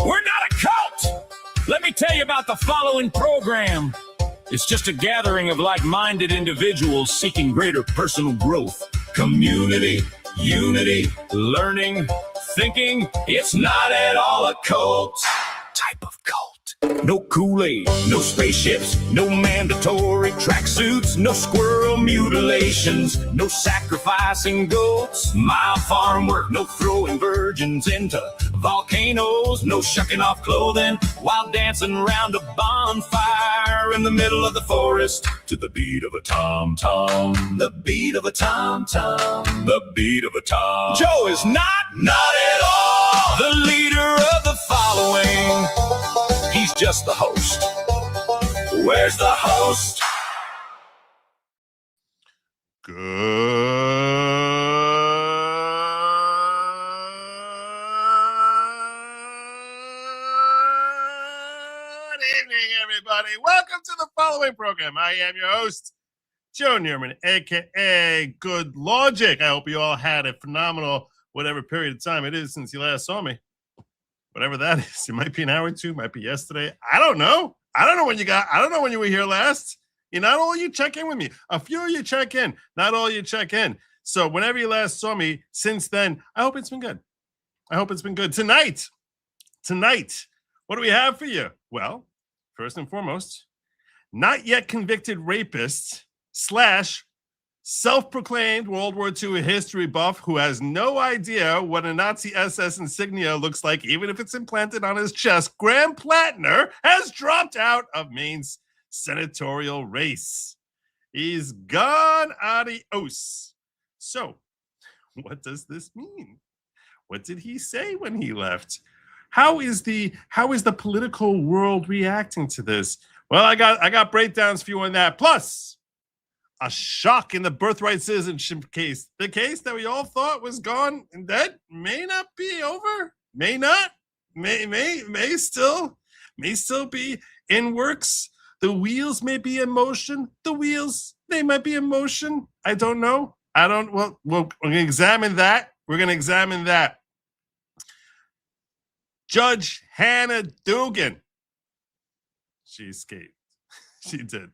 We're not a cult! Let me tell you about the following program. It's just a gathering of like-minded individuals seeking greater personal growth, community, unity, learning, thinking. It's not at all a cult type of cult. No Kool-Aid, no spaceships, no mandatory tracksuits, no squirrel mutilations, no sacrificing goats, mild farm work, no throwing virgins into volcanoes, no shucking off clothing while dancing around a bonfire in the middle of the forest to the beat of a tom-tom, the beat of a tom-tom, the beat of a tom. Joe is not at all the leader of the following. He's just the host. Where's the host? Good evening, everybody. Welcome to the following program. I am your host, Joe Newman, a.k.a. Good Lawgic. I hope you all had a phenomenal whatever period of time it is since you last saw me. Whatever that is. It might be an hour or two, might be yesterday. I don't know. I don't know when you were here last. Not all you check in with me. A few of you check in. Not all you check in. So whenever you last saw me since then, I hope it's been good. I hope it's been good. Tonight, what do we have for you? Well, first and foremost, not yet convicted rapist / self-proclaimed World War II history buff who has no idea what a Nazi SS insignia looks like, even if it's implanted on his chest, Graham Platner has dropped out of Maine's senatorial race. He's gone, adios. So, what does this mean? What did he say when he left? How is the political world reacting to this? Well, I got breakdowns for you on that. Plus, a shock in the Birthright Citizenship case. The case that we all thought was gone and dead may not be over. May not. May still be in works. The wheels may be in motion. They might be in motion. I don't know. Well, we're going to examine that. Judge Hannah Dugan. She escaped. She did.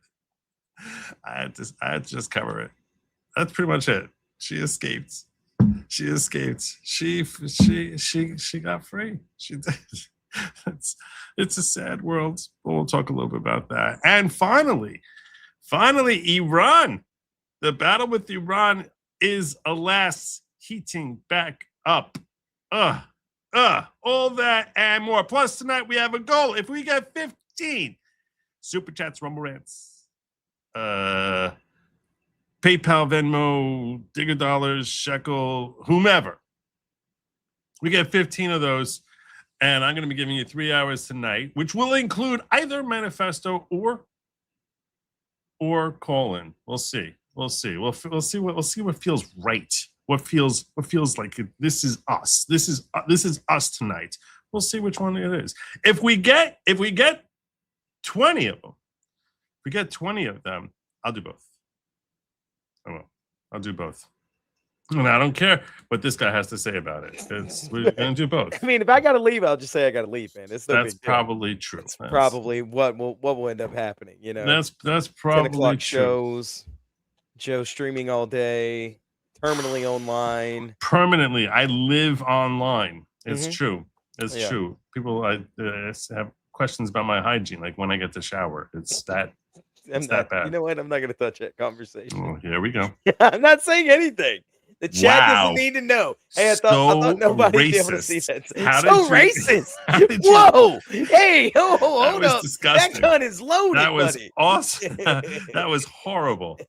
I had to just cover it. That's pretty much it. She escaped. She got free. She did. It's a sad world, but we'll talk a little bit about that. And finally, Iran. The battle with Iran is, alas, heating back up. All that and more. Plus, tonight we have a goal. If we get 15 Super Chats, Rumble Rants, PayPal, Venmo, Digger Dollars, Shekel, whomever. We get 15 of those, and I'm going to be giving you 3 hours tonight, which will include either manifesto or call-in. We'll see. We'll see what feels right. What feels like this is us. This is us tonight. We'll see which one it is. If we get 20 of them. If we get 20 of them, I'll do both. I will. I'll do both. And I don't care what this guy has to say about it. We're going to do both. I mean, if I got to leave, I'll just say I got to leave, man. That's probably true. That's probably what will end up happening. That's probably 10 o'clock true. shows, Joe streaming all day, terminally online. Permanently, I live online. It's true. It's true. People have questions about my hygiene, like when I get to shower. It's that bad. You know what? I'm not going to touch that conversation. Well, here we go. I'm not saying anything. The chat doesn't need to know. Hey, I thought nobody would be able to see that. Racist. Whoa. Hey, hold up. Disgusting. That gun is loaded. That was buddy. awesome. That was horrible.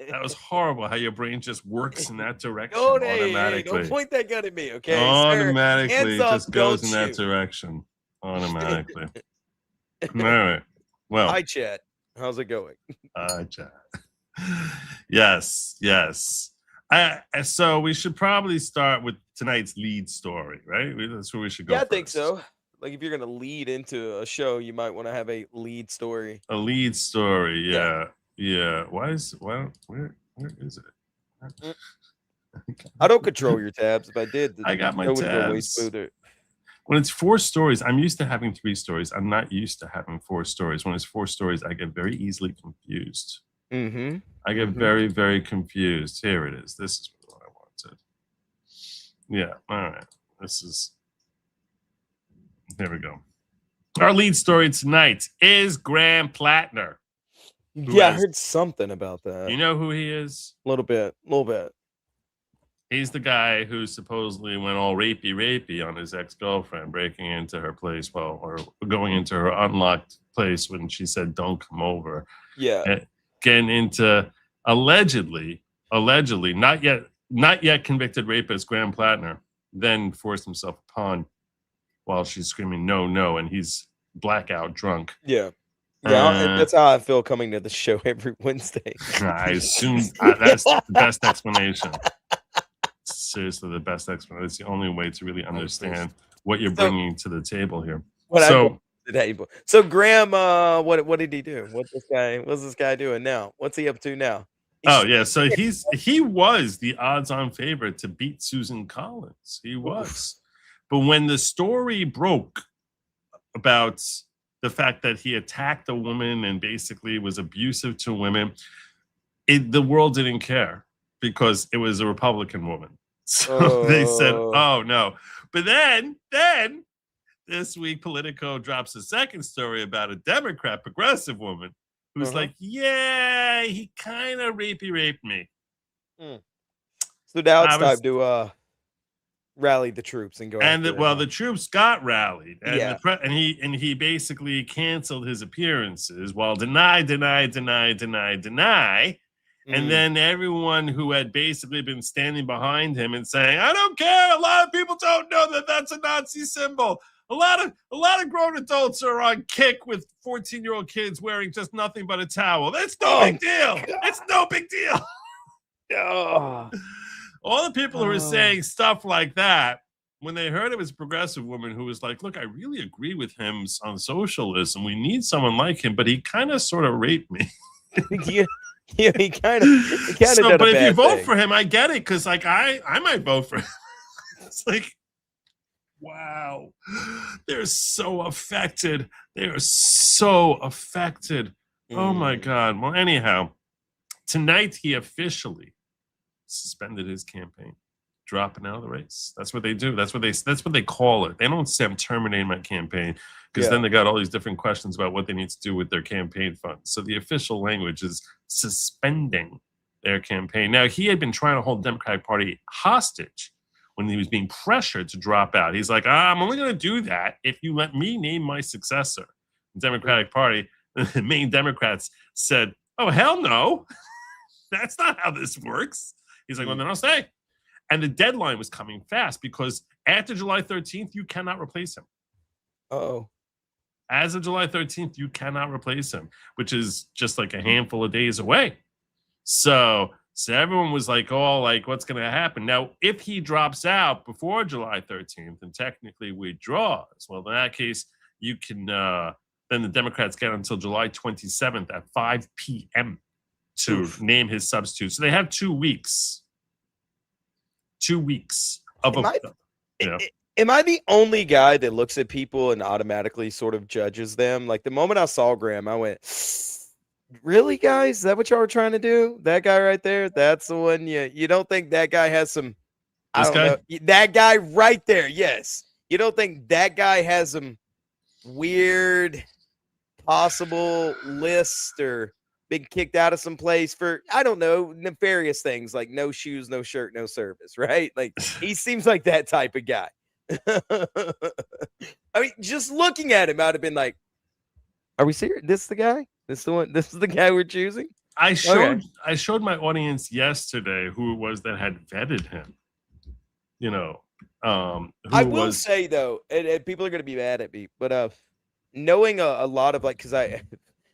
That was horrible how your brain just works in that direction automatically. Don't point that gun at me, okay? Automatically, it just goes in that direction. Automatically. All right. Well. Hi, chat. How's it going? Hi, chat. Yes. So we should probably start with tonight's lead story, right? That's where we should go. Yeah, I think so. Like if you're gonna lead into a show, you might want to have a lead story. A lead story, yeah. Where is it? I don't control your tabs. If I did, I got my tabs. when it's 4 stories, I'm used to having 3 stories. I'm not used to having 4 stories. When it's 4 stories, I get very easily confused. I get very, very confused. Here it is. This is what I wanted. Yeah. All right. Here we go. Our lead story tonight is Graham Platner. I heard something about that. You know who he is? A little bit. He's the guy who supposedly went all rapey on his ex-girlfriend, breaking into her place, or going into her unlocked place when she said, "Don't come over." Yeah. Getting into allegedly, not yet convicted rapist Graham Platner, then forced himself upon while she's screaming no, and he's blackout drunk. Yeah. That's how I feel coming to the show every Wednesday. I assume that's the best explanation. Seriously, the best explanation. It's the only way to really understand what you're bringing to the table here. So Graham, what did he do? What's this guy doing now? What's he up to now? So he was the odds-on favorite to beat Susan Collins. He was. But when the story broke about the fact that he attacked a woman and basically was abusive to women, the world didn't care because it was a Republican woman. So they said, "Oh no!" But then this week, Politico drops a second story about a Democrat progressive woman who's like, "Yeah, he kind of raped me." So now it's time to rally the troops and go. And the troops got rallied, and he basically canceled his appearances while deny. And then everyone who had basically been standing behind him and saying, "I don't care. A lot of people don't know that that's a Nazi symbol. A lot of grown adults are on kick with 14-year-old kids wearing just nothing but a towel. That's no big deal. God. It's no big deal." All the people who were saying stuff like that, when they heard it was a progressive woman who was like, "Look, I really agree with him on socialism. We need someone like him, but he kind of sort of raped me." Yeah, he kind of. But if you vote for him, I get it, because like I might vote for him. It's like, wow, they're so affected. They are so affected. Oh my God. Well, anyhow, tonight he officially suspended his campaign, dropping out of the race. That's what they do. That's what they call it. They don't say, "I'm terminating my campaign," because then they got all these different questions about what they need to do with their campaign funds. So the official language is suspending their campaign. Now, he had been trying to hold the Democratic Party hostage when he was being pressured to drop out. He's like, "I'm only going to do that if you let me name my successor." The Democratic Party, the main Democrats said, "Oh, hell no. That's not how this works." He's like, "Well, then I'll stay." And the deadline was coming fast because after July 13th, you cannot replace him. As of July 13th, you cannot replace him, which is just like a handful of days away. So everyone was like, "Oh, like, what's going to happen?" Now, if he drops out before July 13th and technically withdraws, well, in that case, you can, then the Democrats get until July 27th at 5 p.m. to name his substitute. So they have 2 weeks. 2 weeks of Am I the only guy that looks at people and automatically sort of judges them? Like, the moment I saw Graham, I went, "Really, guys? Is that what y'all were trying to do? That guy right there? That's the one you don't think that guy has some know. That guy right there, yes. You don't think that guy has some weird possible list or been kicked out of some place for, I don't know, nefarious things like no shoes, no shirt, no service, right? Like, he seems like that type of guy. I mean, just looking at him, I'd have been like, "Are we serious? This is the guy? This is the one? This is the guy we're choosing?" I showed my audience yesterday who it was that had vetted him. You know, I will say though, and people are going to be mad at me, but knowing a lot of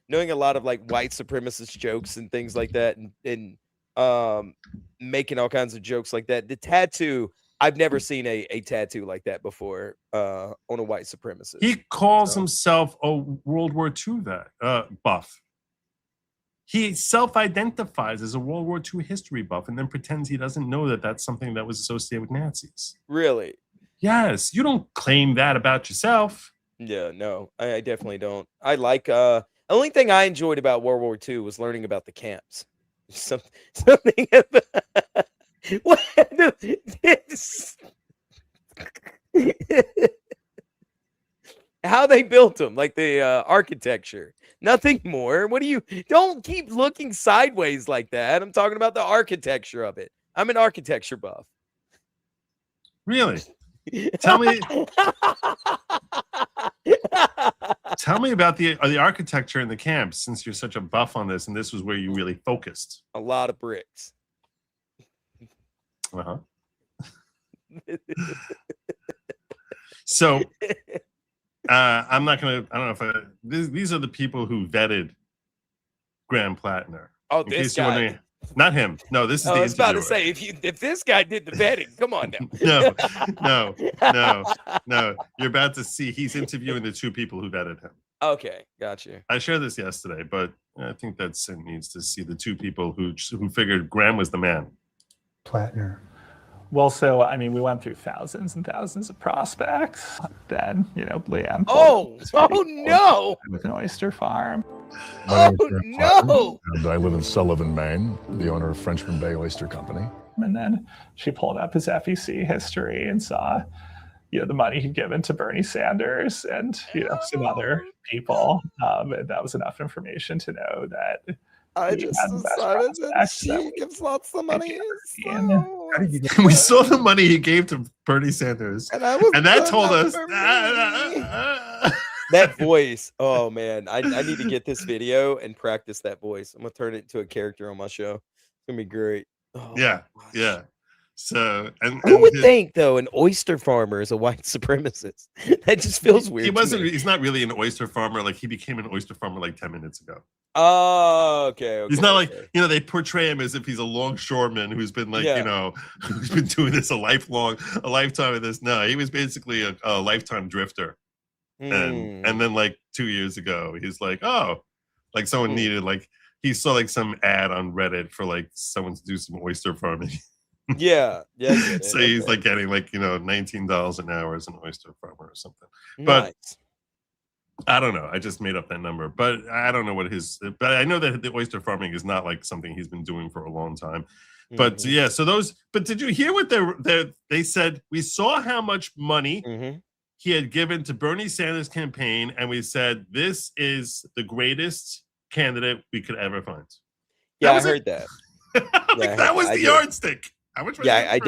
knowing a lot of like white supremacist jokes and things like that, and making all kinds of jokes like that. The tattoo, I've never seen a tattoo like that before on a white supremacist. He calls himself a World War II buff. He self-identifies as a World War II history buff and then pretends he doesn't know that that's something that was associated with Nazis. Really? Yes, you don't claim that about yourself. Yeah, no, I definitely don't. I like the only thing I enjoyed about World War II was learning about the camps. Something about what this, how they built them, like the architecture. Nothing more. What do you don't keep looking sideways like that? I'm talking about the architecture of it. I'm an architecture buff. Really? Tell me about the architecture in the camps, since you're such a buff on this, and this was where you really focused. A lot of bricks. Uh-huh. So I'm not gonna. I don't know if these are the people who vetted Graham Platner. Oh, this guy. Not him. No, this is the I was about to interviewer. say, if this guy did the vetting, come on now. No. You're about to see he's interviewing the two people who vetted him. Okay, got you. I shared this yesterday, but I think that Sin needs to see the two people who figured Graham was the man. Platner. Well, so, I mean, we went through thousands and thousands of prospects. Then, Liam. Oh no! An oyster farm. Oh no! And I live in Sullivan, Maine, the owner of Frenchman Bay Oyster Company. And then she pulled up his FEC history and saw, the money he'd given to Bernie Sanders and, some other people. And that was enough information to know that I just decided that she gives lots of money. We saw the money he gave to Bernie Sanders, and that told us that voice. Oh man, I need to get this video and practice that voice. I'm gonna turn it into a character on my show. It's gonna be great. Oh, yeah. So, who would think though an oyster farmer is a white supremacist? That just feels weird. He wasn't. He's not really an oyster farmer. Like he became an oyster farmer like 10 minutes ago. Oh, okay. He's not like they portray him as if he's a longshoreman who's been like who's been doing this a lifetime of this. No, he was basically a lifetime drifter. And then like 2 years ago, he's like, like someone needed he saw like some ad on Reddit for like someone to do some oyster farming. Yeah. So he's like getting like $19 an hour as an oyster farmer or something. But nice. I don't know. I just made up that number, but I don't know what but I know that the oyster farming is not like something he's been doing for a long time. But yeah, so but did you hear what they said? We saw how much money he had given to Bernie Sanders' campaign, and we said, this is the greatest candidate we could ever find. Yeah, I heard that. That was the yardstick. Yeah, I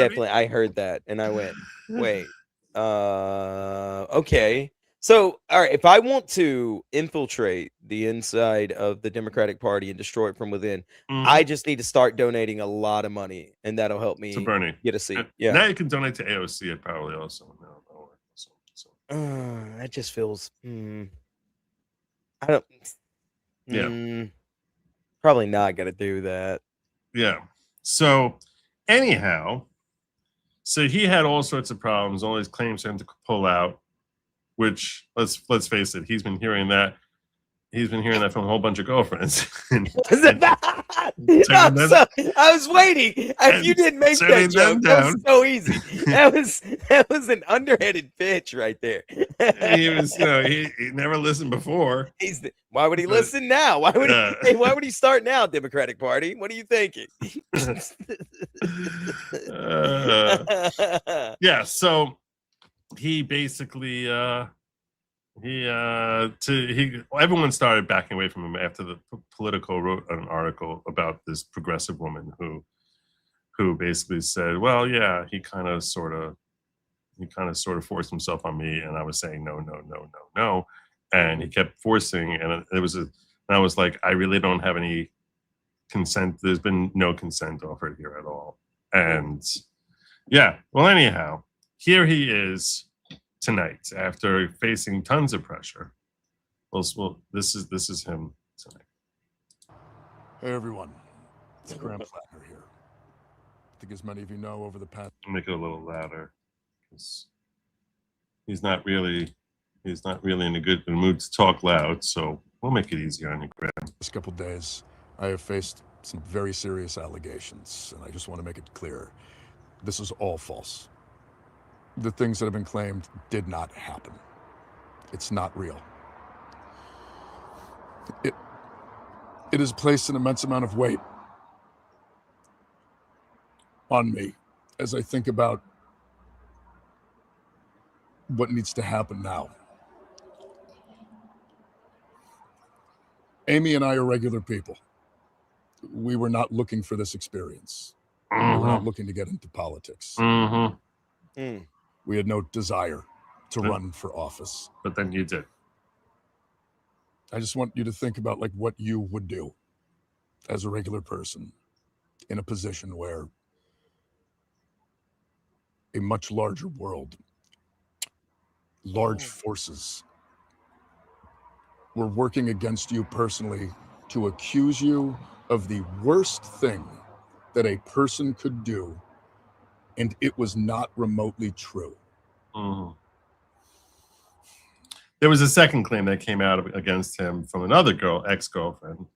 heard that, and I went, wait, okay. So, all right, if I want to infiltrate the inside of the Democratic Party and destroy it from within, I just need to start donating a lot of money, and that'll help me to Bernie get a seat. Yeah. Now you can donate to AOC. It probably also. That just feels. I don't. Yeah. Probably not gonna do that. Yeah. So, anyhow, he had all sorts of problems. All his claims for him to pull out. Which let's face it, he's been hearing that from a whole bunch of girlfriends. I was waiting. If you didn't make that joke, that was so easy. That was an underhanded pitch right there. He was, he never listened before. Why would he listen now? Why would he start now? Democratic Party. What are you thinking? Yeah. So. He basically everyone started backing away from him after the Politico wrote an article about this progressive woman who basically said, well, yeah, he kind of sort of forced himself on me, and I was saying no, and he kept forcing, and I was like, I really don't have any consent. There's been no consent offered here at all, and yeah. Well, anyhow. Here he is tonight after facing tons of pressure. Well, this is him tonight. Hey everyone, it's Graham Platner here. I think as many of you know, over the past. I'll make it a little louder, because he's not really in a good mood to talk loud. So we'll make it easier on you, Graham. This couple days, I have faced some very serious allegations, and I just want to make it clear, this is all false. the things that have been claimed did not happen. It's not real. It has placed an immense amount of weight on me as I think about what needs to happen now. Amy and I are regular people. We were not looking for this experience. We were not looking to get into politics. We had no desire to run for office. But then you did. I just want you to think about like what you would do as a regular person in a position where a much larger world, large forces were working against you personally to accuse you of the worst thing that a person could do, and it was not remotely true. There was a second claim that came out against him from another girl, ex-girlfriend,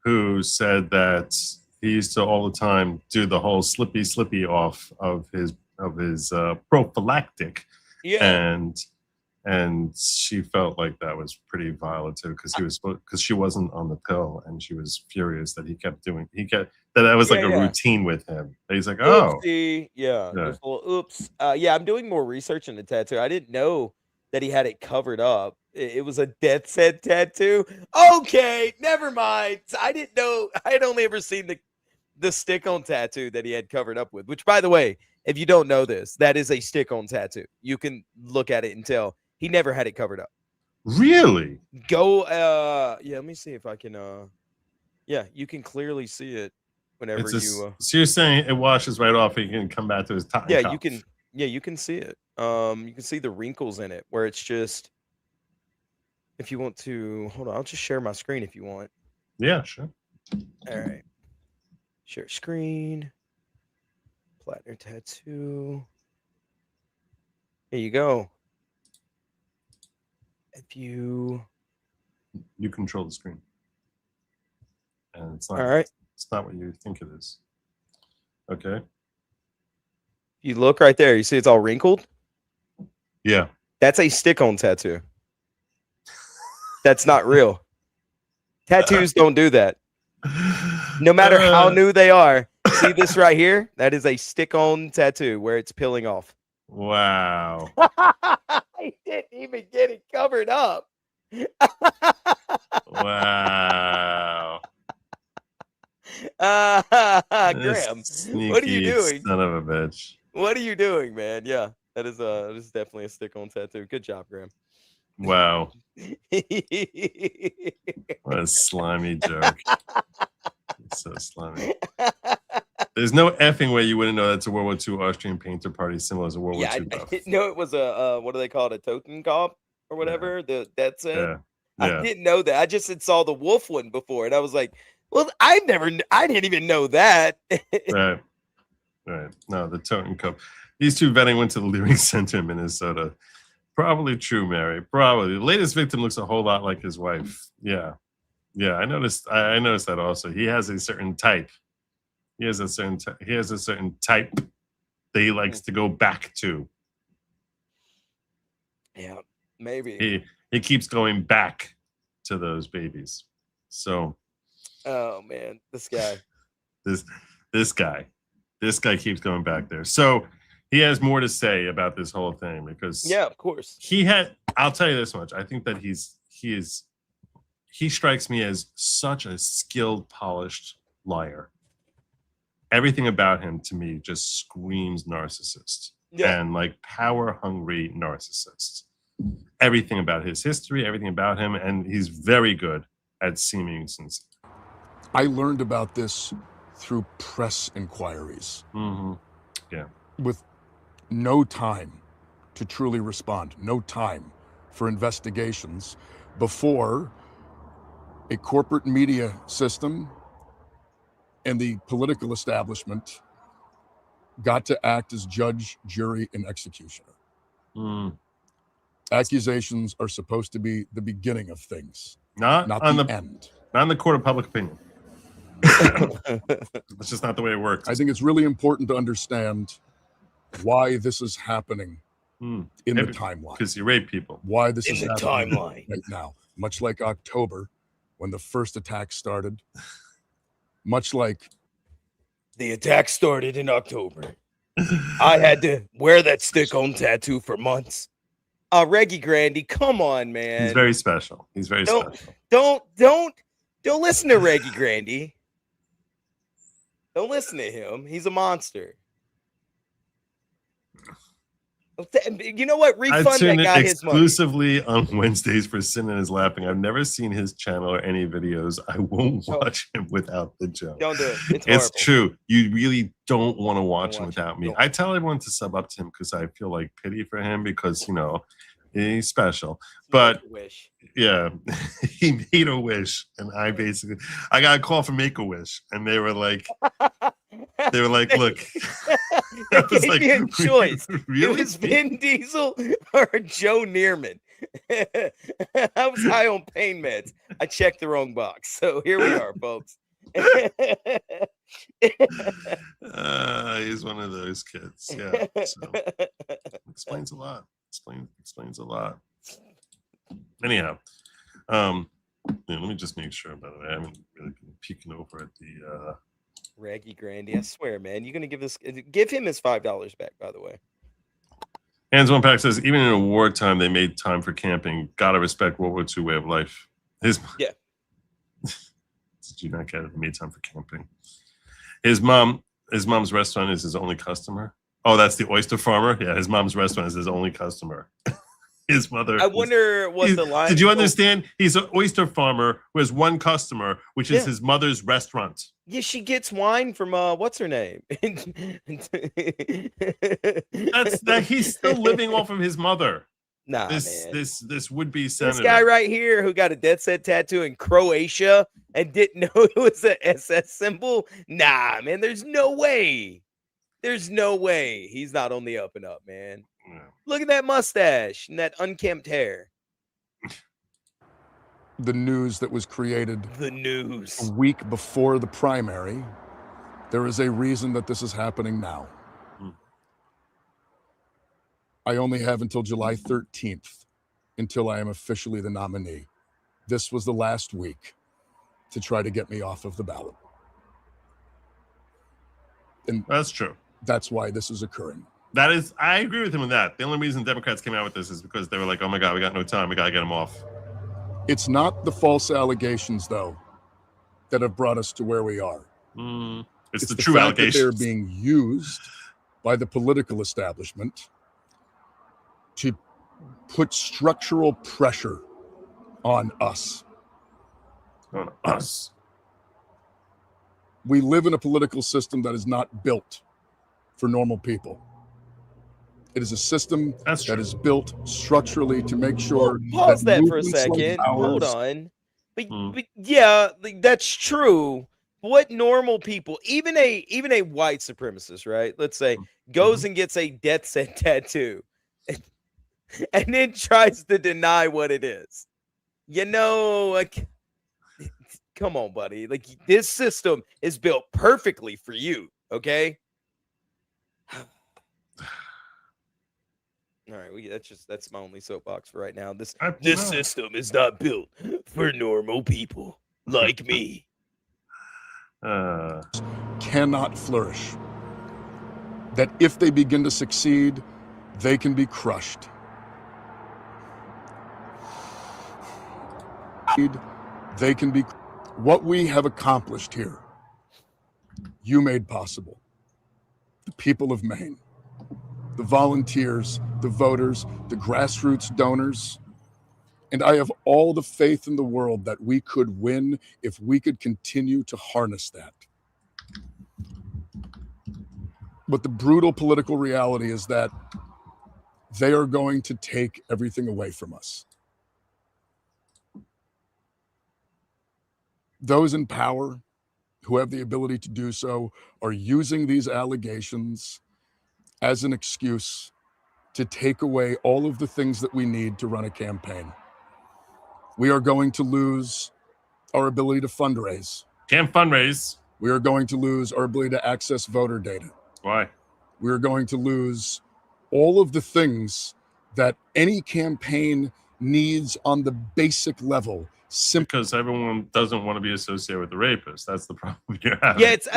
who said that he used to all the time do the whole slippy off of his prophylactic, and she felt like that was pretty violent too, because she wasn't on the pill, and she was furious that that was like a routine with him. He's like, oh, Oopsie. Yeah. Just a little, oops. I'm doing more research on the tattoo. I didn't know that he had it covered up. It was a death set tattoo. Okay, never mind. I didn't know. I had only ever seen the stick-on tattoo that he had covered up with, which, by the way, if you don't know this, that is a stick-on tattoo. You can look at it and tell he never had it covered up. Really? Go, let me see if I can, you can clearly see it whenever so you're saying it washes right off and you can come back to his top? Yeah, you can see it. You can see the wrinkles in it where it's just, if you want to, hold on, I'll just share my screen if you want. Yeah, sure. All right. Share screen. Platner tattoo. Here you go. If you control the screen, and it's not all right. It's not what you think it is. Okay. You look right there. You see it's all wrinkled. Yeah. That's a stick-on tattoo. That's not real. Tattoos don't do that. No matter how new they are. See this right here? That is a stick-on tattoo where it's peeling off. Wow. I didn't even get it covered up. Wow. Graham, what are you doing? Son of a bitch. What are you doing, man? Yeah, that is definitely a stick-on tattoo. Good job, Graham. Wow. What a slimy joke. It's so slimy. There's no effing way you wouldn't know that's a World War II Austrian painter party similar as a World War II buff. I didn't know it was a what do they call it, a Totenkopf or whatever. That's it. Yeah. I didn't know that. I just saw the wolf one before, and I was like, well, I didn't even know that. Right. No, the Totenkopf. These two vetting went to the Leering Center in Minnesota. Probably true, Mary. Probably. The latest victim looks a whole lot like his wife. Yeah. I noticed that also. He has a certain type. He has a certain type that he likes to go back to. Yeah, maybe. He keeps going back to those babies. So oh man, this guy. This guy keeps going back there. So he has more to say about this whole thing because of course. I'll tell you this much. I think that he strikes me as such a skilled, polished liar. Everything about him to me just screams narcissist and like power hungry narcissist. Everything about his history, everything about him, and he's very good at seeming sincere. I learned about this through press inquiries. Yeah. With no time to truly respond, no time for investigations before a corporate media system and the political establishment got to act as judge, jury, and executioner. Accusations are supposed to be the beginning of things, not the end. Not in the court of public opinion. It's just not the way it works. I think it's really important to understand why this is happening in the timeline. Because you rape people. Why this is In the happening timeline. right now. Much like October, when the first attack started. Much like the attack started in October. I had to wear that stick-on tattoo for months. Reggie Grandy, come on, man. He's very special. He's very special. Don't listen to Reggie Grandy. Don't listen to him. He's a monster. You know what? Refund I tune that in guy his money. exclusively on Wednesdays for Sin and Is Laughing. I've never seen his channel or any videos. I won't watch him without the joke. Don't do it. It's true. You really don't want to watch him without me. Don't. I tell everyone to sub up to him because I feel like pity for him because, you know, he's special. But yeah, he made a wish. And I got a call from Make-A-Wish. And they were like, look. They gave me a choice. Really? It was Vin Diesel or Joe Neerman. I was high on pain meds. I checked the wrong box. So here we are, folks. He's one of those kids. Yeah. So explains a lot. Explains a lot. Anyhow, let me just make sure, by the way, I haven't really been peeking over at the Reggie Grandy, I swear, man, you're gonna give him his $5 back, by the way. Hands One Pack says, even in wartime, they made time for camping. Gotta respect World War II way of life. Did you not get it? He made time for camping. His mom's restaurant is his only customer. Oh, that's the oyster farmer. Yeah, his mom's restaurant is his only customer. His mother. I wonder what the line. Did you understand? He's an oyster farmer who has one customer, which is his mother's restaurant. Yeah, she gets wine from what's her name? That's that. He's still living off of his mother. Nah, this would be senator. This guy right here who got a death set tattoo in Croatia and didn't know it was an SS symbol. Nah, man, there's no way. There's no way he's not on the up and up, man. Yeah. Look at that mustache and that unkempt hair. The news that was created a week before the primary, there is a reason that this is happening now. I only have until July 13th until I am officially the nominee. This was the last week to try to get me off of the ballot. And that's true. That's why this is occurring. That is, I agree with him on that. The only reason Democrats came out with this is because they were like, oh my God, we got no time. We got to get him off. It's not the false allegations, though, that have brought us to where we are. It's the true fact allegations. That they're being used by the political establishment to put structural pressure on us. On us. We live in a political system that is not built for normal people. It is a system that is built structurally to make sure. Pause that for a second. Hold on. But yeah, that's true. What normal people, even a white supremacist, right? Let's say, goes and gets a death set tattoo, and then tries to deny what it is. You know, like, come on, buddy. Like, this system is built perfectly for you. Okay. All right, that's my only soapbox for right now. This system is not built for normal people like me. Cannot flourish. That if they begin to succeed, they can be crushed. They can be. What we have accomplished here, you made possible. The people of Maine. The volunteers, the voters, the grassroots donors. And I have all the faith in the world that we could win if we could continue to harness that. But the brutal political reality is that they are going to take everything away from us. Those in power who have the ability to do so are using these allegations as an excuse to take away all of the things that we need to run a campaign. We are going to lose our ability to fundraise. Can't fundraise. We are going to lose our ability to access voter data. Why? We are going to lose all of the things that any campaign needs on the basic level. Simply Because everyone doesn't want to be associated with the rapist. That's the problem you're having. Yeah, it's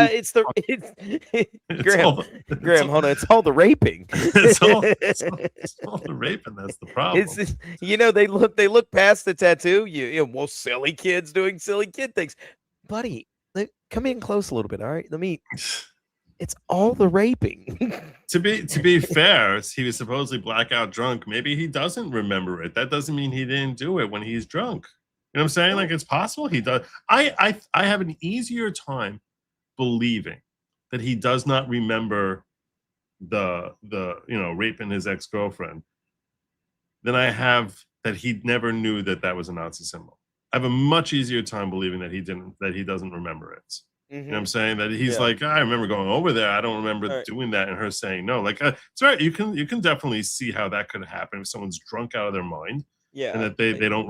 Graham, hold on. It's all the raping. it's all the raping. That's the problem. It's they look past the tattoo. Well, silly kids doing silly kid things, buddy. Come in close a little bit. All right, it's all the raping. To be fair, he was supposedly blackout drunk. Maybe he doesn't remember it. That doesn't mean he didn't do it when he's drunk. You know what I'm saying? Like, it's possible he does. I have an easier time believing that he does not remember the raping his ex-girlfriend than I have that he never knew that was a Nazi symbol. I have a much easier time believing that he doesn't remember it. You know what I'm saying? That he's like, I remember going over there. I don't remember doing that, and her saying no. Like, it's right. You can definitely see how that could happen if someone's drunk out of their mind. Yeah, and that they don't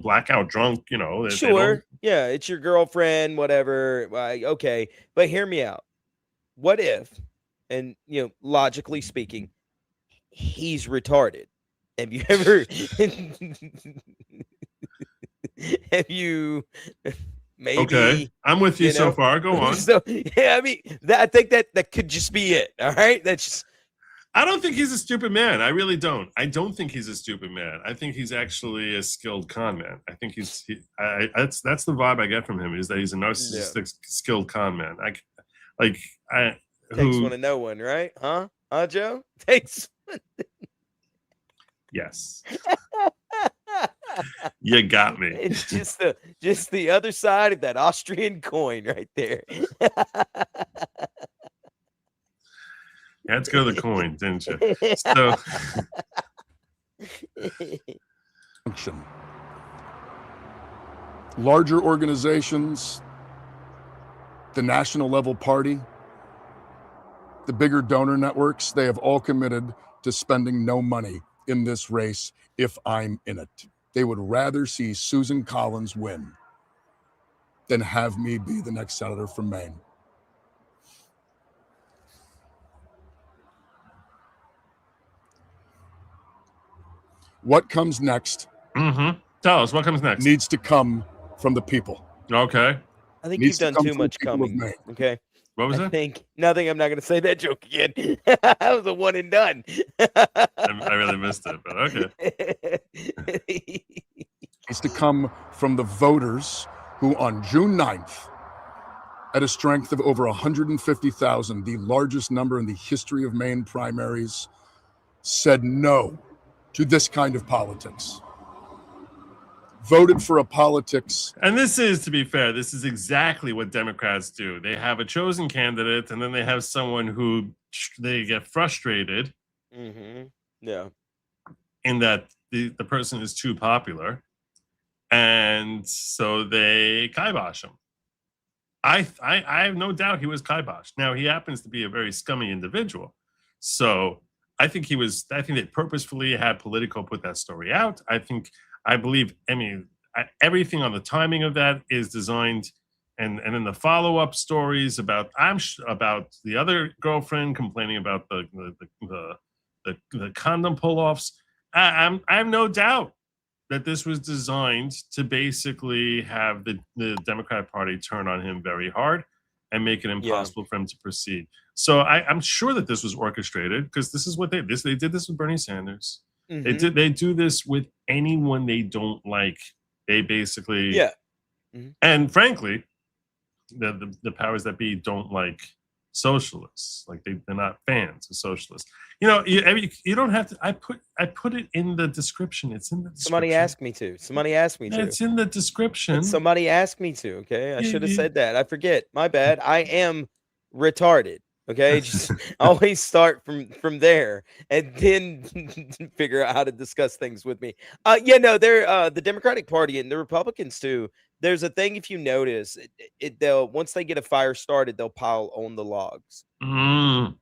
blackout drunk. Sure. Yeah, it's your girlfriend, whatever. Okay, but hear me out. What if, and logically speaking, he's retarded? Have you ever? Have you? Maybe. Okay, I'm with you so far. Go on. So I mean, I think that could just be it. All right, that's just. I don't think he's a stupid man. I really don't. I don't think he's a stupid man. I think he's actually a skilled con man. I think that's the vibe I get from him, is that he's a narcissistic, skilled con man. Takes one to know one, right? Huh, Joe? Takes one. Yes. You got me. It's just the other side of that Austrian coin right there. You had to go to the coin, didn't you? So, larger organizations, the national level party, the bigger donor networks, they have all committed to spending no money in this race if I'm in it. They would rather see Susan Collins win than have me be the next senator from Maine. What comes next? Tell us what comes next. Needs to come from the people. Okay. I think you've done too much coming. Okay. What was I it? think nothing. I'm not going to say that joke again. That was a one and done. I really missed it, but okay. Needs to come from the voters who on June 9th, at a strength of over 150,000, the largest number in the history of Maine primaries, said no to this kind of politics. Voted for a politics. And this is, to be fair, this is exactly what Democrats do. They have a chosen candidate, and then they have someone who they get frustrated. Yeah. In that the person is too popular, and so they kibosh him. I have no doubt he was kiboshed. Now, he happens to be a very scummy individual, so I think they purposefully had Politico put that story out. I believe, everything on the timing of that is designed, and then the follow-up stories about the other girlfriend complaining about the condom pull-offs. I have no doubt that this was designed to basically have the Democratic Party turn on him very hard and make it impossible for him to proceed. So I'm sure that this was orchestrated, because this is what they did this with Bernie Sanders. They do this with anyone they don't like. They basically and frankly, the powers that be don't like socialists. Like they're not fans of socialists. You don't have to. I put it in the description. It's in the description. Somebody asked me to. It's in the description. Somebody asked me to. Okay, I should have said that. I forget. My bad. I am retarded. Okay, just always start from there and then figure out how to discuss things with me. They're the Democratic Party and the Republicans too. There's a thing, if you notice, they'll once they get a fire started, they'll pile on the logs. It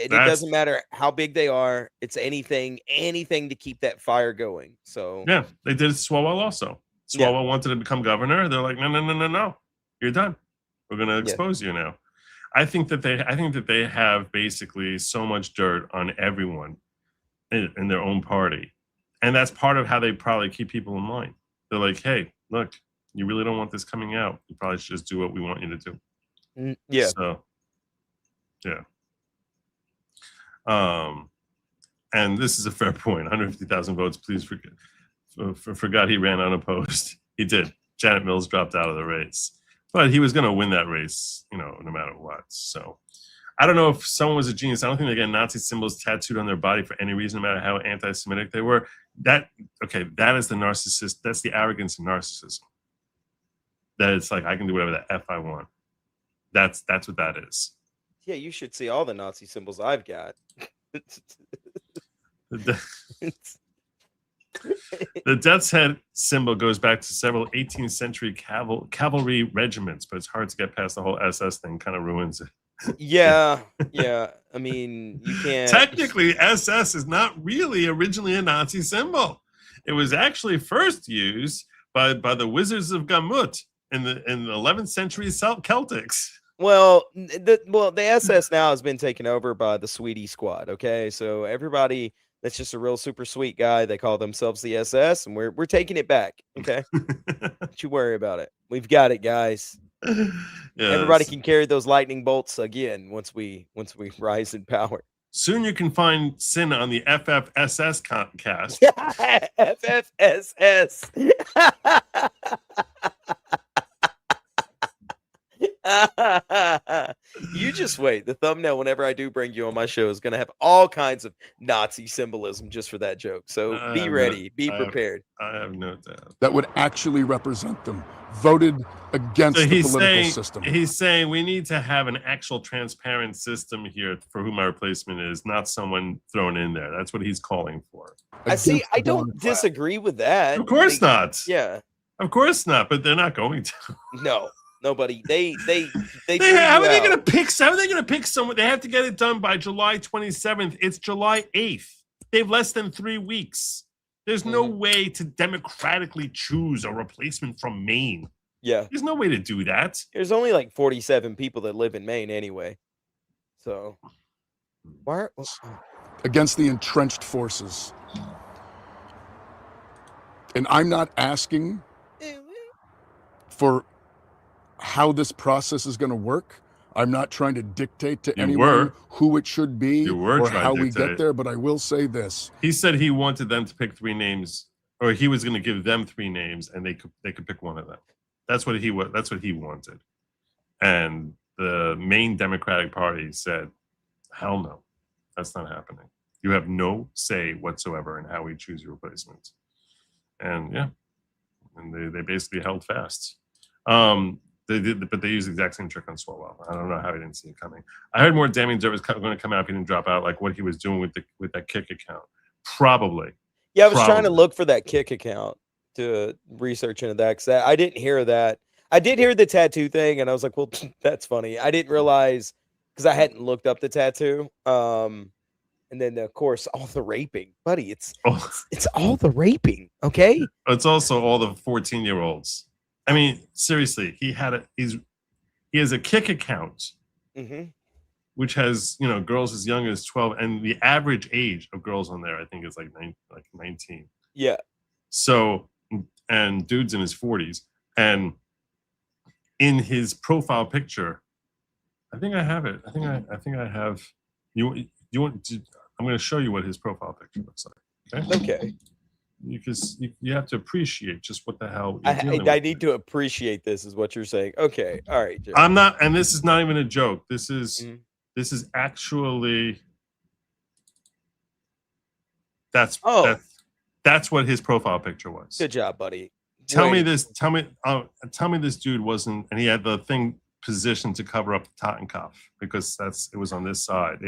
doesn't matter how big they are. It's anything to keep that fire going. So yeah, they did it to Swalwell also. Swalwell wanted to become governor. They're like, no, you're done. We're going to expose you now. I think that they have basically so much dirt on everyone in their own party, and that's part of how they probably keep people in line. They're like, hey, look, you really don't want this coming out. You probably should just do what we want you to do. Yeah. So, yeah. And this is a fair point. 150,000 votes. Please forgot he ran unopposed. He did. Janet Mills dropped out of the race, but he was going to win that race, no matter what. So I don't know if someone was a genius. I don't think they get Nazi symbols tattooed on their body for any reason, no matter how anti-Semitic they were. That is the narcissist. That's the arrogance and narcissism. That it's like, I can do whatever the F I want. That's what that is. Yeah, you should see all the Nazi symbols I've got. The death's head symbol goes back to several 18th century cavalry regiments, but it's hard to get past the whole SS thing. Kind of ruins it. Yeah. I mean, you can't. Technically, SS is not really originally a Nazi symbol. It was actually first used by the Wizards of Gamut in the 11th century Celtics. Well, the SS now has been taken over by the Sweetie Squad. Okay, so everybody that's just a real super sweet guy, they call themselves the SS, and we're taking it back. Okay, don't you worry about it. We've got it, guys. Yes. Everybody can carry those lightning bolts again once we rise in power. Soon you can find Sin on the FFSS cast. FFSS. You just wait. The thumbnail, whenever I do bring you on my show, is going to have all kinds of Nazi symbolism just for that joke. So be ready. Be prepared. I have no doubt. That would actually represent them. Voted against the political system. He's saying we need to have an actual transparent system here for who my replacement is, not someone thrown in there. That's what he's calling for. I don't disagree with that. Of course not. Yeah. Of course not, but they're not going to. No. Nobody. They how are they going to pick someone? They have to get it done by July 27th. It's July 8th. They have less than 3 weeks. There's no way to democratically choose a replacement from Maine. Yeah. There's no way to do that. There's only like 47 people that live in Maine anyway. So why against the entrenched forces. And I'm not asking for how this process is going to work. I'm not trying to dictate to anyone who it should be or how we get there, but I will say this. He said he wanted them to pick 3 names, or he was going to give them 3 names, and they could pick one of them. That's what he wanted. And the main Democratic Party said, hell no, that's not happening. You have no say whatsoever in how we choose your replacement. And yeah, and they basically held fast. They did, but they used the exact same trick on Swalwell. I don't know how he didn't see it coming. I heard more Damien Dirt was going to come out if he didn't drop out, like what he was doing with that kick account. Probably. Yeah, I was trying to look for that kick account to research into that because I didn't hear that. I did hear the tattoo thing, and I was like, well, that's funny. I didn't realize because I hadn't looked up the tattoo. And then, of course, all the raping. Buddy, it's all the raping, okay? It's also all the 14-year-olds. I mean, seriously, he has a kick account, which has girls as young as 12, and the average age of girls on there, I think, is like 19. Yeah. So, and dude's in his 40s, and in his profile picture, I think I have it. I think I have. You want? I'm going to show you what his profile picture looks like. Okay. Because you have to appreciate just what the hell I need to appreciate this is what you're saying. Okay, all right, Joe. I'm not, and this is not even a joke. This is actually that's what his profile picture was. Good job, buddy. Tell me this dude wasn't, and he had the thing positioned to cover up the Totenkopf because it was on this side.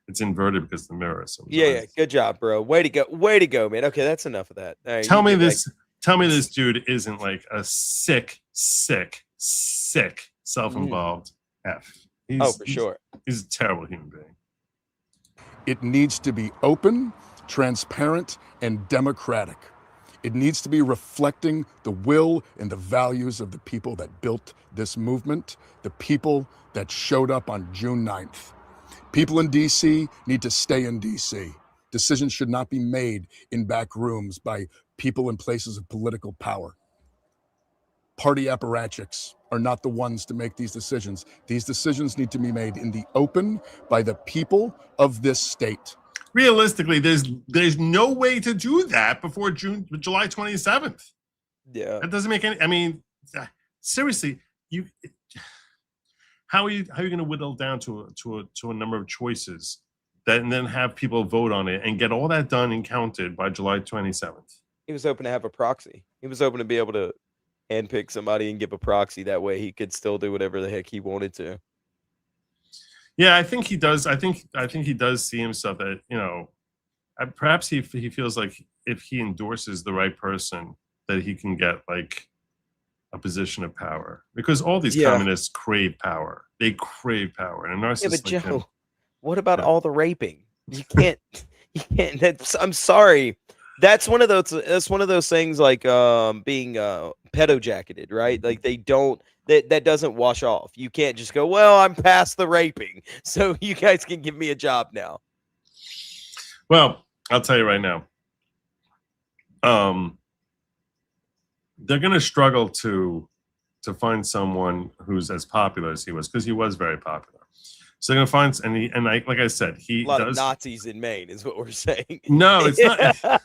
It's inverted because of the mirror. So yeah. Good job, bro. Way to go, man. Okay, that's enough of that. Right, tell me this dude isn't like a sick, self-involved F. For sure. He's a terrible human being. It needs to be open, transparent, and democratic. It needs to be reflecting the will and the values of the people that built this movement, the people that showed up on June 9th. People in DC need to stay in DC. Decisions should not be made in back rooms by people in places of political power. Party apparatchiks are not the ones to make these decisions. These decisions need to be made in the open by the people of this state. Realistically, there's no way to do that before July 27th. Yeah, That doesn't make any. I mean, seriously, how are you going to whittle down to a number of choices that, and then have people vote on it and get all that done and counted by July 27th? he was hoping to have a proxy. He was hoping to be able to handpick somebody and give a proxy. That way, he could still do whatever the heck he wanted to. Yeah, I think he does. I think he does see himself that, you know, perhaps he feels like if he endorses the right person, that he can get like a position of power, because all these communists crave power. They crave power, and a narcissist. Yeah, but like Joe, him, what about all the raping? You can't. I'm sorry. That's one of those. That's one of those things like being pedo jacketed, right? Like they don't. That doesn't wash off. You can't just go, well, I'm past the raping, so you guys can give me a job now. Well, I'll tell you right now. They're going to struggle to find someone who's as popular as he was, because he was very popular. So they're going to find, like I said, a lot of Nazis in Maine is what we're saying. No, it's not.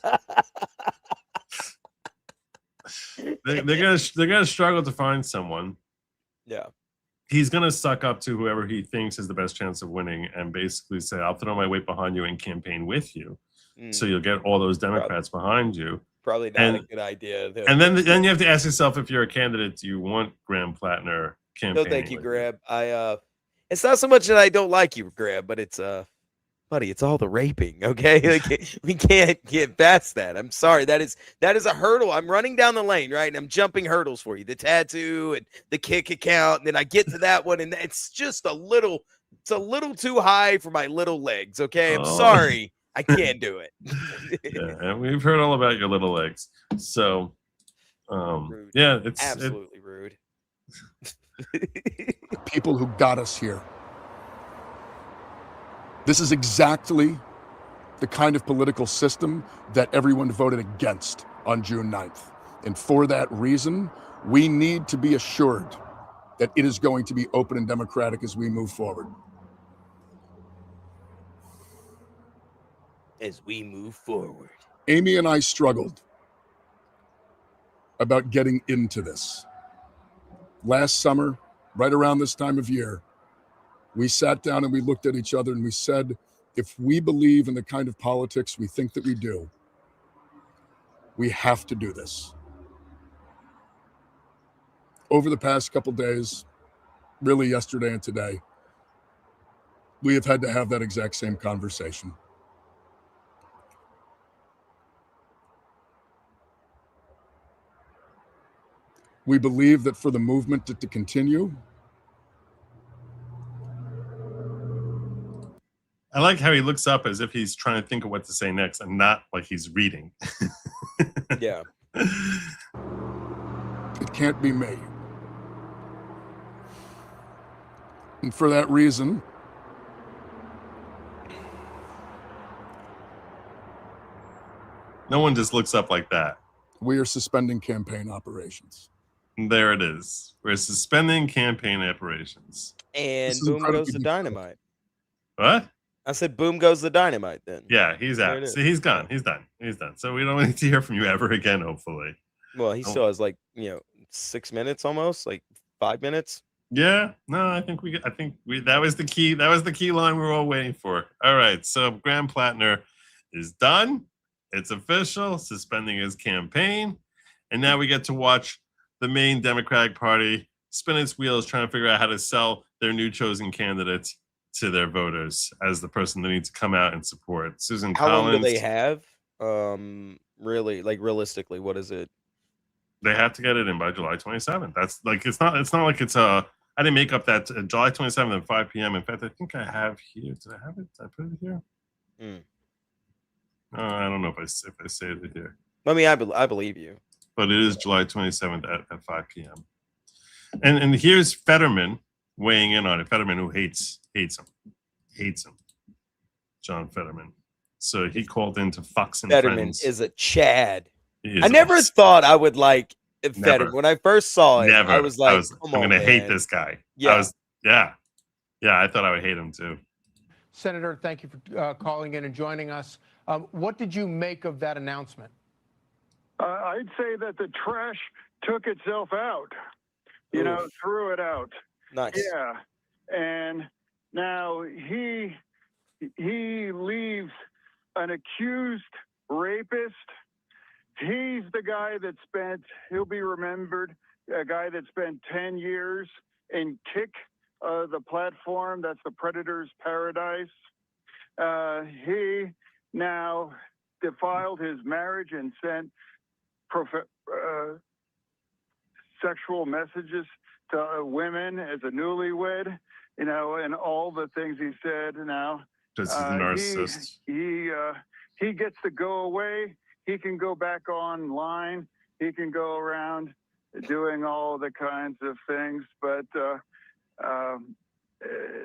they're gonna struggle to find someone. Yeah. He's gonna suck up to whoever he thinks has the best chance of winning, and basically say, "I'll throw my weight behind you and campaign with you, so you'll get all those Democrats behind you." Probably not a good idea. And then you have to ask yourself, if you're a candidate, do you want Graham Platner campaigning? No, thank you, Graham. It's not so much that I don't like you, Graham, but it's buddy, it's all the raping, okay? Like, we can't get past that. I'm sorry. That is a hurdle. I'm running down the lane, right? And I'm jumping hurdles for you. The tattoo and the kick account, and then I get to that one, and it's just a little too high for my little legs, okay? I'm sorry. I can't do it. Yeah, and we've heard all about your little legs. So, rude. Yeah, it's absolutely rude. People who got us here. This is exactly the kind of political system that everyone voted against on June 9th. And for that reason, we need to be assured that it is going to be open and democratic as we move forward. As we move forward. Amy and I struggled about getting into this. Last summer, right around this time of year, we sat down and we looked at each other and we said, if we believe in the kind of politics we think that we do, we have to do this. Over the past couple days, really yesterday and today, we have had to have that exact same conversation. We believe that for the movement to continue, I like how he looks up as if he's trying to think of what to say next and not like he's reading. Yeah. It can't be me. And for that reason, no one just looks up like that. We are suspending campaign operations. There it is. We're suspending campaign operations. And boom goes the dynamite. What? I said, boom goes the dynamite then. Yeah, he's out. See, he's gone. He's done. He's done. So we don't need to hear from you ever again, hopefully. Well, he still has 6 minutes almost, like 5 minutes. Yeah. No, I think we that was the key. That was the key line we were all waiting for. All right. So Graham Platner is done. It's official, suspending his campaign. And now we get to watch the main Democratic Party spin its wheels trying to figure out how to sell their new chosen candidates to their voters as the person they need to come out and support. Susan Collins. How long do they have? Really, like realistically, what is it? They have to get it in by July 27th. That's like, it's not like it's I didn't make up that July 27th at 5 p.m. In fact, I think I have here. Did I have it? Did I put it here? I don't know if I saved it here. I mean, I believe you. But it is July 27th at 5 p.m. And here's Fetterman weighing in on it. Fetterman, who hates him, John Fetterman. So he called into Fox and Fetterman Friends. is a Chad. He is I never awesome. thought I would like Never. Fetterman. When I first saw it, Never. I was like, I'm going to hate this guy. Yeah. Yeah, I thought I would hate him too. Senator, thank you for calling in and joining us. What did you make of that announcement? I'd say that the trash took itself out, you know, threw it out. Nice. Yeah. And now he leaves an accused rapist. He's the guy that he'll be remembered, a guy that spent 10 years in Kick, the platform, that's the Predator's Paradise. He now defiled his marriage and sent sexual messages to women as a newlywed, you know, and all the things he said. Now, Because he's a narcissist. He gets to go away. He can go back online. He can go around doing all the kinds of things. But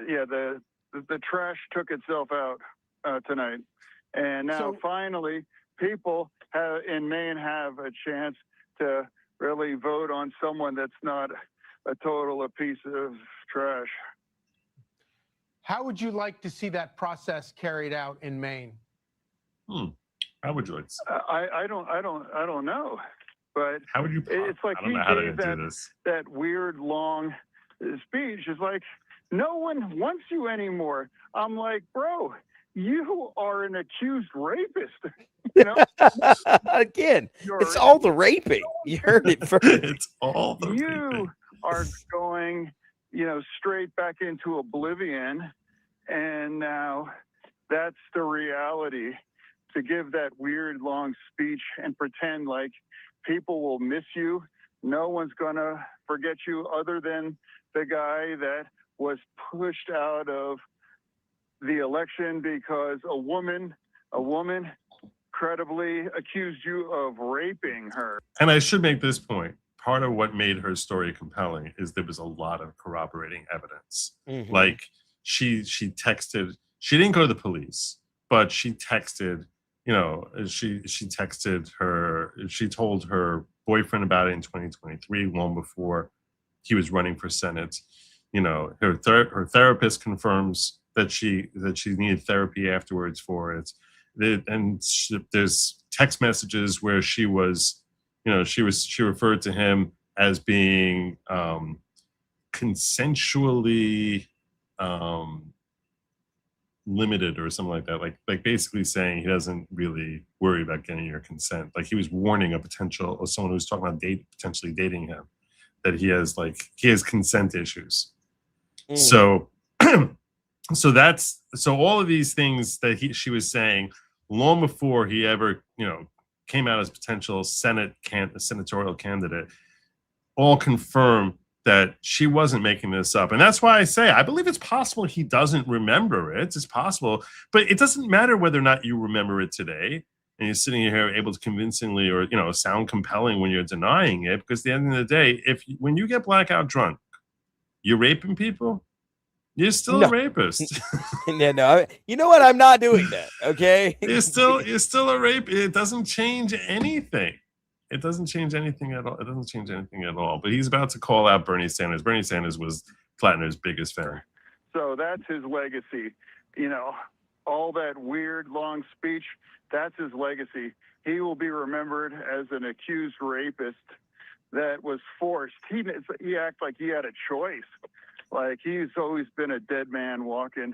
yeah, the trash took itself out tonight, and now finally, people in Maine have a chance to really vote on someone that's not a piece of trash. How would you like to see that process carried out in Maine? How would you like to see? I don't know, but how would you? It's like I don't know how to do this. That weird long speech. It's like no one wants you anymore. I'm like, bro, you are an accused rapist. You know? Again, it's all the raping. You heard it first. It's all the raping. Are going, you know, straight back into oblivion, and now that's the reality. To give that weird long speech and pretend like people will miss you. No one's gonna forget you other than the guy that was pushed out of the election because a woman credibly accused you of raping her. And I should make this point. Part of what made her story compelling is there was a lot of corroborating evidence. Mm-hmm. Like she texted, she didn't go to the police, but she texted, you know, she texted her, she told her boyfriend about it in 2023, long before he was running for Senate. You know, her therapist confirms that she needed therapy afterwards for it. And there's text messages where she was, you know, she referred to him as being consensually limited or something like that. Like basically saying he doesn't really worry about getting your consent. Like he was warning someone who's talking about potentially dating him, that he has consent issues. So so all of these things that she was saying long before he ever, you know, came out as potential senatorial candidate, all confirm that she wasn't making this up. And that's why I say I believe it's possible he doesn't remember it. It's possible, but it doesn't matter whether or not you remember it today and you're sitting here able to convincingly or, you know, sound compelling when you're denying it, because at the end of the day, when you get blackout drunk, you're raping people, you're still a rapist. No, you know what? I'm not doing that. Okay. You're still a rape. It doesn't change anything. It doesn't change anything at all. It doesn't change anything at all. But he's about to call out Bernie Sanders. Bernie Sanders was Platner's biggest fan. So that's his legacy. You know, all that weird long speech, that's his legacy. He will be remembered as an accused rapist that was forced. He acted like he had a choice. Like he's always been a dead man walking.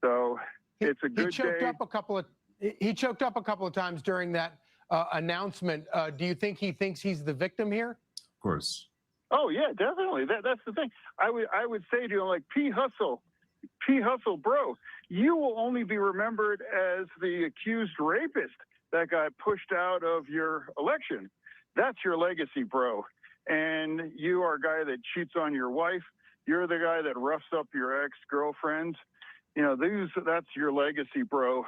So it's a good He choked day. up a couple of times during that announcement. Do you think he thinks he's the victim here? Of course. Oh yeah, definitely. That's the thing. I would say to him, like, P. Hustle, bro, you will only be remembered as the accused rapist that got pushed out of your election. That's your legacy, bro. And you are a guy that cheats on your wife. You're the guy that roughs up your ex-girlfriends. You know, that's your legacy, bro.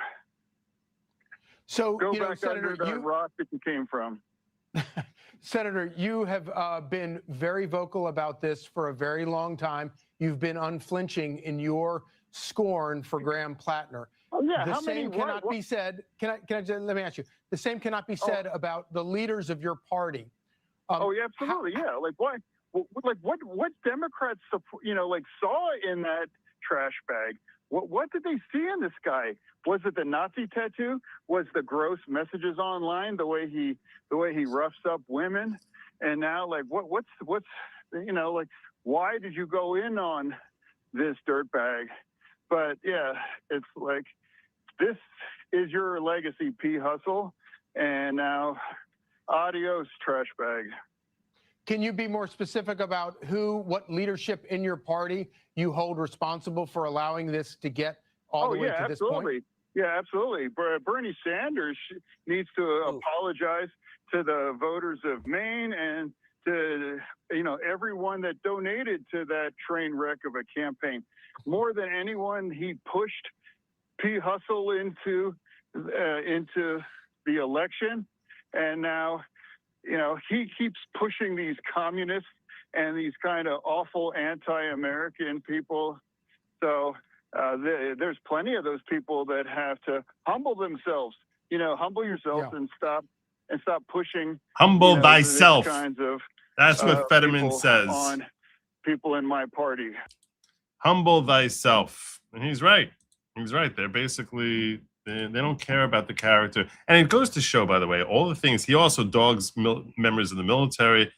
So, Go you know, back Senator, under that rock that you came from. Senator, you have been very vocal about this for a very long time. You've been unflinching in your scorn for Graham Platner. Oh yeah, The how many? same cannot be said. Let me ask you. The same cannot be said about the leaders of your party. Oh yeah, absolutely. Yeah, like why? Like what Democrats like saw in that trash bag? What did they see in this guy? Was it the Nazi tattoo? Was the gross messages online? The way he roughs up women? And now like what's like why did you go in on this dirtbag? But yeah, it's like this is your legacy, P. Hustle, and now adios, trash bag. Can you be more specific about what leadership in your party you hold responsible for allowing this to get all the way to this point? Yeah, absolutely. Bernie Sanders needs to apologize to the voters of Maine and to everyone that donated to that train wreck of a campaign. More than anyone, he pushed P. Hustle into the election, and now he keeps pushing these communists and these kind of awful anti-American people. So there's plenty of those people that have to humble themselves. Humble yourself and stop pushing. Humble thyself. These kinds of that's what Fetterman people says. On people in my party. Humble thyself, and he's right. He's right. They're basically. They don't care about the character. And it goes to show, by the way, all the things. He also dogs members of the military.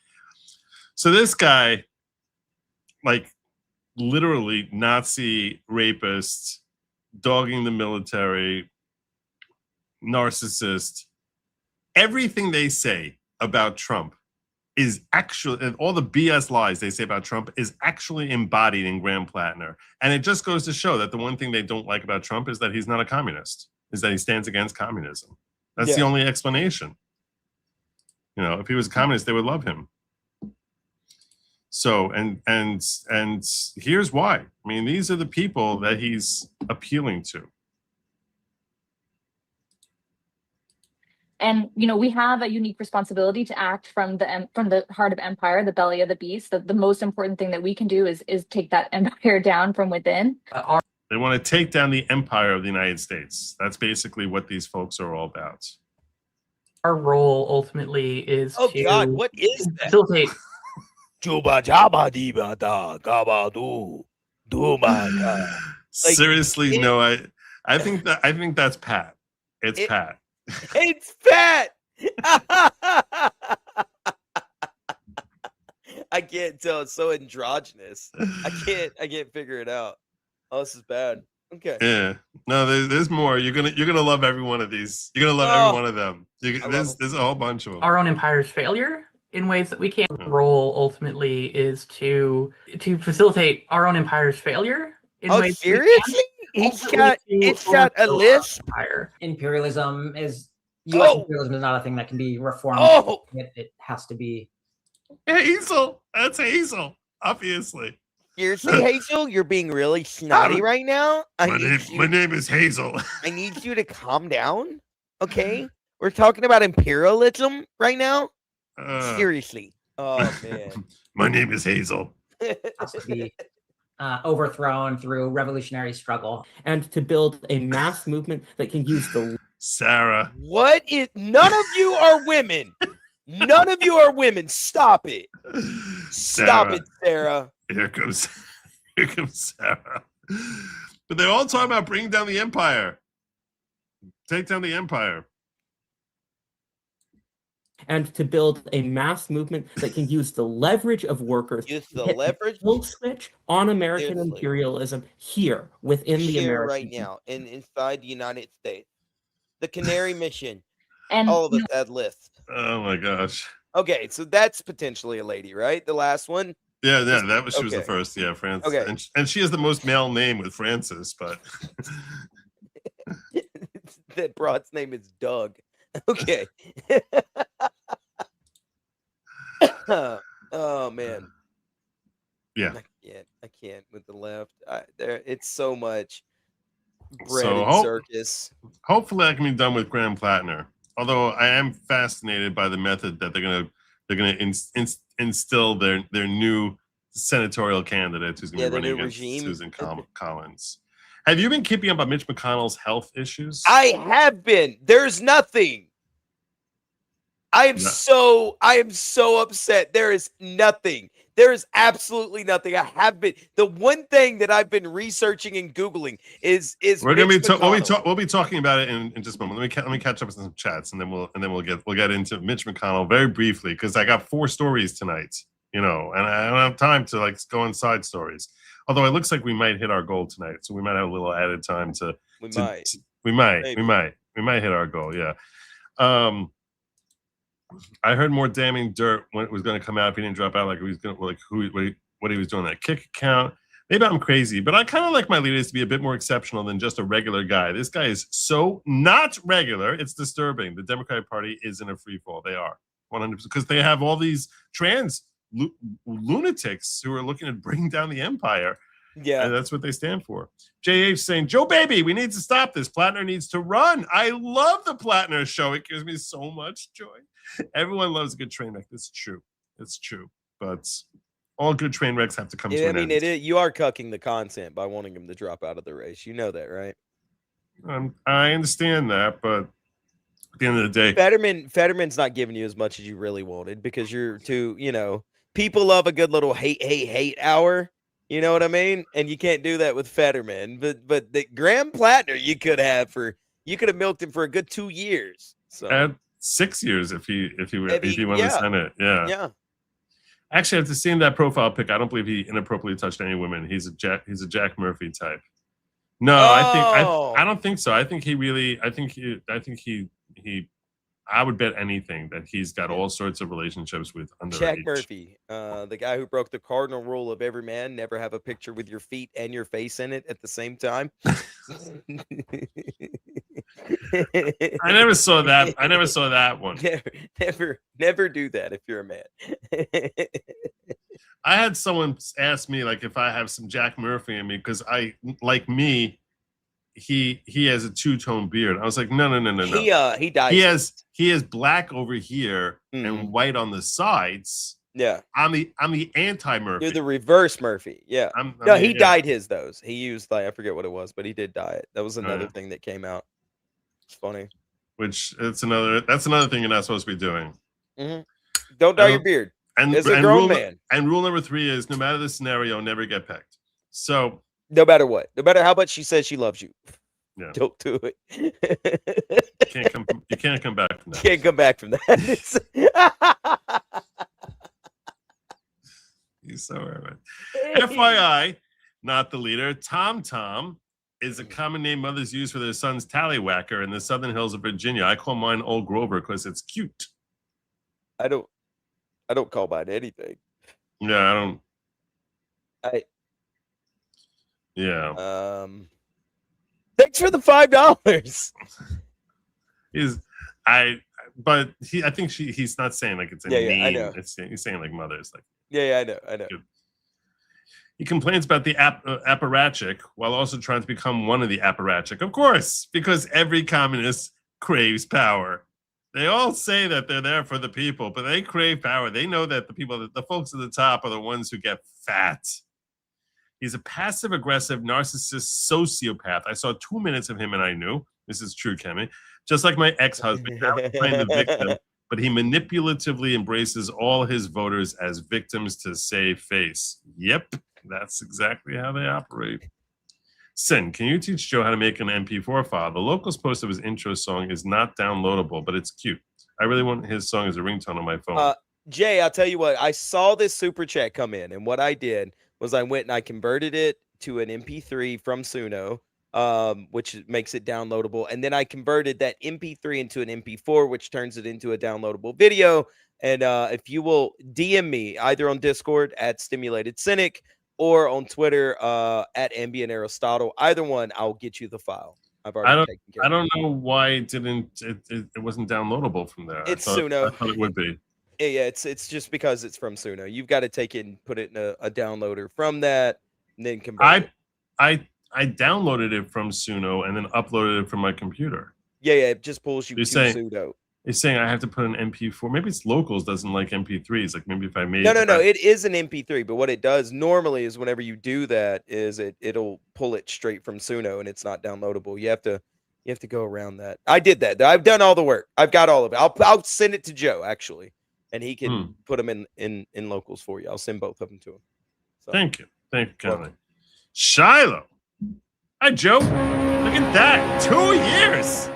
So this guy, like, literally Nazi rapist, dogging the military, narcissist. Everything they say about Trump is actually, and all the BS lies they say about Trump is actually embodied in Graham Platner. And it just goes to show that the one thing they don't like about Trump is that he's not a communist. Is that he stands against communism. That's the only explanation. If he was a communist, they would love him. So, and here's why. I mean, these are the people that he's appealing to. And we have a unique responsibility to act from the heart of empire, the belly of the beast. The most important thing that we can do is take that empire down from within. They want to take down the empire of the United States. That's basically what these folks are all about. Our role ultimately is to God, what is that? facilitate. Seriously, no, I think that's Pat. It's Pat. It's Pat. I can't tell. It's so androgynous. I can't figure it out. Oh, this is bad. Okay. Yeah. No, there's more. You're gonna love every one of these. You're gonna love every one of them. There's a whole bunch of them. Our own empire's failure in ways that we can't. Role ultimately is to facilitate our own empire's failure. Seriously? It's got a list. Imperialism is U.S. imperialism is not a thing that can be reformed. It has to be. Hazel. That's Hazel. Obviously. Seriously, Hazel, you're being really snotty right now. My name is Hazel. I need you to calm down. Okay, we're talking about imperialism right now. Seriously. Oh man. My name is Hazel. It has to be overthrown through revolutionary struggle, and to build a mass movement that can use the. Sarah. What is? None of you are women. None of you are women. Stop it. Stop it, Sarah. Here comes Sarah. But they're all talking about bringing down the empire. Take down the empire. And to build a mass movement that can use the leverage of workers. Use the leverage? Tilt switch on American imperialism here within the American. Right now, inside the United States. The Canary Mission. And all of us had lists. Oh my gosh. Okay, so that's potentially a lady, right? The last one? Yeah, she was the first. Yeah, Francis. Okay. And she has the most male name with Francis, but that broad's name is Doug. Okay. Oh man. Yeah. I can't with the left. It's so much. Breaded circus. Hopefully, that can be done with Graham Platner. Although I am fascinated by the method that they're gonna instill their new senatorial candidate who's gonna be running against Susan Collins. Have you been keeping up on Mitch McConnell's health issues? I have been. There's nothing. I am so upset. There is nothing. There is absolutely nothing. I have been. The one thing that I've been researching and Googling is we'll be talking about it in just a moment. Let me catch up with some chats, and then we'll get into Mitch McConnell very briefly, because I got 4 stories tonight, and I don't have time to go on side stories. Although it looks like we might hit our goal tonight, so we might have a little added time to. We might hit our goal. Yeah. I heard more damning dirt when it was going to come out if he didn't drop out, what he was doing that kick account. Maybe I'm crazy, but I kind of like my leaders to be a bit more exceptional than just a regular guy. This guy is so not regular. It's disturbing. The Democratic Party is in a free fall. They are 100%, because they have all these trans lunatics who are looking to bring down the empire. Yeah, and that's what they stand for. JH saying, Joe baby, we need to stop this. Platner needs to run. I love the Platner show. It gives me so much joy. Everyone loves a good train wreck. It's true. It's true. But all good train wrecks have to come to an end. You are cucking the content by wanting him to drop out of the race. You know that, right? I understand that, but at the end of the day, Fetterman's not giving you as much as you really wanted, because you're too, people love a good little hate hour. You know what I mean? And you can't do that with Fetterman. But the Graham Platner you could have milked him for a good 2 years. So at 6 years if he won the Senate. Yeah. Yeah. Actually, after seeing that profile pic, I don't believe he inappropriately touched any women. He's a Jack Murphy type. No, I don't think so. I think I would bet anything that he's got all sorts of relationships with underage. Jack Murphy, the guy who broke the cardinal rule of every man, never have a picture with your feet and your face in it at the same time. I never saw that one. Never do that if you're a man. I had someone ask me if I have some Jack Murphy in me, because he has a 2-tone beard. I was like, no. He died. He has black over here and white on the sides. Yeah. I'm the anti-Murphy. You're the reverse Murphy. Yeah. He dyed his those. He used I forget what it was, but he did dye it. That was another thing that came out. It's funny. That's another thing you're not supposed to be doing. Mm-hmm. Don't dye your beard. As a grown man. And rule number 3 is, no matter the scenario, never get pecked. So no matter what, no matter how much she says she loves you, don't do it. You can't come back from that. Can't come back from that. He's so right. FYI, not the leader. Tom is a common name mothers use for their son's tallywhacker in the Southern Hills of Virginia. I call mine Old Grover because it's cute. I don't call mine anything. Yeah, I don't. Yeah. Thanks for the $5. I think he's not saying it's a name. I know. He's saying mothers. I know. He complains about the apparatchik while also trying to become one of the apparatchik. Of course, because every communist craves power. They all say that they're there for the people, but they crave power. They know that the folks at the top are the ones who get fat. He's a passive-aggressive, narcissist sociopath. I saw 2 minutes of him and I knew. This is true, Kemi. Just like my ex-husband, now he's playing the victim, but he manipulatively embraces all his voters as victims to save face. Yep, that's exactly how they operate. Sin, can you teach Joe how to make an MP4 file? The Locals post of his intro song is not downloadable, but it's cute. I really want his song as a ringtone on my phone. Jay, I'll tell you what. I saw this super chat come in, and what I did was I went and I converted it to an MP3 from Suno, which makes it downloadable. And then I converted that MP3 into an MP4, which turns it into a downloadable video. And if you will DM me either on Discord at Stimulated Cynic or on Twitter at Ambient Aristotle, either one, I'll get you the file. I've already taken care of it. I don't know why it wasn't downloadable from there. It's Suno. I thought it would be. Yeah, it's just because it's from Suno. You've got to take it and put it in a downloader from that, and then convert it. I downloaded it from Suno and then uploaded it from my computer. Yeah, it just pulls you You're to saying- Suno. It's saying I have to put an MP4. Maybe it's Locals doesn't like MP3s. Like maybe if I made No. It is an MP3, but what it does normally is whenever you do that, is it'll pull it straight from Suno, and it's not downloadable. You have to go around that. I did that. I've done all the work. I've got all of it. I'll send it to Joe actually, and he can put them in Locals for you. I'll send both of them to him. So. Thank you, Conley. Shiloh. Hi, Joe. Look at that. 2 years.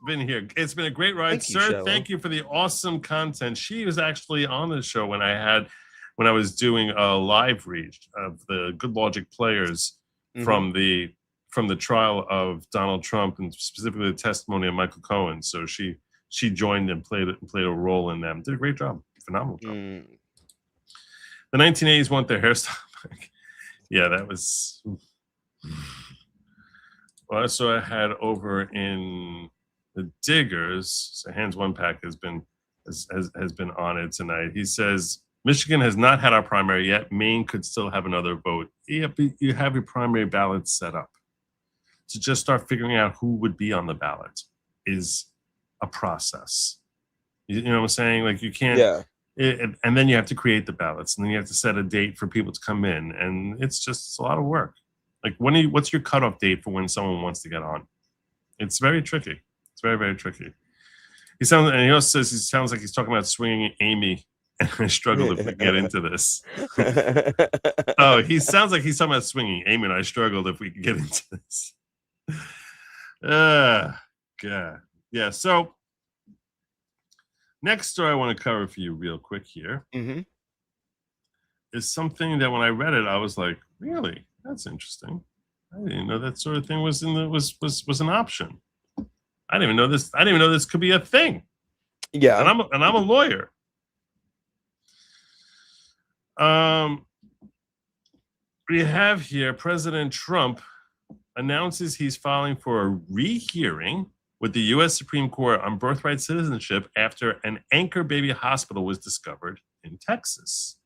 Been here. It's been a great ride, Thank you, sir. Shiloh. Thank you for the awesome content. She was actually on the show when I was doing a live read of the Good Lawgic players from the trial of Donald Trump and specifically the testimony of Michael Cohen. So she joined and played a role in them. Did a great job. Phenomenal job. The 1980s want their hairstyle back. Yeah, that was. Well, so I had over in the Diggers. So Hands One Pack has been on it tonight. He says Michigan has not had our primary yet. Maine could still have another vote. You have your primary ballot set up. To just start figuring out who would be on the ballot is a process. You know what I'm saying? Like you can't. Yeah. And then you have to create the ballots, and then you have to set a date for people to come in, and it's a lot of work. Like what's your cutoff date for when someone wants to get on? It's very tricky. It's very, very tricky. He also says he sounds like he's talking about swinging Amy, and I struggled if we get into this. Oh, he sounds like he's talking about swinging Amy, and I struggled if we could get into this. God. Yeah, so next story I want to cover for you real quick here is something that when I read it, I was like, really? That's interesting. I didn't know that sort of thing was was an option. I didn't even know this. I didn't even know this could be a thing. Yeah, and I'm a lawyer. We have here President Trump announces he's filing for a rehearing with the U.S. Supreme Court on birthright citizenship after an anchor baby hospital was discovered in Texas.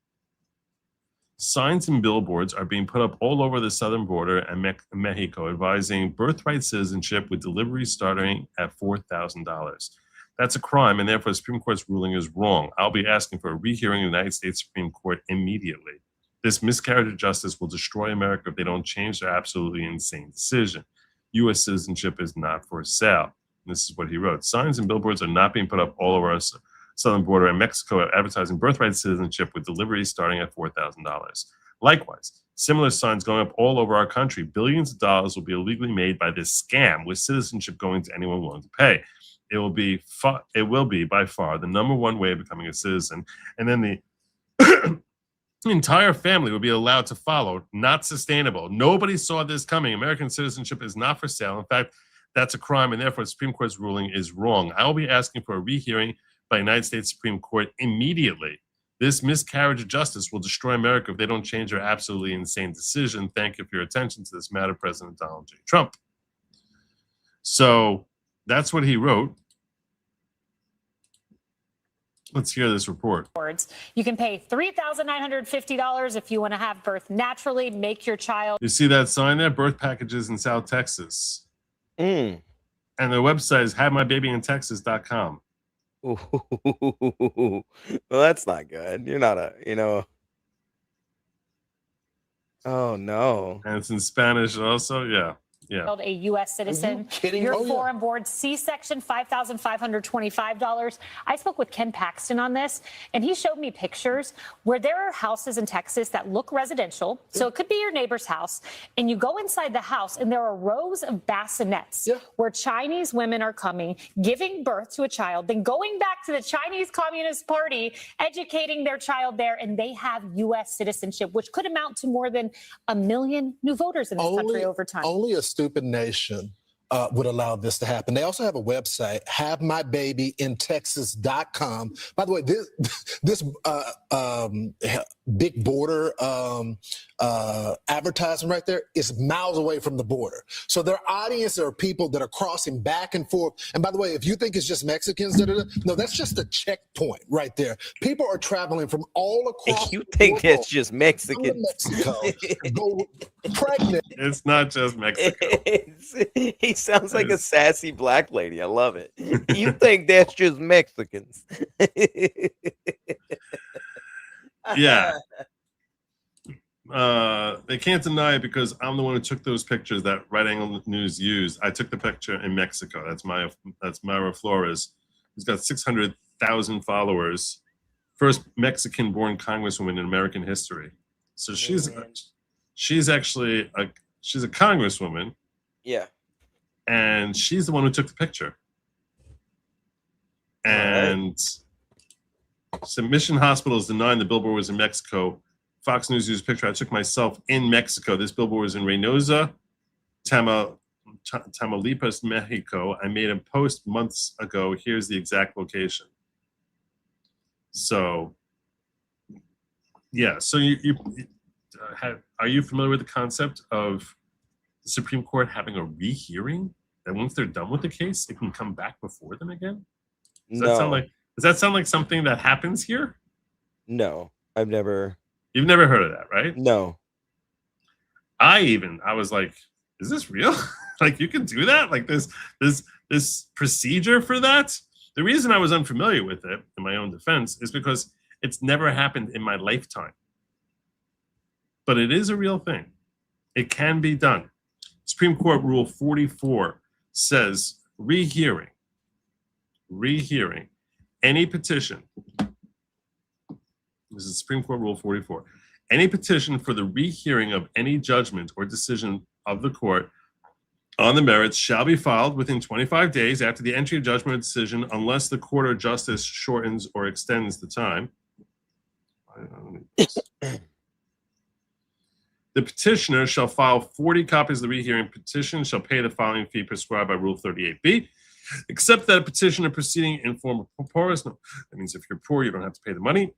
Signs and billboards are being put up all over the southern border and Mexico advising birthright citizenship with delivery starting at $4,000. That's a crime, and therefore the Supreme Court's ruling is wrong. I'll be asking for a rehearing in the United States Supreme Court immediately. This miscarriage of justice will destroy America if they don't change their absolutely insane decision. U.S. citizenship is not for sale. And this is what he wrote. Signs and billboards are not being put up all over us southern border and Mexico advertising birthright citizenship with deliveries starting at $4,000. Likewise, similar signs going up all over our country. Billions of dollars will be illegally made by this scam with citizenship going to anyone willing to pay. It will be by far the number one way of becoming a citizen. And then the entire family will be allowed to follow. Not sustainable. Nobody saw this coming. American citizenship is not for sale. In fact, that's a crime, and therefore the Supreme Court's ruling is wrong. I will be asking for a rehearing by United States Supreme Court immediately. This miscarriage of justice will destroy America if they don't change their absolutely insane decision. Thank you for your attention to this matter, President Donald J. Trump. So that's what he wrote. Let's hear this report. You can pay $3,950 if you want to have birth naturally, make your child. You see that sign there? Birth packages in South Texas. And the website is havemybabyintexas.com. Well, that's not good. You're not Oh no. And it's in Spanish also. Yeah. A U.S. citizen. Your foreign board C-section $5,525. I spoke with Ken Paxton on this, and he showed me pictures where there are houses in Texas that look residential. So it could be your neighbor's house, and you go inside the house, and there are rows of bassinets where Chinese women are coming, giving birth to a child, then going back to the Chinese Communist Party, educating their child there, and they have U.S. citizenship, which could amount to more than 1 million new voters in this country over time. Only a stupid nation would allow this to happen. They also have a website, havemybabyintexas.com. By the way, this big border advertisement right there is miles away from the border. So their audience are people that are crossing back and forth. And by the way, if you think it's just Mexicans, no, that's just a checkpoint right there. People are traveling from all across. You think that's just Mexican? Mexico, go pregnant. It's not just Mexico. He sounds like a sassy black lady. I love it. You think that's just Mexicans? Yeah. They can't deny it because I'm the one who took those pictures that Right Angle News used. I took the picture in Mexico. That's Mayra Flores. Who's got 600,000 followers. First Mexican-born congresswoman in American history. So she's actually she's a congresswoman. Yeah. And she's the one who took the picture. And Mission Hospital is denying the billboard was in Mexico. Fox News used a picture I took myself in Mexico. This billboard was in Reynosa, Tamaulipas, Mexico. I made a post months ago. Here's the exact location. So, yeah. So are you familiar with the concept of the Supreme Court having a rehearing? That once they're done with the case, it can come back before them again? Does that sound like something that happens here? No, I've never. You've never heard of that, right? No. I was like, is this real? Like you can do that? Like this procedure for that? The reason I was unfamiliar with it, in my own defense, is because it's never happened in my lifetime. But it is a real thing. It can be done. Supreme Court Rule 44 says rehearing, any petition. This is Supreme Court Rule 44. Any petition for the rehearing of any judgment or decision of the court on the merits shall be filed within 25 days after the entry of judgment or decision unless the court or justice shortens or extends the time. The petitioner shall file 40 copies of the rehearing petition, shall pay the filing fee prescribed by Rule 38B, except that a petitioner proceeding in form of pauperis. No, that means if you're poor, you don't have to pay the money.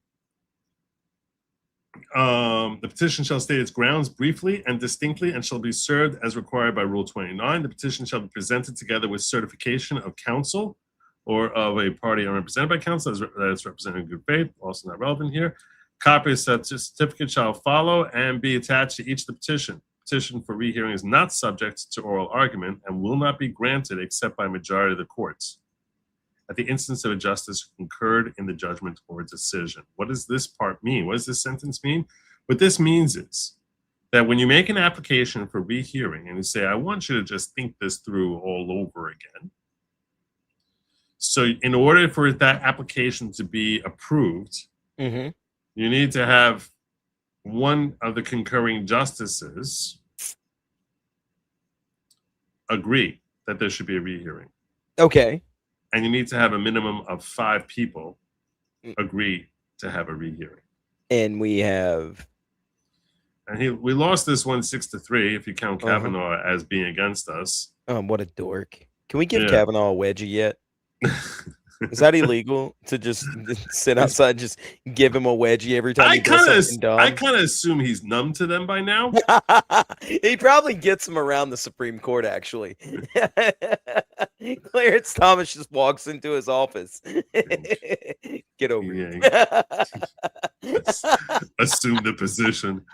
The petition shall state its grounds briefly and distinctly and shall be served as required by Rule 29. The petition shall be presented together with certification of counsel or of a party unrepresented by counsel that is represented in good faith, also not relevant here. Copy of such certificate shall follow and be attached to each of the petition. Petition for rehearing is not subject to oral argument and will not be granted except by a majority of the courts at the instance of a justice concurred in the judgment or decision. What does this part mean? What does this sentence mean? What this means is that when you make an application for rehearing and you say, I want you to just think this through all over again. So in order for that application to be approved, you need to have one of the concurring justices agree that there should be a rehearing. Okay. And you need to have a minimum of 5 people agree to have a rehearing. And we have. And we lost this one 6-3 if you count Kavanaugh as being against us. What a dork. Can we give Kavanaugh a wedgie yet? Is that illegal to just sit outside and just give him a wedgie every time he does something dumb? I kind of assume he's numb to them by now. He probably gets them around the Supreme Court, actually. Clarence Thomas just walks into his office. Get over it. Assume the position.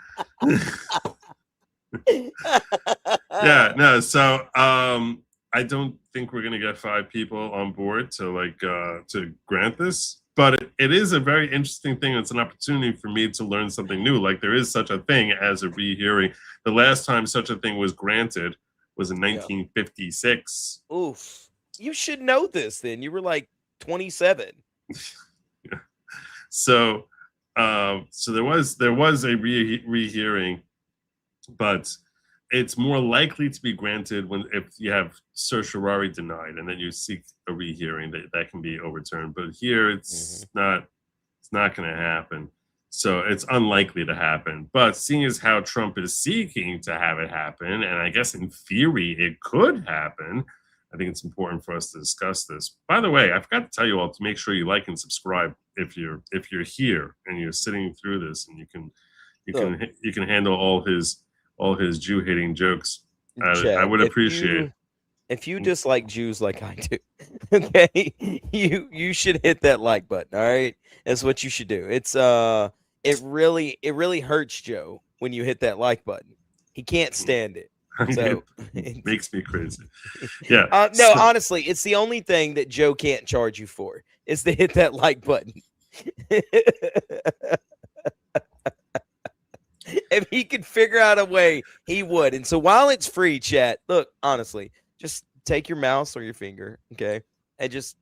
Yeah, no, so I don't think we're going to get 5 people on board to grant this, but it is a very interesting thing. It's an opportunity for me to learn something new. Like there is such a thing as a rehearing. The last time such a thing was granted was in 1956. Oof. You should know this then. You were like 27. Yeah. So there was a rehearing, but it's more likely to be granted if you have certiorari denied and then you seek a rehearing that can be overturned. But here it's not going to happen. So it's unlikely to happen. But seeing as how Trump is seeking to have it happen, and I guess in theory it could happen, I think it's important for us to discuss this. By the way, I forgot to tell you all to make sure you like and subscribe if you're here and you're sitting through this, and you can handle all his Jew-hating jokes. I would appreciate. If you dislike Jews like I do, okay, you should hit that like button. All right, that's what you should do. It's it really hurts Joe when you hit that like button. He can't stand it. So it makes me crazy. Yeah. No, honestly, it's the only thing that Joe can't charge you for is to hit that like button. If he could figure out a way, he would. And so while it's free, chat, look, honestly, just take your mouse or your finger, okay, and just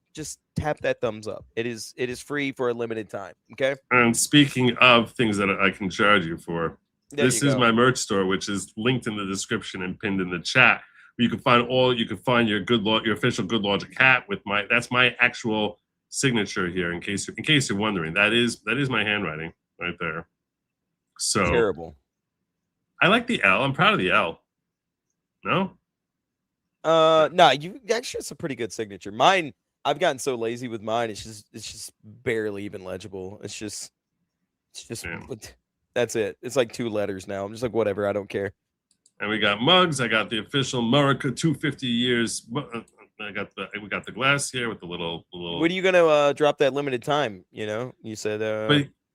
tap that thumbs up. It is free for a limited time, okay? And speaking of things that I can charge you for, this is my merch store, which is linked in the description and pinned in the chat. You can find your your official Good Logic hat with that's my actual signature here. In case you're wondering, that is my handwriting right there. So terrible. I like the L. I'm proud of the L. No. No, you actually, it's a pretty good signature. Mine, I've gotten so lazy with mine. It's just barely even legible. It's just that's it. It's like 2 letters now. I'm just like, whatever. I don't care. And we got mugs. I got the official America 250 years. We got the glass here with the little. When are you gonna drop that limited time? You know, you said.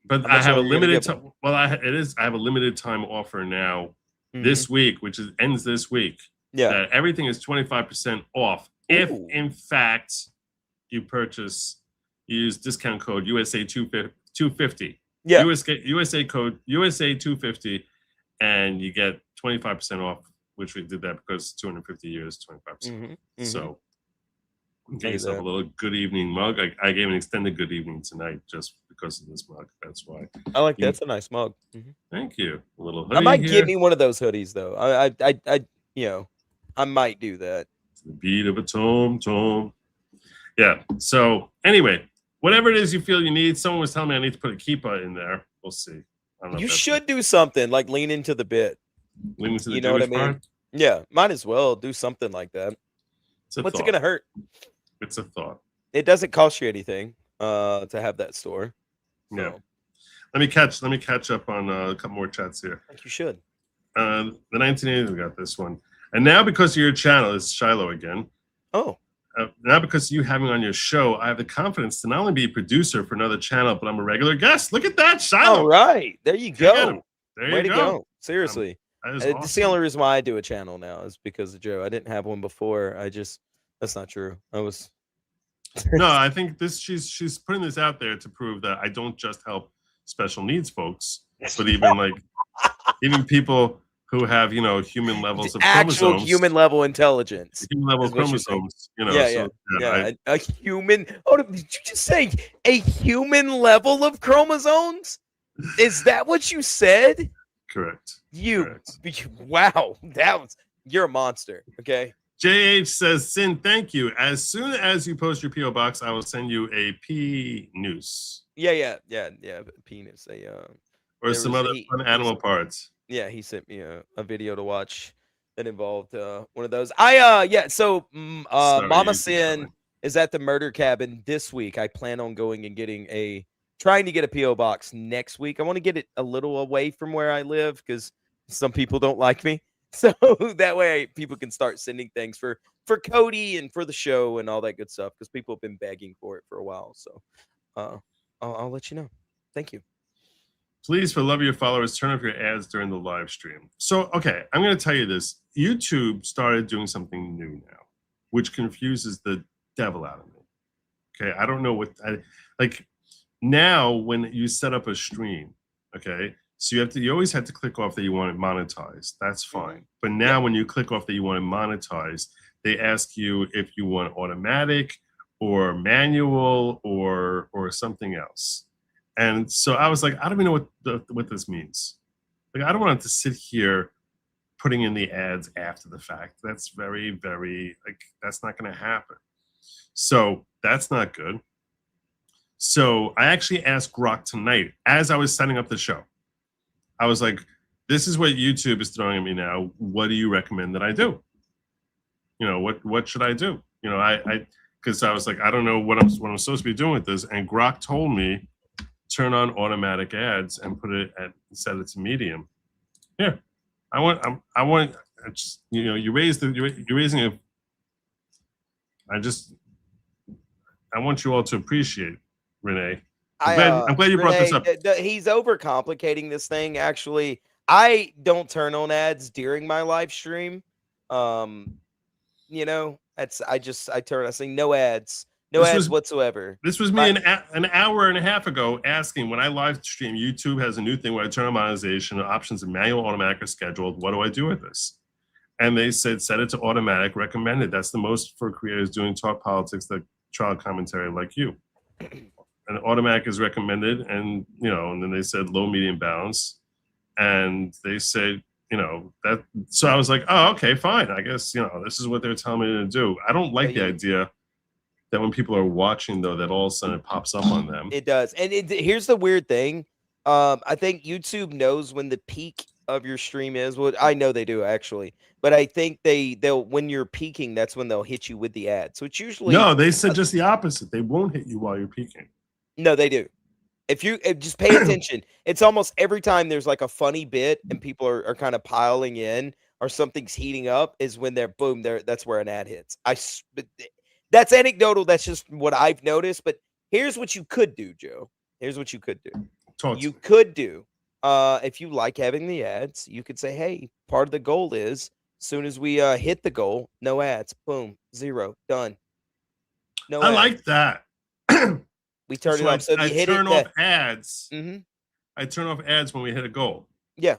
But I have a limited time. Well, I have a limited time offer now this week, which ends this week. Yeah. Everything is 25% off. If in fact you use discount code USA 250. Yeah. USA code USA 250, and you get 25% off. Which we did that because 250 years, 25%. So. Get yourself a little good evening mug. I gave an extended good evening tonight just because of this mug. That's why. I like that. That's a nice mug. Thank you. A little hoodie. I might get me one of those hoodies though. I might do that. The beat of a tom. Yeah. So anyway, whatever it is you feel you need. Someone was telling me I need to put a keepa in there. We'll see. I don't know. You should do something like lean into the bit. Lean into the you know what I mean? Part? Yeah, might as well do something like that. What's it gonna hurt? It's a thought. It doesn't cost you anything to have that store. So. Yeah. Let me catch up on a couple more chats here. I think you should. The 1980s, we got this one. And now because of your channel, it's Shiloh again. Oh. Now because you having on your show, I have the confidence to not only be a producer for another channel, but I'm a regular guest. Look at that, Shiloh. All right. There you go. Way to go. Seriously. Awesome. It's the only reason why I do a channel now is because of Joe. I didn't have one before. That's not true. No, I think she's putting this out there to prove that I don't just help special needs folks, but even people who have human levels of actual chromosomes, human level intelligence, human level chromosomes. A human. Oh, did you just say a human level of chromosomes? Is that what you said? Correct. Wow, you're a monster. Okay. JH says, Sin, thank you. As soon as you post your P.O. box, I will send you a P news. Yeah. Penis. Or some other fun animal parts. Yeah, he sent me a video to watch that involved one of those. So Mama Sin is at the murder cabin this week. I plan on going and trying to get a P.O. box next week. I want to get it a little away from where I live because some people don't like me. So that way people can start sending things for Cody and for the show and all that good stuff because people have been begging for it for a while. So I'll let you know. Thank you. Please, for the love of your followers, turn off your ads during the live stream. So, okay, I'm going to tell you this. YouTube started doing something new now, which confuses the devil out of me. Okay, I don't know what now when you set up a stream, okay, so you always had to click off that you want it monetized. That's fine. But now when you click off that you want it monetized, they ask you if you want automatic or manual or something else. And so I was like, I don't even know what this means. Like, I don't want to sit here putting in the ads after the fact. That's very, very, that's not going to happen. So that's not good. So I actually asked Grok tonight as I was setting up the show. I was like, this is what YouTube is throwing at me now. What do you recommend that I do? You know, what should I do? You know, because I was like, I don't know what I'm supposed to be doing with this. And Grok told me, turn on automatic ads and set it to medium. Yeah, I want. Just, you know, you're raising a. I want you all to appreciate, Renee. I'm glad you brought this up. He's overcomplicating this thing. Actually, I don't turn on ads during my live stream. You know, I say no ads. No ads whatsoever. This was me an hour and a half ago asking, when I live stream, YouTube has a new thing where I turn on monetization, options of manual, automatic, or scheduled. What do I do with this? And they said, set it to automatic, recommended. That's the most for creators doing talk politics, like trial commentary like you. And automatic is recommended. And, you know, and then they said low, medium, balance. And they said, you know, that. So I was like, oh, okay, fine. I guess, you know, this is what they're telling me to do. I don't like the idea that when people are watching, though, that all of a sudden it pops up on them. It does. And here's the weird thing. I think YouTube knows when the peak of your stream is. Well, I know they do, actually. But I think they'll when you're peaking, that's when they'll hit you with the ad. So it's usually... No, they said just the opposite. They won't hit you while you're peaking. No, they do. If you just pay attention, it's almost every time there's like a funny bit and people are kind of piling in or something's heating up is when they're boom, that's where an ad hits. That's anecdotal. That's just what I've noticed. But here's what you could do, Joe. Here's what you could do. You could do, if you like having the ads, you could say, hey, part of the goal is as soon as we hit the goal, no ads. Boom, 0, done. No I ads. like that. We turn it off. So I turn off ads. Mm-hmm. I turn off ads when we hit a goal. Yeah.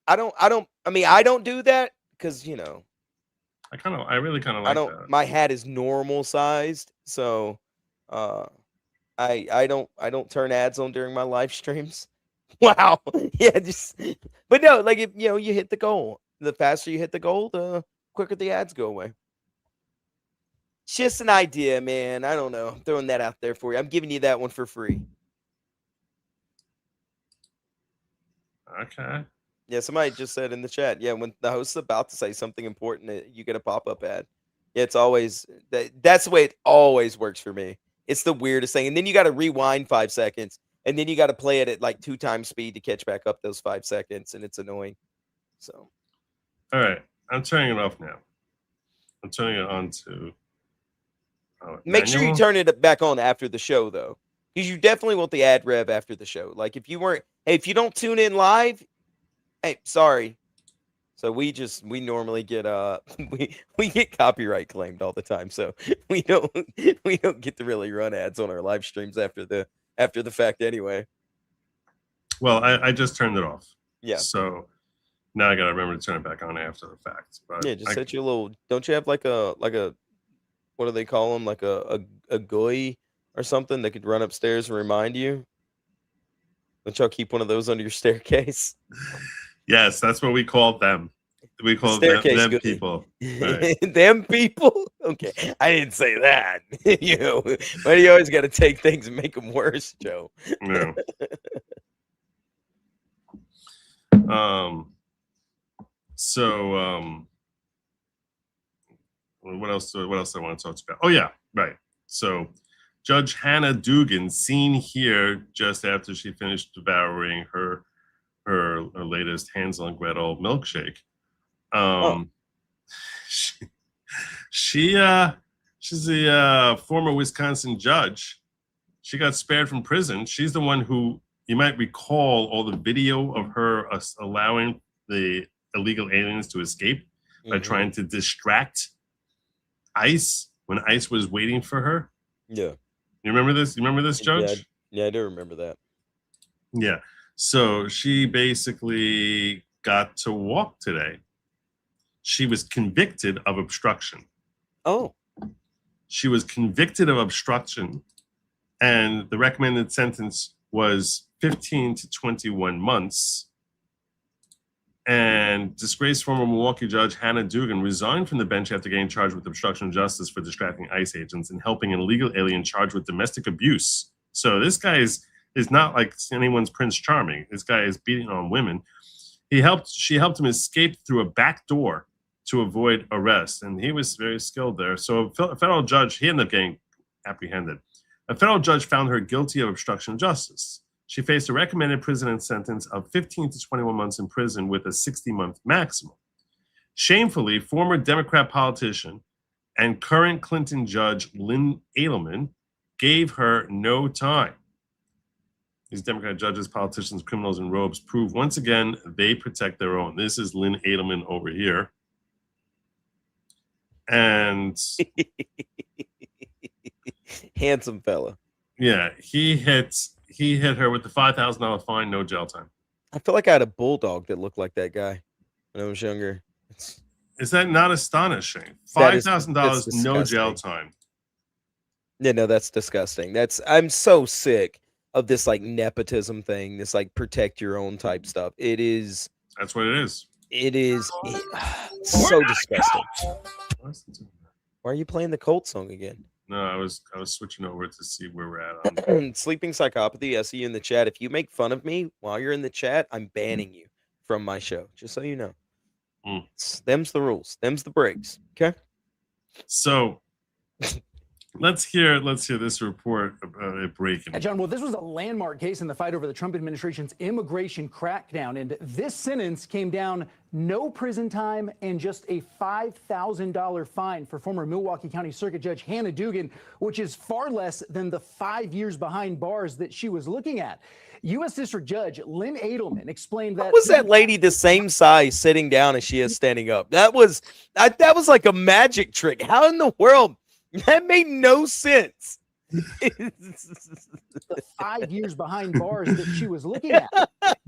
I don't do that because, you know, I really kind of like that. My hat is normal sized, so I don't turn ads on during my live streams. Wow. Yeah, but no, like if you know you hit the goal, the faster you hit the goal, the quicker the ads go away. It's just an idea, man. I don't know. I'm throwing that out there for you. I'm giving you that one for free. Okay. Yeah, somebody just said in the chat, yeah, when the host's about to say something important, you get a pop-up ad. Yeah, it's always that's the way it always works for me. It's the weirdest thing. And then you got to rewind 5 seconds, and then you got to play it at like 2 times speed to catch back up those 5 seconds, and it's annoying. So, all right, I'm turning it off now. I'm turning it on to. Make sure you turn it back on after the show, though, because you definitely want the ad rev after the show. Like if you don't tune in live, hey, sorry. So we normally get we get copyright claimed all the time, so we don't get to really run ads on our live streams after the fact anyway. Well, I just turned it off. Yeah. So now I gotta remember to turn it back on after the fact. But yeah, just set you a little. Don't you have like a what do they call them? Like a GUI or something that could run upstairs and remind you? Don't y'all keep one of those under your staircase? Yes, that's what we call them. We call them people. Right. Them people? Okay, I didn't say that. You know, why do you always got to take things and make them worse, Joe? No. What else do I want to talk about? Oh yeah, right. So Judge Hannah Dugan, seen here just after she finished devouring her latest Hansel and Gretel milkshake. She's a former Wisconsin judge. She got spared from prison. She's the one who, you might recall, all the video of her allowing the illegal aliens to escape by trying to distract ICE when ICE was waiting for her. Yeah. You remember this? You remember this, Judge? Yeah, I do remember that. Yeah. So she basically got to walk today. She was convicted of obstruction. Oh. She was convicted of obstruction, and the recommended sentence was 15 to 21 months. And disgraced former Milwaukee Judge Hannah Dugan resigned from the bench after getting charged with obstruction of justice for distracting ICE agents and helping an illegal alien charged with domestic abuse. So this guy is not like anyone's Prince Charming. This guy is beating on women. She helped him escape through a back door to avoid arrest, and he was very skilled there. So a federal judge, he ended up getting apprehended. A federal judge found her guilty of obstruction of justice. She faced a recommended prison sentence of 15 to 21 months in prison with a 60-month maximum. Shamefully, former Democrat politician and current Clinton judge Lynn Edelman gave her no time. These Democrat judges, politicians, criminals in robes prove once again they protect their own. This is Lynn Edelman over here. And handsome fella. Yeah, he hit her with the $5,000 fine, no jail time. I feel like I had a bulldog that looked like that guy when I was younger. Is that not astonishing? $5,000, no jail time. Yeah, no, that's disgusting. I'm so sick of this like nepotism thing, this like protect your own type stuff. That's what it is. It is so disgusting. Why are you playing the Colt song again? No, I was switching over to see where we're at. On Sleeping Psychopathy, I see you in the chat. If you make fun of me while you're in the chat, I'm banning you from my show. Just so you know. Them's the rules. Them's the breaks. Okay. So let's hear this report about it breaking. John, well, this was a landmark case in the fight over the Trump administration's immigration crackdown, and this sentence came down no prison time and just a $5,000 fine for former Milwaukee County Circuit Judge Hannah Dugan, which is far less than the 5 years behind bars that she was looking at. U.S. District Judge Lynn Edelman explained that. How was that lady the same size sitting down as she is standing up? That was like a magic trick. How in the world? That made no sense. The 5 years behind bars that she was looking at.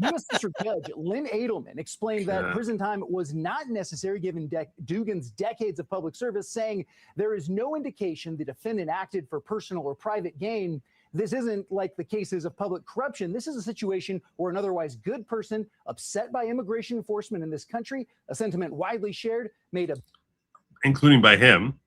U.S. District Judge Lynn Edelman explained that prison time was not necessary given Dugan's decades of public service, saying there is no indication the defendant acted for personal or private gain. This isn't like the cases of public corruption. This is a situation where an otherwise good person, upset by immigration enforcement in this country, a sentiment widely shared, made a including by him.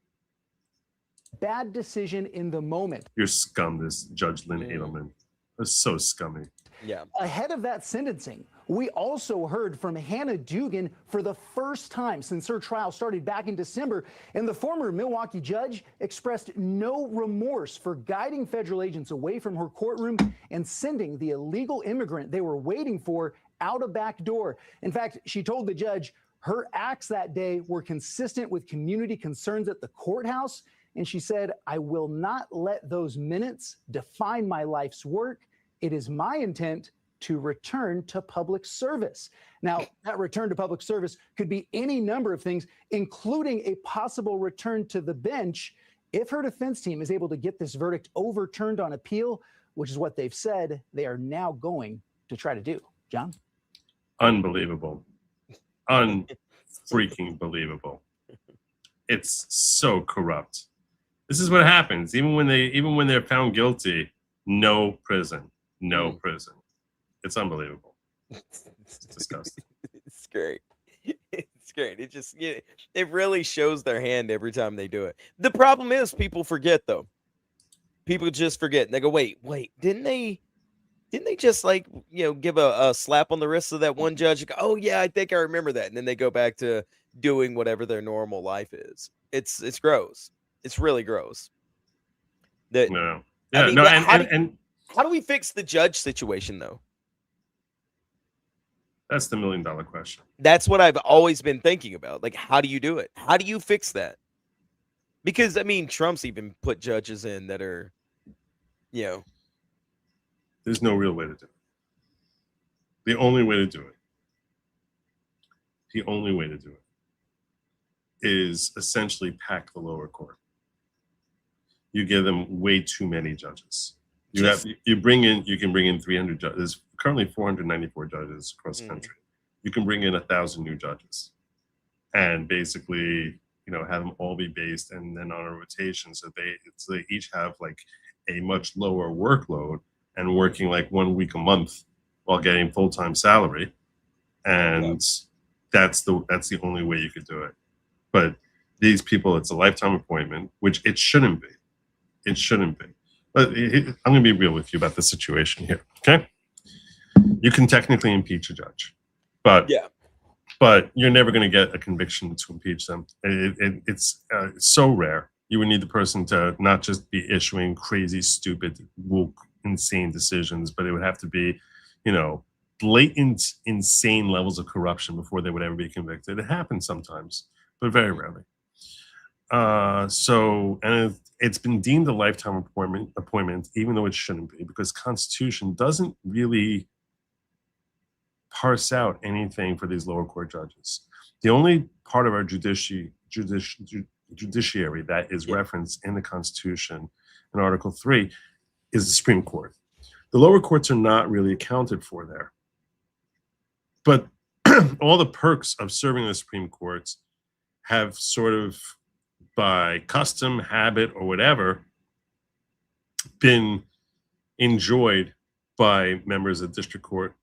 Bad decision in the moment. You're scum, this Judge Lynn Edelman. That's so scummy. Yeah. Ahead of that sentencing, we also heard from Hannah Dugan for the first time since her trial started back in December, and the former Milwaukee judge expressed no remorse for guiding federal agents away from her courtroom and sending the illegal immigrant they were waiting for out a back door. In fact, she told the judge her acts that day were consistent with community concerns at the courthouse. And she said, I will not let those minutes define my life's work. It is my intent to return to public service. Now, that return to public service could be any number of things, including a possible return to the bench if her defense team is able to get this verdict overturned on appeal, which is what they've said they are now going to try to do. John? Unbelievable. Unfreaking believable. It's so corrupt. This is what happens. Even when they're found guilty, no prison. No prison. It's unbelievable. It's disgusting. It's great. It's great. It really shows their hand every time they do it. The problem is people forget though. People just forget. And they go, wait, didn't they just like, give a slap on the wrist of that one judge? Go, oh yeah, I think I remember that. And then they go back to doing whatever their normal life is. It's gross. It's really gross. No. I mean, no, how do we fix the judge situation though? That's the $1 million question. That's what I've always been thinking about. Like, how do you do it? How do you fix that? Because I mean, Trump's even put judges in that are, There's no real way to do it. The only way to do it is essentially pack the lower court. You give them way too many judges. You can bring in 300 judges. There's currently 494 judges across the country. You can bring in 1,000 new judges, and basically, have them all be based and then on a rotation, so they each have like a much lower workload and working like 1 week a month while getting full-time salary, and that's the only way you could do it. But these people, it's a lifetime appointment, which it shouldn't be. It shouldn't be. But I'm going to be real with you about the situation here. Okay, you can technically impeach a judge, but you're never going to get a conviction to impeach them. It's so rare. You would need the person to not just be issuing crazy, stupid, woke, insane decisions, but it would have to be, blatant, insane levels of corruption before they would ever be convicted. It happens sometimes, but very rarely. And it's been deemed a lifetime appointment, even though it shouldn't be, because Constitution doesn't really parse out anything for these lower court judges. The only part of our judiciary that is referenced in the Constitution in Article 3 is the Supreme Court. The lower courts are not really accounted for there. But all the perks of serving the Supreme Court have sort of, by custom, habit, or whatever, been enjoyed by members of district court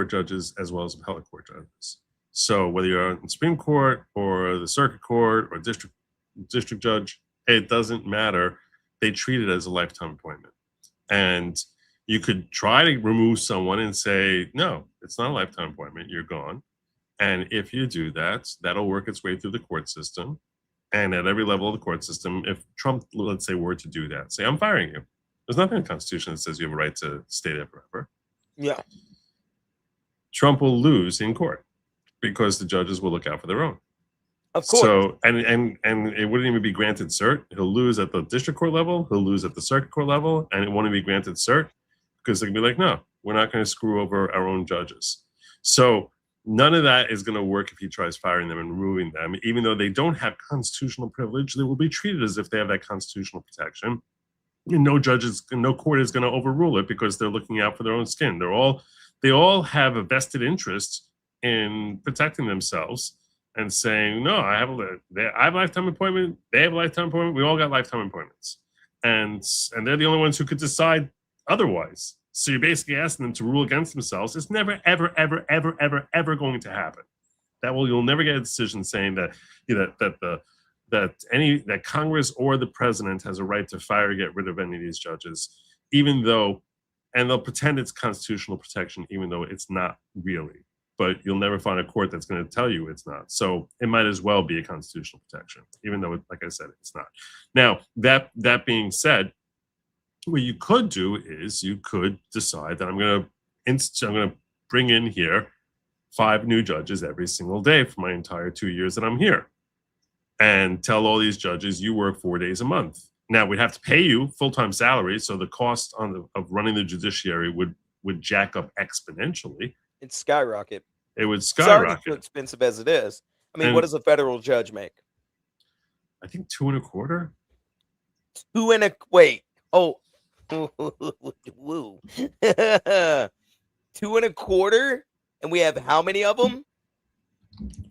judges as well as appellate court judges. So whether you're on the Supreme Court or the circuit court or district judge, it doesn't matter. They treat it as a lifetime appointment. And you could try to remove someone and say, no, it's not a lifetime appointment, you're gone. And if you do that, that'll work its way through the court system. And at every level of the court system, if Trump, let's say, were to do that, say, I'm firing you. There's nothing in the Constitution that says you have a right to stay there forever. Yeah. Trump will lose in court because the judges will look out for their own. Of course. So, and it wouldn't even be granted cert. He'll lose at the district court level. He'll lose at the circuit court level. And it won't be granted cert because they can be like, no, we're not going to screw over our own judges. So none of that is going to work if he tries firing them and removing them. Even though they don't have constitutional privilege, they will be treated as if they have that constitutional protection. And no court is going to overrule it because they're looking out for their own skin. They all have a vested interest in protecting themselves and saying, no, I have a lifetime appointment. They have a lifetime appointment. We all got lifetime appointments. And they're the only ones who could decide otherwise. So you're basically asking them to rule against themselves. It's never, ever, ever, ever, ever, ever going to happen. You'll never get a decision saying that that Congress or the president has a right to fire or get rid of any of these judges, even though, and they'll pretend it's constitutional protection, even though it's not really. But you'll never find a court that's going to tell you it's not. So it might as well be a constitutional protection, even though, like I said, it's not. Now, that being said, what you could do is you could decide that I'm going to bring in here 5 new judges every single day for my entire 2 years that I'm here, and tell all these judges you work 4 days a month. Now we'd have to pay you full-time salary, so the cost of running the judiciary would jack up exponentially. It'd skyrocket. It would It's already too skyrocket. expensive as it is. I mean, And- what does a federal judge make? I think 2 1/4. Wait. Oh. Woo. 2 1/4? And we have how many of them?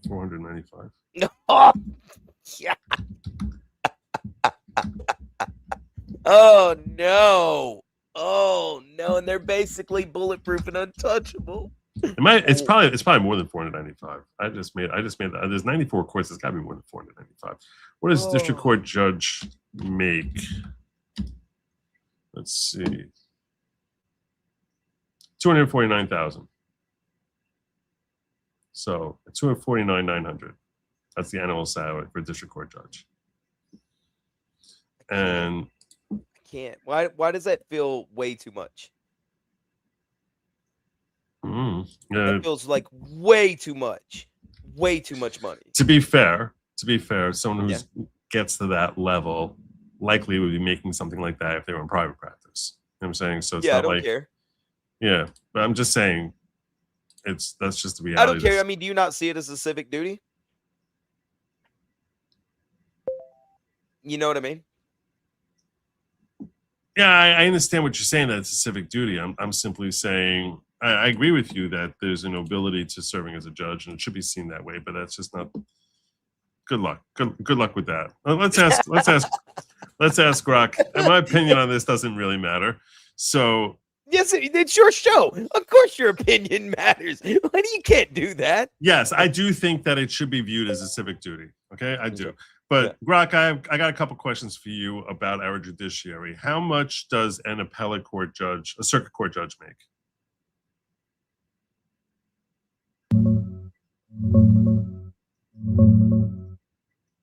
495. Oh, yeah. Oh, no. Oh, no. And they're basically bulletproof and untouchable. It's probably more than 495. I just made that. There's 94 courts. It's got to be more than 495. What does district court judge make? Let's see. 249,000. So 249,900. That's the annual salary for a district court judge. And I can't. Why does that feel way too much? It feels like way too much. Way too much money. To be fair, someone who gets to that level likely would be making something like that if they were in private practice. You know what I'm saying? So it's not I don't like, care. Yeah, but I'm just saying that's just the reality. I don't care. I mean, do you not see it as a civic duty? You know what I mean? Yeah, I understand what you're saying, that it's a civic duty. I'm simply saying I agree with you that there's a nobility to serving as a judge, and it should be seen that way. But that's just not. Good luck. Good luck with that. Let's ask Rock. And my opinion on this doesn't really matter. So Yes, it's your show. Of course your opinion matters. You can't do that. Yes, I do think that it should be viewed as a civic duty. Okay, I do. But Grok, I got a couple questions for you about our judiciary. How much does an appellate court judge, a circuit court judge, make?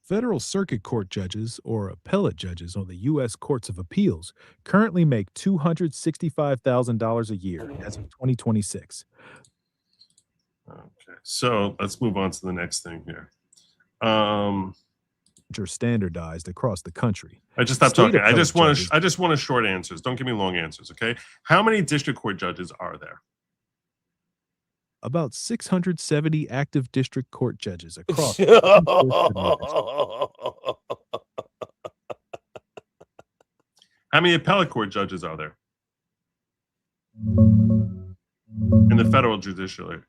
Federal Circuit Court judges, or appellate judges on the U.S. Courts of Appeals, currently make $265,000 a year as of 2026. Okay, so let's move on to the next thing here. Which are standardized across the country. I just stopped talking. I just want short answers. Don't give me long answers, okay? How many district court judges are there? About 670 active district court judges across. How many appellate court judges are there in the federal judiciary?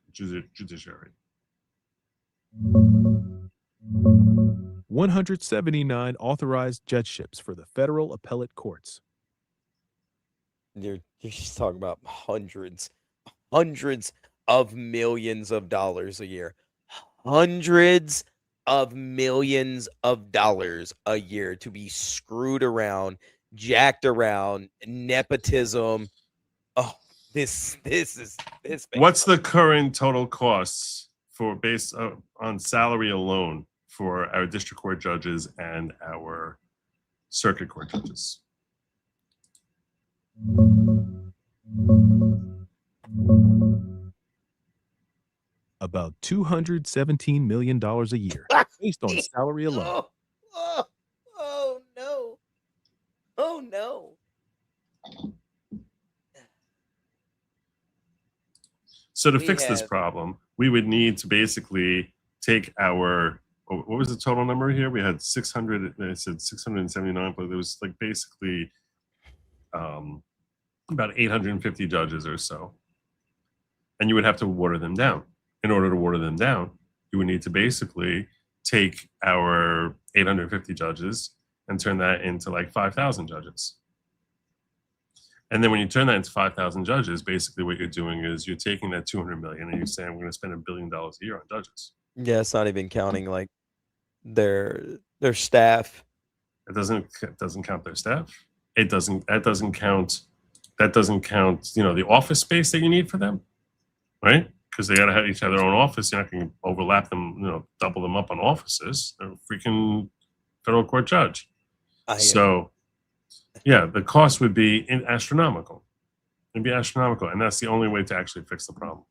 179 authorized judgeships for the federal appellate courts. You're just talking about hundreds of millions of dollars a year. Hundreds of millions of dollars a year to be screwed around, jacked around, nepotism. Oh, this. What's the current total costs for based on salary alone for our district court judges and our circuit court judges? About $217 million a year, based on salary alone. Oh no. Oh no. So to fix this problem, we would need to basically take our, what was the total number here? We had 600, I said 679, but there was like basically about 850 judges or so. And you would have to water them down. In order to water them down, you would need to basically take our 850 judges and turn that into like 5,000 judges. And then when you turn that into 5,000 judges, basically what you're doing is you're taking that 200 million and you're saying we're going to spend $1 billion a year on judges. Yeah, it's not even counting like their staff. It doesn't count their staff. That doesn't count, the office space that you need for them, right? Because they got to each have their own office. You're not going to overlap them, double them up on offices. They're a freaking federal court judge. So, yeah, the cost would be astronomical. It'd be astronomical, and that's the only way to actually fix the problem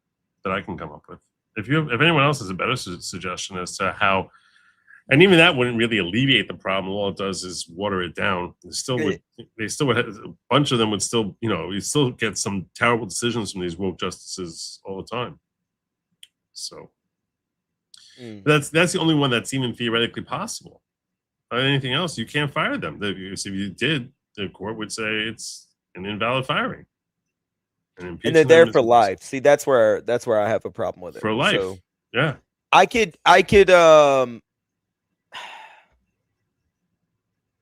that I can come up with. If anyone else has a better suggestion as to how, and even that wouldn't really alleviate the problem. All it does is water it down. They still would have, a bunch of them would still, you still get some terrible decisions from these woke justices all the time. So that's the only one that's even theoretically possible. Anything else, you can't fire them. If you did, the court would say it's an invalid firing. And they're there for life. See, that's where I have a problem with it. For life, so, yeah. I could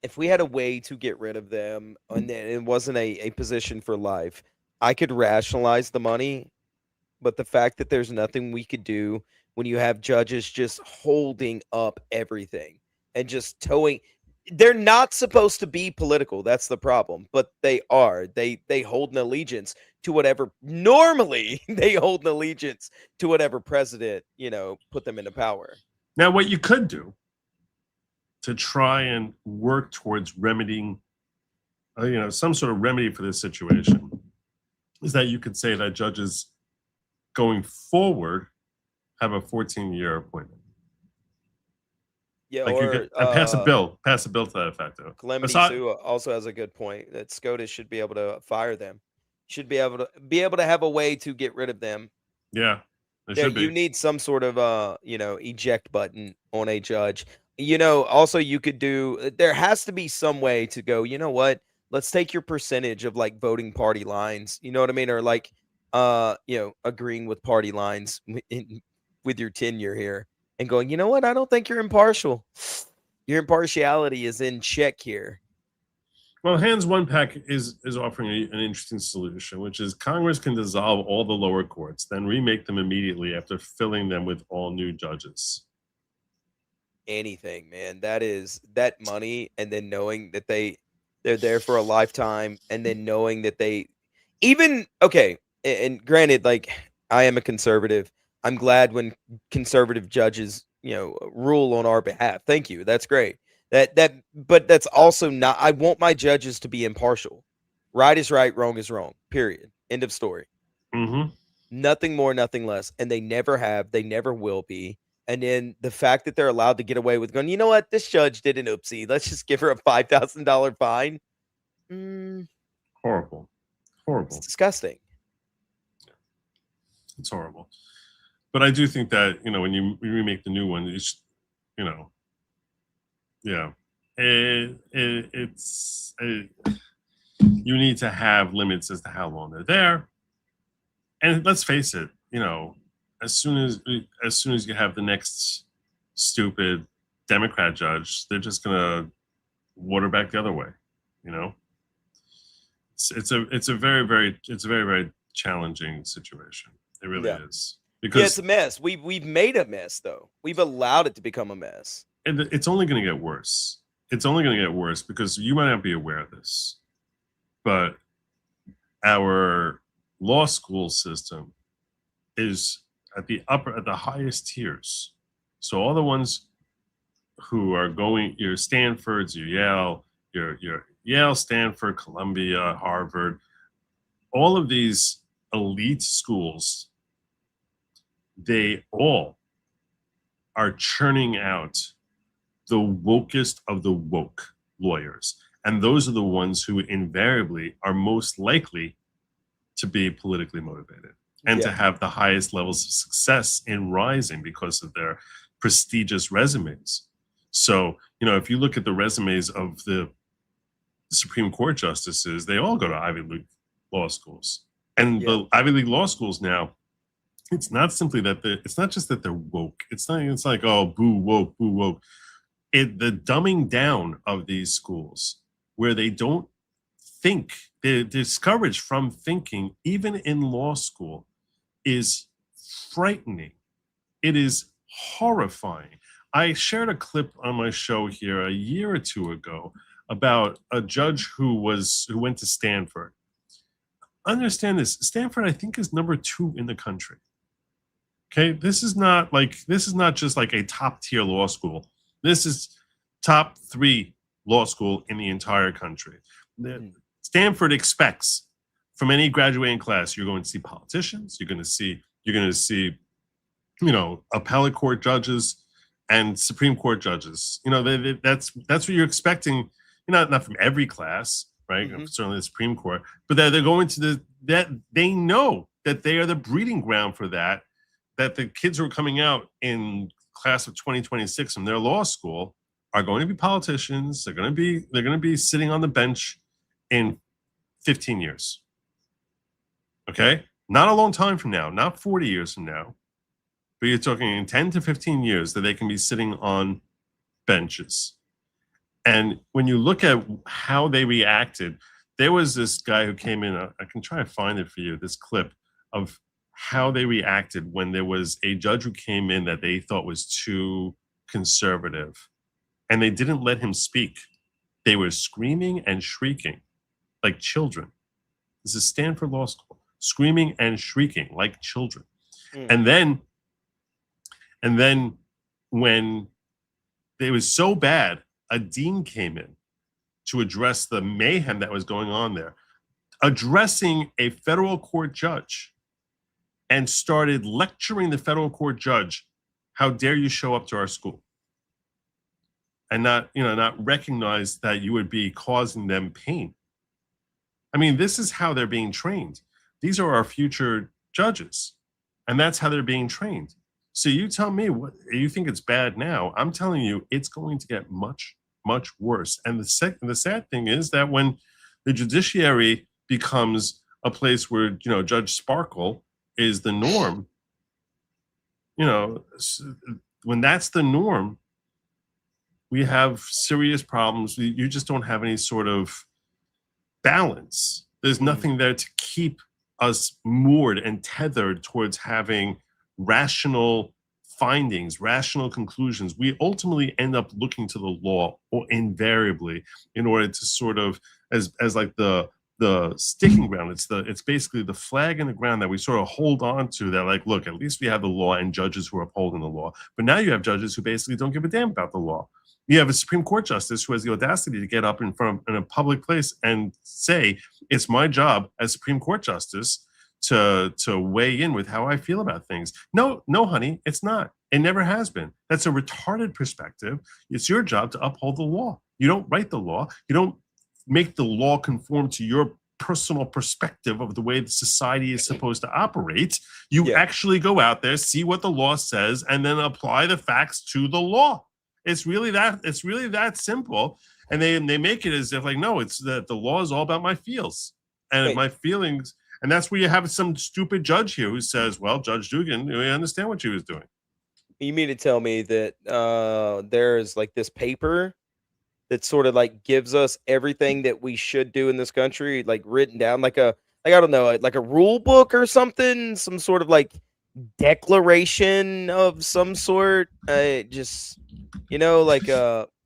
if we had a way to get rid of them and it wasn't a position for life, I could rationalize the money. But the fact that there's nothing we could do when you have judges just holding up everything and just towing, they're not supposed to be political. That's the problem. But they are. They hold an allegiance to whatever. Normally, they hold an allegiance to whatever president, put them into power. Now, what you could do to try and work towards remedying, some sort of remedy for this situation is that you could say that judges going forward have a 14-year appointment. Yeah, like or pass a bill to that effect. Calamity Sue also has a good point that SKOTES should be able to fire them. Should be able to have a way to get rid of them. Yeah, should be. You need some sort of eject button on a judge. Also you could do. There has to be some way to go. You know what? Let's take your percentage of like voting party lines. You know what I mean? Or like agreeing with party lines with your tenure here and going, you know what? I don't think you're impartial. Your impartiality is in check here. Well, Hands One Pack is offering an interesting solution, which is Congress can dissolve all the lower courts, then remake them immediately after filling them with all new judges. Anything, man. That money, and then knowing that they're there for a lifetime, and then knowing that they even okay. And granted, like, I am a conservative. I'm glad when conservative judges, rule on our behalf. Thank you. That's great. But that's also not. I want my judges to be impartial. Right is right, wrong is wrong. Period. End of story. Mm-hmm. Nothing more, nothing less. And they never have. They never will be. And then the fact that they're allowed to get away with going, you know what? This judge did an oopsie. Let's just give her a $5,000 fine. Horrible. Horrible. It's disgusting. It's horrible. But I do think that, when you remake the new one, it's, yeah, you need to have limits as to how long they're there. And let's face it, as soon as you have the next stupid Democrat judge, they're just gonna water back the other way. It's a very, very challenging situation. It really is, because it's a mess. We've made a mess, though. We've allowed it to become a mess. And it's only going to get worse. It's only going to get worse because you might not be aware of this, but our law school system is at the highest tiers. So all the ones who are going, your Stanfords, your Yale, Stanford, Columbia, Harvard, all of these elite schools, they all are churning out the wokest of the woke lawyers. And those are the ones who invariably are most likely to be politically motivated and to have the highest levels of success in rising because of their prestigious resumes. So, if you look at the resumes of the Supreme Court justices, they all go to Ivy League law schools. And the Ivy League law schools now, it's not simply that it's not just that they're woke. It's like, oh, boo woke, boo woke. The dumbing down of these schools where they don't think, they're discouraged from thinking, even in law school, is frightening. It is horrifying. I shared a clip on my show here a year or two ago about a judge who went to Stanford. Understand this, Stanford, I think, is number 2 in the country. Okay, this is not just like a top tier law school. This is top 3 law school in the entire country. Stanford expects from any graduating class, you're going to see politicians, you're going to see, appellate court judges and Supreme Court judges. That's what you're expecting. Not from every class, right? Certainly the Supreme Court, but they're going to that they know that they are the breeding ground for that the kids who are coming out in class of 2026 from their law school are going to be politicians. They're going to be sitting on the bench in 15 years. Okay? Not a long time from now, not 40 years from now, but you're talking in 10 to 15 years that they can be sitting on benches. And when you look at how they reacted, there was this guy who came in, I can try to find it for you, this clip of how they reacted when there was a judge who came in that they thought was too conservative, and they didn't let him speak. They were screaming and shrieking like children. This is Stanford Law School, screaming and shrieking like children. And then when it was so bad, a dean came in to address the mayhem that was going on there, addressing a federal court judge, and started lecturing the federal court judge, how dare you show up to our school? And not recognize that you would be causing them pain. I mean, this is how they're being trained. These are our future judges, and that's how they're being trained. So you tell me what you think it's bad now. I'm telling you, it's going to get much, much worse. And the sad thing is that when the judiciary becomes a place where, Judge Sparkle is the norm, when that's the norm, we have serious problems. You just don't have any sort of balance. There's nothing there to keep us moored and tethered towards having rational findings, rational conclusions. We ultimately end up looking to the law, or invariably, in order to sort of, as like the sticking ground. It's basically the flag in the ground that we sort of hold on to, that like, look, at least we have the law and judges who are upholding the law. But now you have judges who basically don't give a damn about the law. You have a Supreme Court justice who has the audacity to get up in front of, in a public place and say, it's my job as Supreme Court justice to weigh in with how I feel about things. No, honey, it's not. It never has been. That's a retarded perspective. It's your job to uphold the law. You don't write the law. You don't make the law conform to your personal perspective of the way the society is supposed to operate. You actually go out there, see what the law says, and then apply the facts to the law. It's really that simple. And they make it as if like, no, it's that the law is all about my feels and my feelings. And that's where you have some stupid judge here who says, well, Judge Dugan, we understand what she was doing. You mean to tell me that there's like this paper that sort of like gives us everything that we should do in this country, like written down, like I don't know, like a rule book or something, some sort of like declaration of some sort, just, you know, like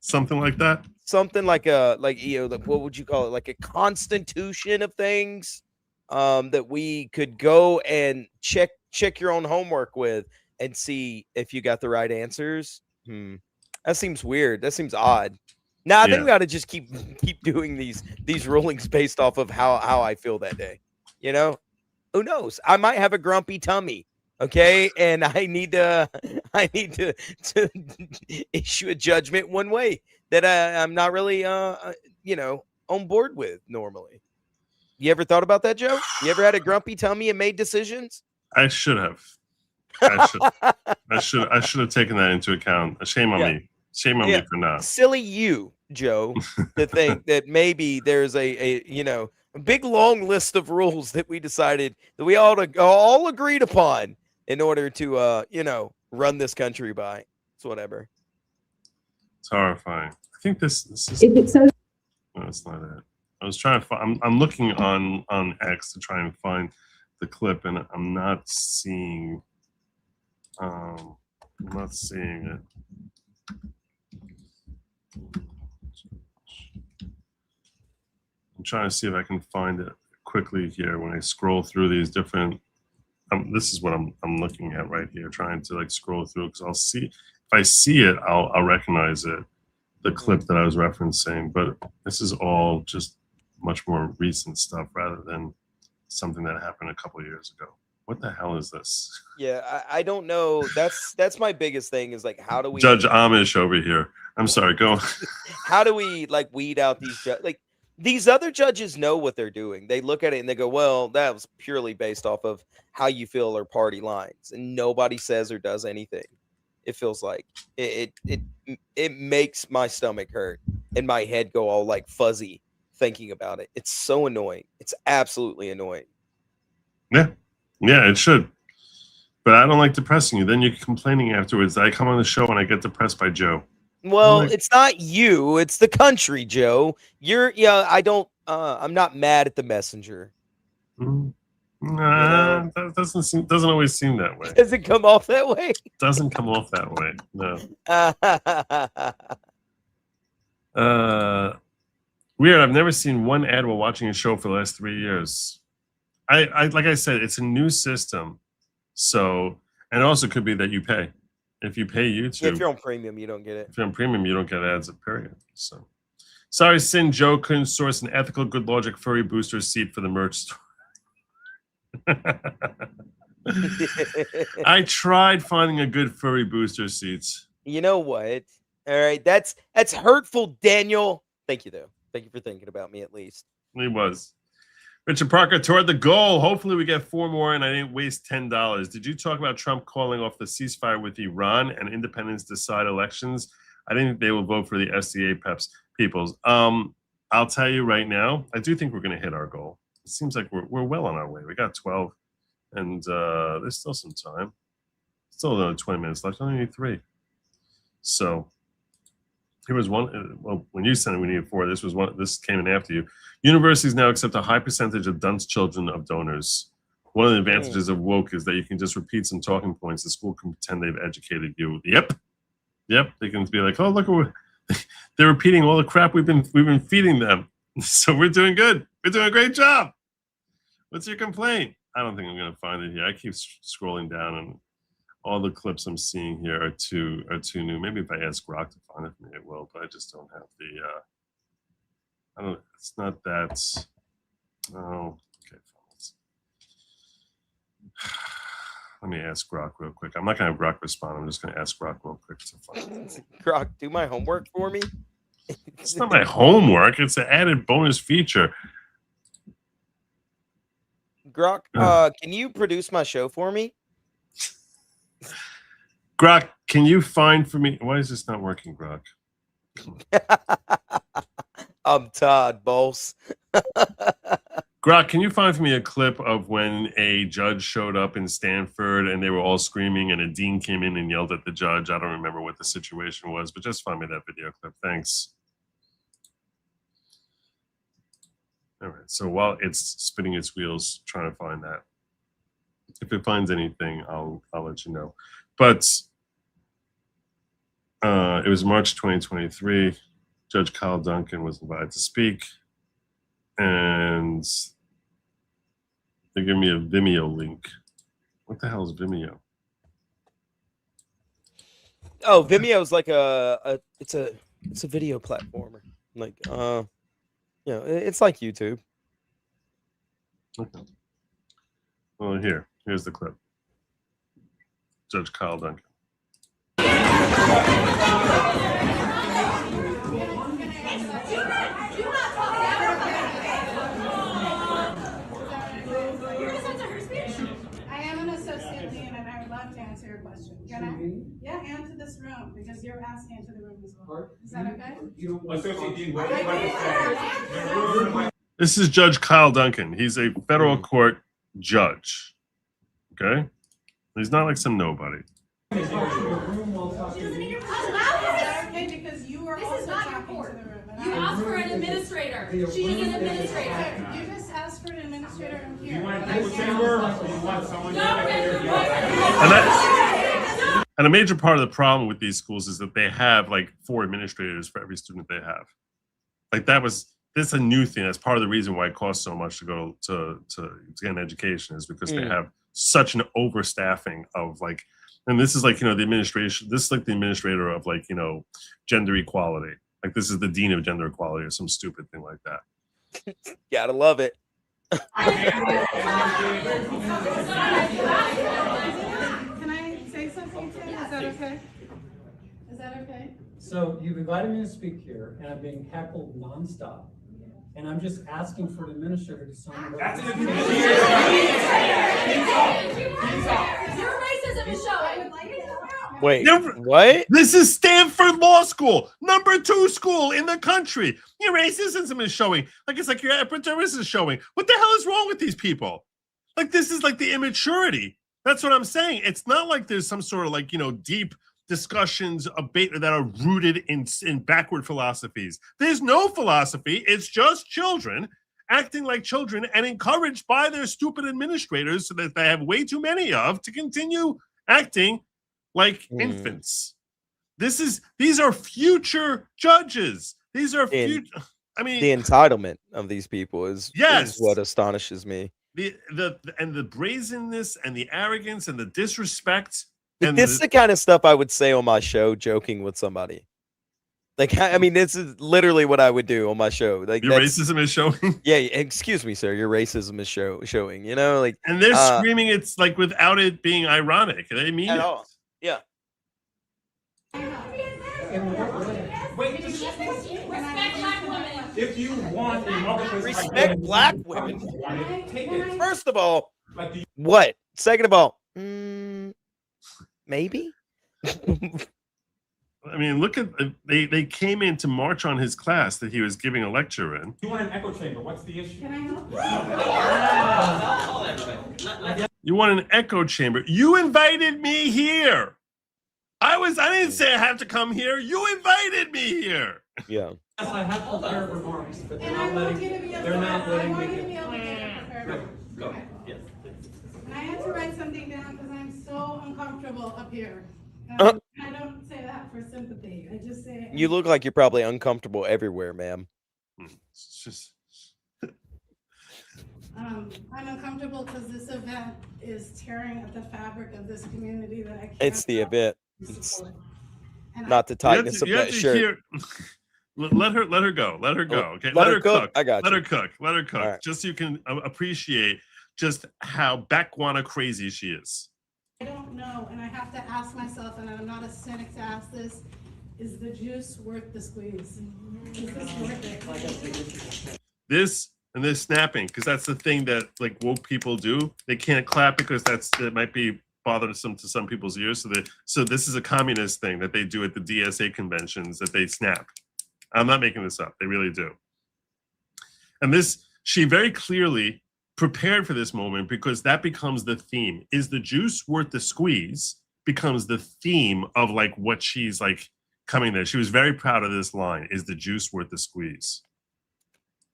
something like that, something like a, like, you know, like, what would you call it, like a constitution of things, that we could go and check your own homework with and see if you got the right answers. That seems weird. That seems odd. Now I think we got to just keep doing these rulings based off of how I feel that day. You know, who knows? I might have a grumpy tummy. Okay, and I need to issue a judgment one way that I'm not really you know, on board with normally. You ever thought about that, Joe? You ever had a grumpy tummy and made decisions? I should have. I should have taken that into account. Shame on me. Shame on me for not. Silly you, Joe, to think that maybe there's a you know, a big long list of rules that we decided that we all agreed upon in order to you know, run this country by. It's whatever. It's horrifying. I think this is. If it's so. No, it's not it. I was trying to find. I'm looking on X to try and find the clip, and I'm not seeing. I'm not seeing it. I'm trying to see if I can find it quickly here when I scroll through these different. This is what I'm looking at right here, trying to like scroll through, because I'll see if I see it, I'll recognize it, the clip that I was referencing. But this is all just much more recent stuff rather than something that happened a couple of years ago. What the hell is this? Yeah, I don't know. That's my biggest thing is like, how do we Judge Amish over here? I'm sorry, go on. How do we like weed out these like these other judges know what they're doing. They look at it and they go, well, that was purely based off of how you feel or party lines, and nobody says or does anything. It feels like it makes my stomach hurt and my head go all like fuzzy thinking about it. It's so annoying. It's absolutely annoying. Yeah, it should. But I don't like depressing you. Then you're complaining afterwards. I come on the show and I get depressed by Joe. Well, it's not you, it's the country, Joe. I don't I'm not mad at the messenger. Nah, that doesn't always seem that way. Does it come off that way? Doesn't come off that way. No. Weird. I've never seen one ad while watching a show for the last 3 years. I like I said, it's a new system. So, and it also could be that you pay. If you pay YouTube, if you're on premium, you don't get it. If you're on premium, you don't get ads, period. So, sorry, Sin Joe couldn't source an ethical Good Logic furry booster seat for the merch store. I tried finding a good furry booster seats. You know what? All right, that's hurtful, Daniel. Thank you, though. Thank you for thinking about me at least. He was. Richard Parker toward the goal. Hopefully we get 4 more and I didn't waste $10. Did you talk about Trump calling off the ceasefire with Iran and independents decide elections? I think they will vote for the SDA peoples. I'll tell you right now, I do think we're going to hit our goal. It seems like we're well on our way. We got 12 and there's still some time. Still another 20 minutes left. I only need 3. So Here was one. Well, when you sent it, we needed 4. This was one. This came in after you. Universities now accept a high percentage of dunce children of donors. One of the advantages of woke is that you can just repeat some talking points. The school can pretend they've educated you. Yep. They can be like, oh, look, they're repeating all the crap we've been feeding them. So we're doing good. We're doing a great job. What's your complaint? I don't think I'm going to find it here. I keep scrolling down, and all the clips I'm seeing here are too new. Maybe if I ask Grok to find it for me, it will. But I just don't have the. I don't. It's not that. Oh, okay. Let me ask Grok real quick. I'm not going to have Grok respond. I'm just going to ask Grok real quick to find it. Grok, do my homework for me. It's not my homework. It's an added bonus feature. Grok, can you produce my show for me? Grok, can you find for me? Why is this not working, Grok? I'm Todd, boss. Grok, can you find for me a clip of when a judge showed up in Stanford and they were all screaming and a dean came in and yelled at the judge? I don't remember what the situation was, but just find me that video clip. Thanks. All right, so while it's spinning its wheels trying to find that, if it finds anything, I'll let you know. But it was March 2023. Judge Kyle Duncan was invited to speak, and they give me a Vimeo link. What the hell is Vimeo? Oh, Vimeo is like it's a video platformer. Like you know, it's like YouTube. Okay. Well, here's the clip. Judge Kyle Duncan. Can I? Yeah, and to this room, because you're asking into the room as well. Is that okay? This is Judge Kyle Duncan. He's a federal court judge. Okay? He's not like some nobody. She doesn't need your presence. Okay, because you are also talking to the room. You asked for an administrator. She is an administrator. You just asked for an administrator in here. You want to someone? And a major part of the problem with these schools is that they have like 4 administrators for every student they have. Like this is a new thing. That's part of the reason why it costs so much to go to get an education, is because they have such an overstaffing of like, and this is like, you know, the administration, this is like the administrator of like, you know, gender equality. Like this is the dean of gender equality or some stupid thing like that. Gotta love it. Can I say something, Tim? Is that okay? Is that okay? So you've invited me to speak here, and I'm being heckled nonstop. And I'm just asking for an administrator to sign. That's an administrator. Your racism is showing. Wait, what? This is Stanford Law School, #2 school in the country. Your racism is showing. Like it's like your apprentice is showing. What the hell is wrong with these people? Like this is like the immaturity. That's what I'm saying. It's not like there's some sort of like, you know, deep discussions that are rooted in backward philosophies. There's no philosophy. It's just children acting like children and encouraged by their stupid administrators, so that they have way too many of, to continue acting like infants. These are future judges. These are future. I mean, the entitlement of these people is what astonishes me. The brazenness and the arrogance and the disrespect. And this is the kind of stuff I would say on my show, joking with somebody. Like, I mean, this is literally what I would do on my show. Like, your racism is showing. Yeah, excuse me, sir. Your racism is showing. You know, like, and they're screaming. It's like without it being ironic. They mean it. All. Yeah. If you want respect black women, first of all, what? Second of all, maybe. I mean, look at they came in to march on his class that he was giving a lecture in. You want an echo chamber? What's the issue? Can I help? You want an echo chamber? You invited me here. I didn't say I have to come here. You invited me here. Yeah. Yes, I have prepared remarks, but they're not letting me get prepared. Go. Yes. And I had to write something down because I'm so uncomfortable up here. I don't say that for sympathy. I just say You look like you're probably uncomfortable everywhere, ma'am. It's just I'm uncomfortable because this event is tearing at the fabric of this community that I can't. It's the event. It's not the you have tightness to- of you have that to shirt. hear- Let her go. Let her go. Okay. Let her cook. I got Let you. her cook. Let her cook. All right. Just so you can appreciate just how backwana crazy she is. I don't know, and I have to ask myself, and I'm not a cynic to ask this, is the juice worth the squeeze? Is this worth it? This and this snapping, because that's the thing that like woke people do. They can't clap because that might be bothersome to some people's ears. So this is a communist thing that they do at the DSA conventions, that they snap. I'm not making this up. They really do. And she very clearly prepared for this moment because that becomes the theme. Is the juice worth the squeeze? Becomes the theme of like what she's like coming there. She was very proud of this line. Is the juice worth the squeeze?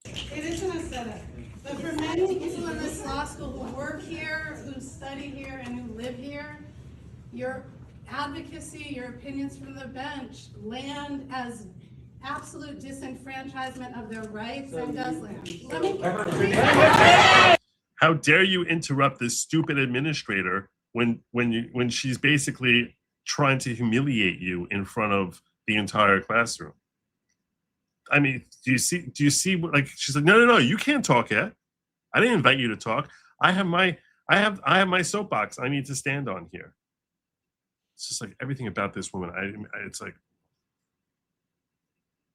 It isn't a setup, but for many people in this law school who work here, who study here, and who live here, your advocacy, your opinions from the bench land as absolute disenfranchisement of their rights and does land. Let me How dare you interrupt this stupid administrator when she's basically trying to humiliate you in front of the entire classroom? I mean, do you see what, like, she's like, no, you can't talk yet. I didn't invite you to talk. I have my soapbox I need to stand on here. It's just like everything about this woman. It's like,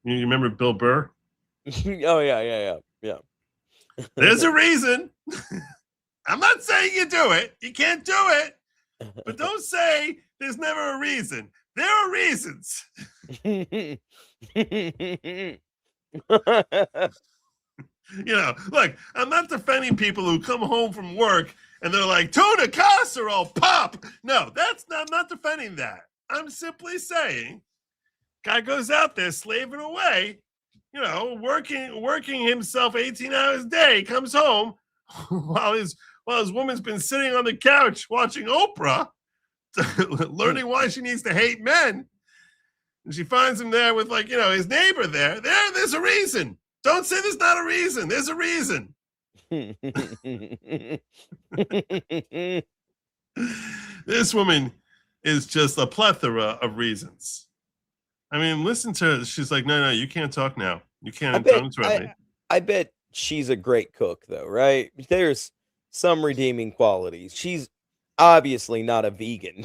you remember Bill Burr? Oh yeah. There's a reason. I'm not saying you do it. You can't do it. But don't say there's never a reason. There are reasons. Look, I'm not defending people who come home from work and they're like, tuna casserole, pop. No, I'm not defending that. I'm simply saying, guy goes out there slaving away, working himself 18 hours a day, comes home while his woman's been sitting on the couch watching Oprah, learning why she needs to hate men. And she finds him there with his neighbor there. There's a reason. Don't say there's not a reason. There's a reason. This woman is just a plethora of reasons. I mean, listen to her. She's like, no, you can't talk now. You can't interrupt me. I bet she's a great cook, though, right? There's some redeeming qualities. She's obviously not a vegan.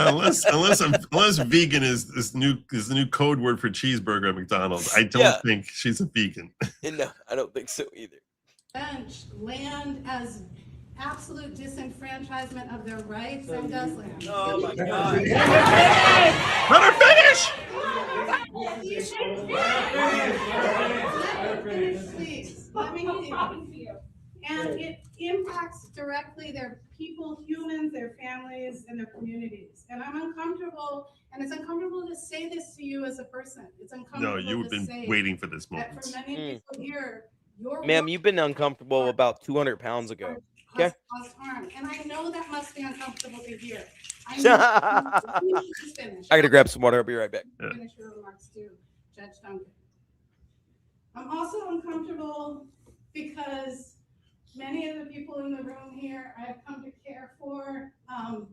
Unless vegan is the new code word for cheeseburger at McDonald's. I don't think she's a vegan. No, I don't think so either. Bench land as absolute disenfranchisement of their rights and does land. Oh my God. Let her finish! Please, let me finish. And it impacts directly their people, humans, their families, and their communities. And I'm uncomfortable, and it's uncomfortable to say this to you as a person. It's uncomfortable. No, you've been waiting for this moment. That for many people here, Ma'am, you've been uncomfortable about 200 pounds ago. Okay. And I know that must be uncomfortable to hear. I gotta grab some water. I'll be right back. Finish your remarks too, Judge Duncan. I'm also uncomfortable because many of the people in the room here I've come to care for. And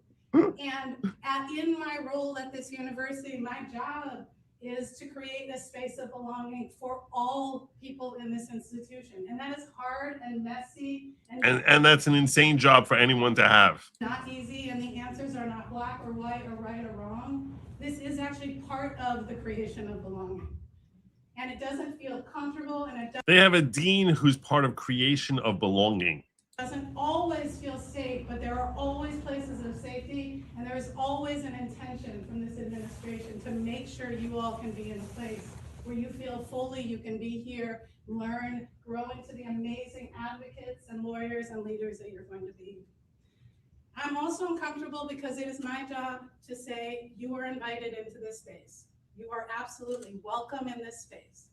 in my role at this university, my job is to create a space of belonging for all people in this institution. And that is hard and messy. And that's an insane job for anyone to have. Not easy, and the answers are not black or white or right or wrong. This is actually part of the creation of belonging. And it doesn't feel comfortable, and it They have a dean who's part of creation of belonging. doesn't always feel safe, but there are always places of safety, and there is always an intention from this administration to make sure you all can be in a place where you feel fully you can be here, learn, grow into the amazing advocates and lawyers and leaders that you're going to be. I'm also uncomfortable because it is my job to say you are invited into this space. You are absolutely welcome in this space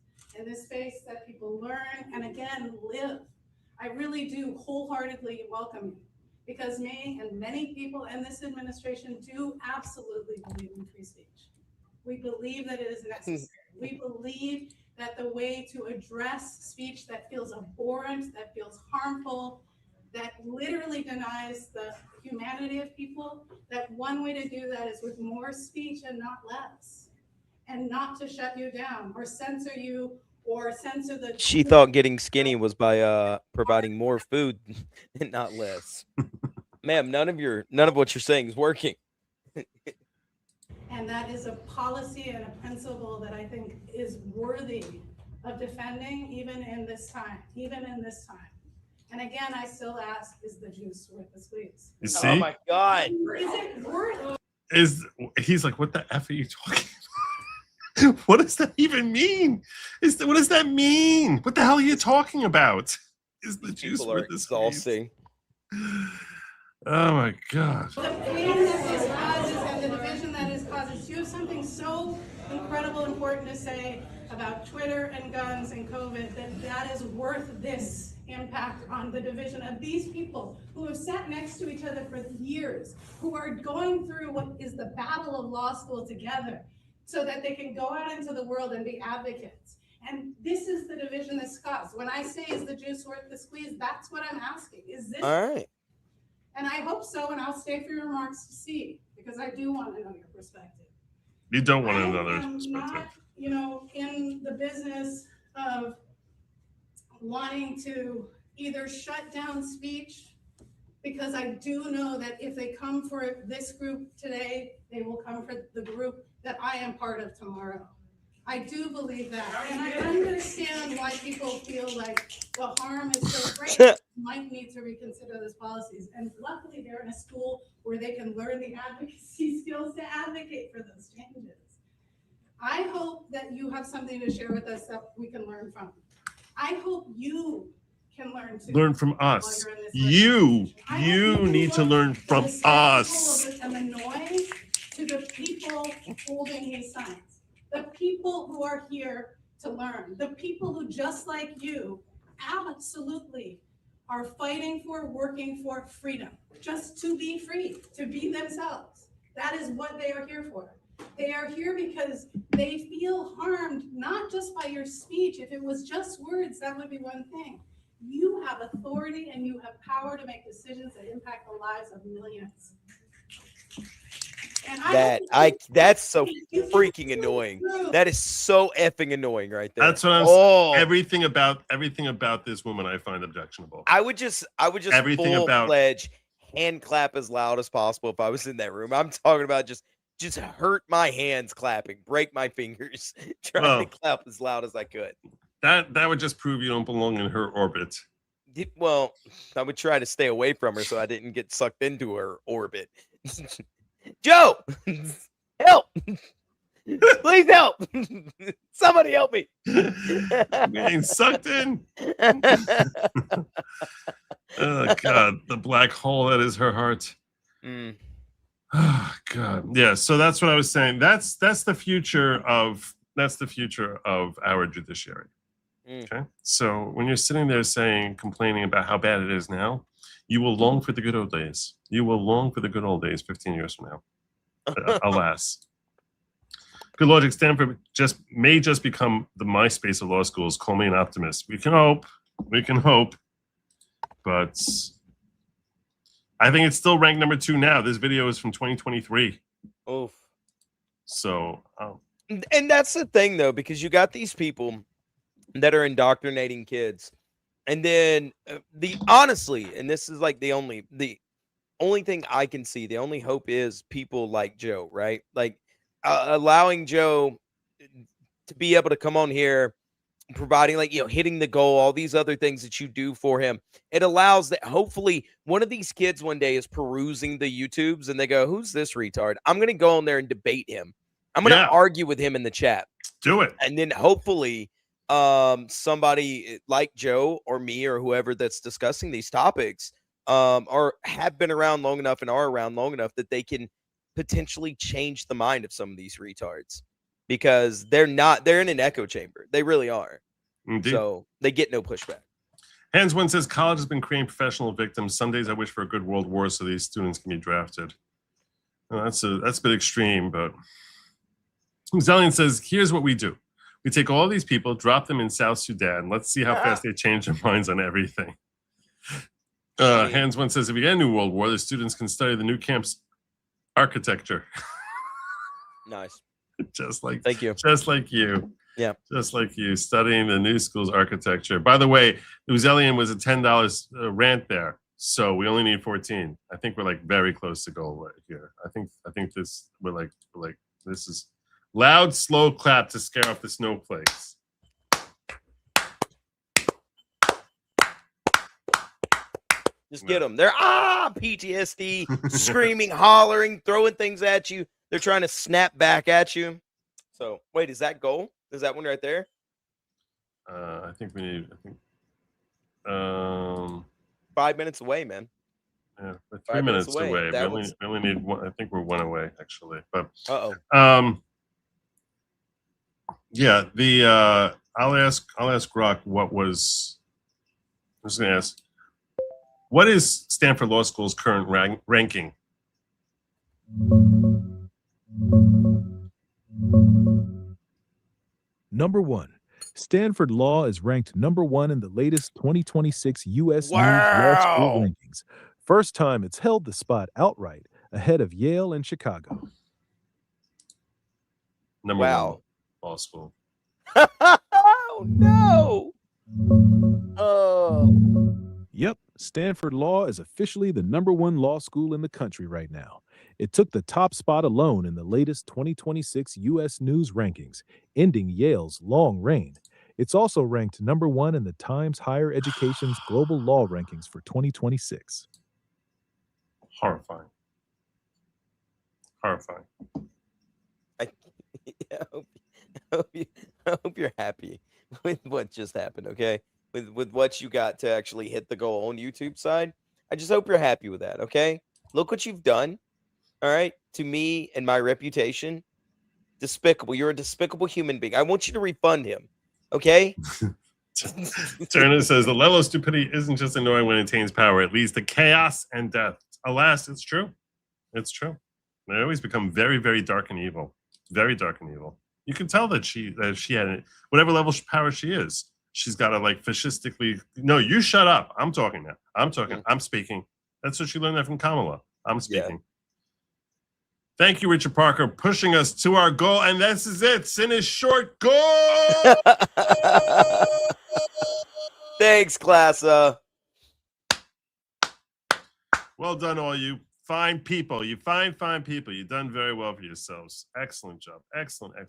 that people learn and again, live. I really do wholeheartedly welcome you because me and many people in this administration do absolutely believe in free speech. We believe that it is necessary. We believe that the way to address speech that feels abhorrent, that feels harmful, that literally denies the humanity of people, that one way to do that is with more speech and not less, and not to shut you down or censor you or censor the. She thought getting skinny was by providing more food and not less. Ma'am, none of what you're saying is working. And that is a policy and a principle that I think is worthy of defending even in this time. And again, I still ask, is the juice worth the squeeze? You see? Oh my God. Is it worth? He's like, what the F are you talking about? What does that even mean? What does that mean? What the hell are you talking about? Is the juice worth the squeeze? Oh my God. The pain that this causes and the division that it causes. You have something so incredible important to say about Twitter and guns and COVID that is worth this impact on the division of these people who have sat next to each other for years, who are going through what is the battle of law school together so that they can go out into the world and be advocates. And this is the division that's caused. When I say, is the juice worth the squeeze, that's what I'm asking. Is this? All right. And I hope so, and I'll stay for your remarks to see, because I do want to know your perspective. You don't want to know their I'm perspective. not, in the business of wanting to either shut down speech, because I do know that if they come for this group today, they will come for the group that I am part of tomorrow. I do believe that, and I understand why people feel like the harm is so great, might need to reconsider those policies. And luckily they're in a school where they can learn the advocacy skills to advocate for those changes. I hope that you have something to share with us that we can learn from. I hope you can learn too. Learn from us. You need to learn from us. And the noise to the people holding these signs. The people who are here to learn, the people who, just like you, absolutely are fighting for, working for freedom, just to be free, to be themselves. That is what they are here for. They are here because they feel harmed, not just by your speech. If it was just words, that would be one thing. You have authority and you have power to make decisions that impact the lives of millions. That's so freaking annoying. That is so effing annoying right there. That's what I'm saying. Everything about this woman I find objectionable. I would just pledge hand clap as loud as possible if I was in that room. I'm talking about just hurt my hands clapping, break my fingers, trying to clap as loud as I could. That would just prove you don't belong in her orbit. Well, I would try to stay away from her so I didn't get sucked into her orbit. Joe, help! Please help! Somebody help me! Being sucked in. Oh God, the black hole that is her heart. Oh God, yeah. So that's what I was saying. That's the future of our judiciary. Okay. So when you're sitting there complaining about how bad it is now, you will long for the good old days. You will long for the good old days 15 years from now. Alas. Good Lawgic, Stanford may just become the MySpace of law schools. Call me an optimist. We can hope. But I think it's still ranked number 2 now. This video is from 2023. Oof. So. And that's the thing, though, because you got these people that are indoctrinating kids. And then honestly, and this is like the only thing I can see, the only hope is people like Joe, right? Like allowing Joe to be able to come on here, providing hitting the goal, all these other things that you do for him. It allows that hopefully one of these kids one day is perusing the YouTubes and they go, who's this retard? I'm going to go on there and debate him. I'm going to argue with him in the chat. Do it. And then hopefully somebody like Joe or me or whoever that's discussing these topics or have been around long enough and are around long enough that they can potentially change the mind of some of these retards, because they're in an echo chamber. They really are. Indeed. So they get no pushback. Hands One says, college has been creating professional victims. Some days I wish for a good world war so these students can be drafted. Well, that's a bit extreme, but Zellian says, here's what we do. We take all these people, drop them in South Sudan. Let's see how fast they change their minds on everything. Hands One says, if we get a new world war, the students can study the new camp's architecture. Nice. Thank you. Just like you. Yeah. Just like you, studying the new school's architecture. By the way, Uzelian was a $10 rant there, so we only need 14. I think we're like very close to goal right here. I think this we're like this is loud, slow clap to scare off the snowflakes. Just get them. They're PTSD, screaming, hollering, throwing things at you. They're trying to snap back at you. So wait, is that goal? Is that one right there? I think we need. 5 minutes away, man. Yeah, we're 3 minutes away. We only need one. I think we're one away actually. But yeah. I'll ask Grok what was. I'm just gonna ask. What is Stanford Law School's current ranking? Number 1. Stanford Law is ranked number 1 in the latest 2026 U.S. News Law School rankings. First time it's held the spot outright, ahead of Yale and Chicago. Number 1 law school. Oh, no. Yep, Stanford Law is officially the number 1 law school in the country right now. It took the top spot alone in the latest 2026 U.S. News rankings, ending Yale's long reign. It's also ranked number 1 in the Times Higher Education's global law rankings for 2026. Horrifying. Horrifying. I hope you're happy with what just happened, okay? With what you got to actually hit the goal on YouTube side. I just hope you're happy with that, okay? Look what you've done, all right, to me and my reputation. Despicable. You're a despicable human being. I want you to refund him, okay? Turner says, the level of stupidity isn't just annoying when it attains power. It leads to chaos and death. Alas, it's true. It's true. They always become very, very dark and evil. Very dark and evil. You can tell that she had whatever level of power she is. She's got to like fascistically. No, you shut up. I'm talking now. I'm talking. I'm speaking. That's what she learned that from Kamala. I'm speaking. Yeah. Thank you, Richard Parker, pushing us to our goal. And this is it. Sin is short. Goal. Thanks, Classa. Well done, all you fine people. You fine people. You've done very well for yourselves. Excellent job. Excellent work.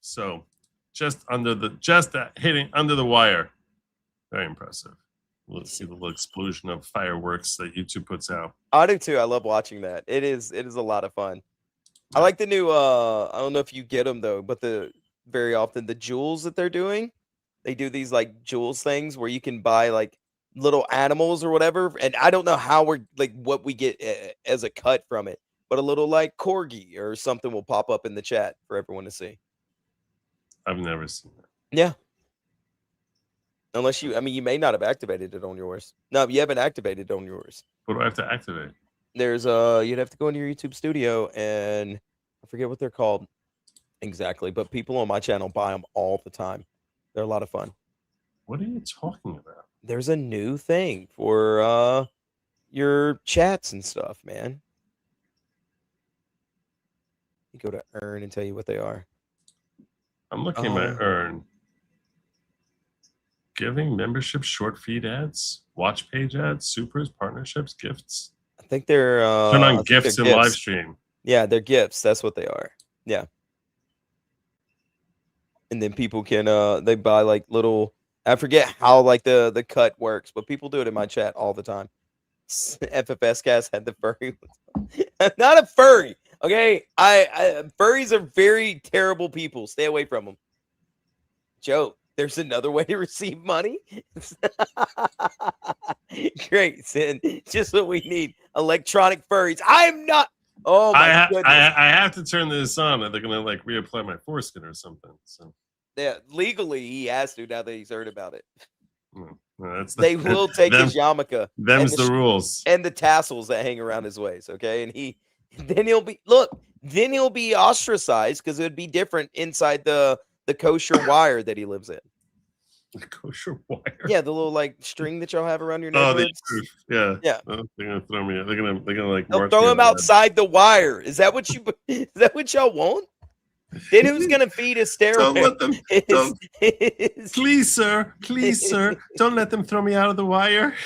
So, just hitting under the wire. Very impressive. Let's see the little explosion of fireworks that YouTube puts out. I do too. I love watching that. It is a lot of fun. I like the new I don't know if you get them though, but very often the jewels that they're doing. They do these like jewels things where you can buy like little animals or whatever, and I don't know how we're like what we get as a cut from it, but a little like corgi or something will pop up in the chat for everyone to see. I've never seen that. Yeah. Unless you may not have activated it on yours. No, you haven't activated it on yours. What do I have to activate? There's you'd have to go into your YouTube studio, and I forget what they're called exactly, but people on my channel buy them all the time. They're a lot of fun. What are you talking about? There's a new thing for your chats and stuff, man. You go to earn and tell you what they are. I'm looking at my earn. Giving, membership, short feed ads, watch page ads, supers, partnerships, gifts. I think they're turn on gifts and live stream. Yeah, they're gifts. That's what they are. Yeah. And then people can they buy like little, I forget how like the cut works, but people do it in my chat all the time. FFS cast had the furry. Not a furry, Okay, furries are very terrible people. Stay away from them. Joe, there's another way to receive money. Great, Sin. Just what we need. Electronic furries. I'm not. Oh my goodness. I have to turn this on. They're gonna like reapply my foreskin or something. So yeah, legally he has to now that he's heard about it. No, They will take his yarmulke. Them's the rules. And the tassels that hang around his waist. Okay, and then he'll be ostracized because it would be different inside the kosher wire that he lives in. The kosher wire. Yeah, the little like string that y'all have around your neck. Yeah. Yeah. Oh, they're gonna throw me. They're gonna like. They'll throw him outside the wire. Is that what y'all want? Then who's gonna feed his stairway? Don't let them. Please, sir. Please, sir. Don't let them throw me out of the wire.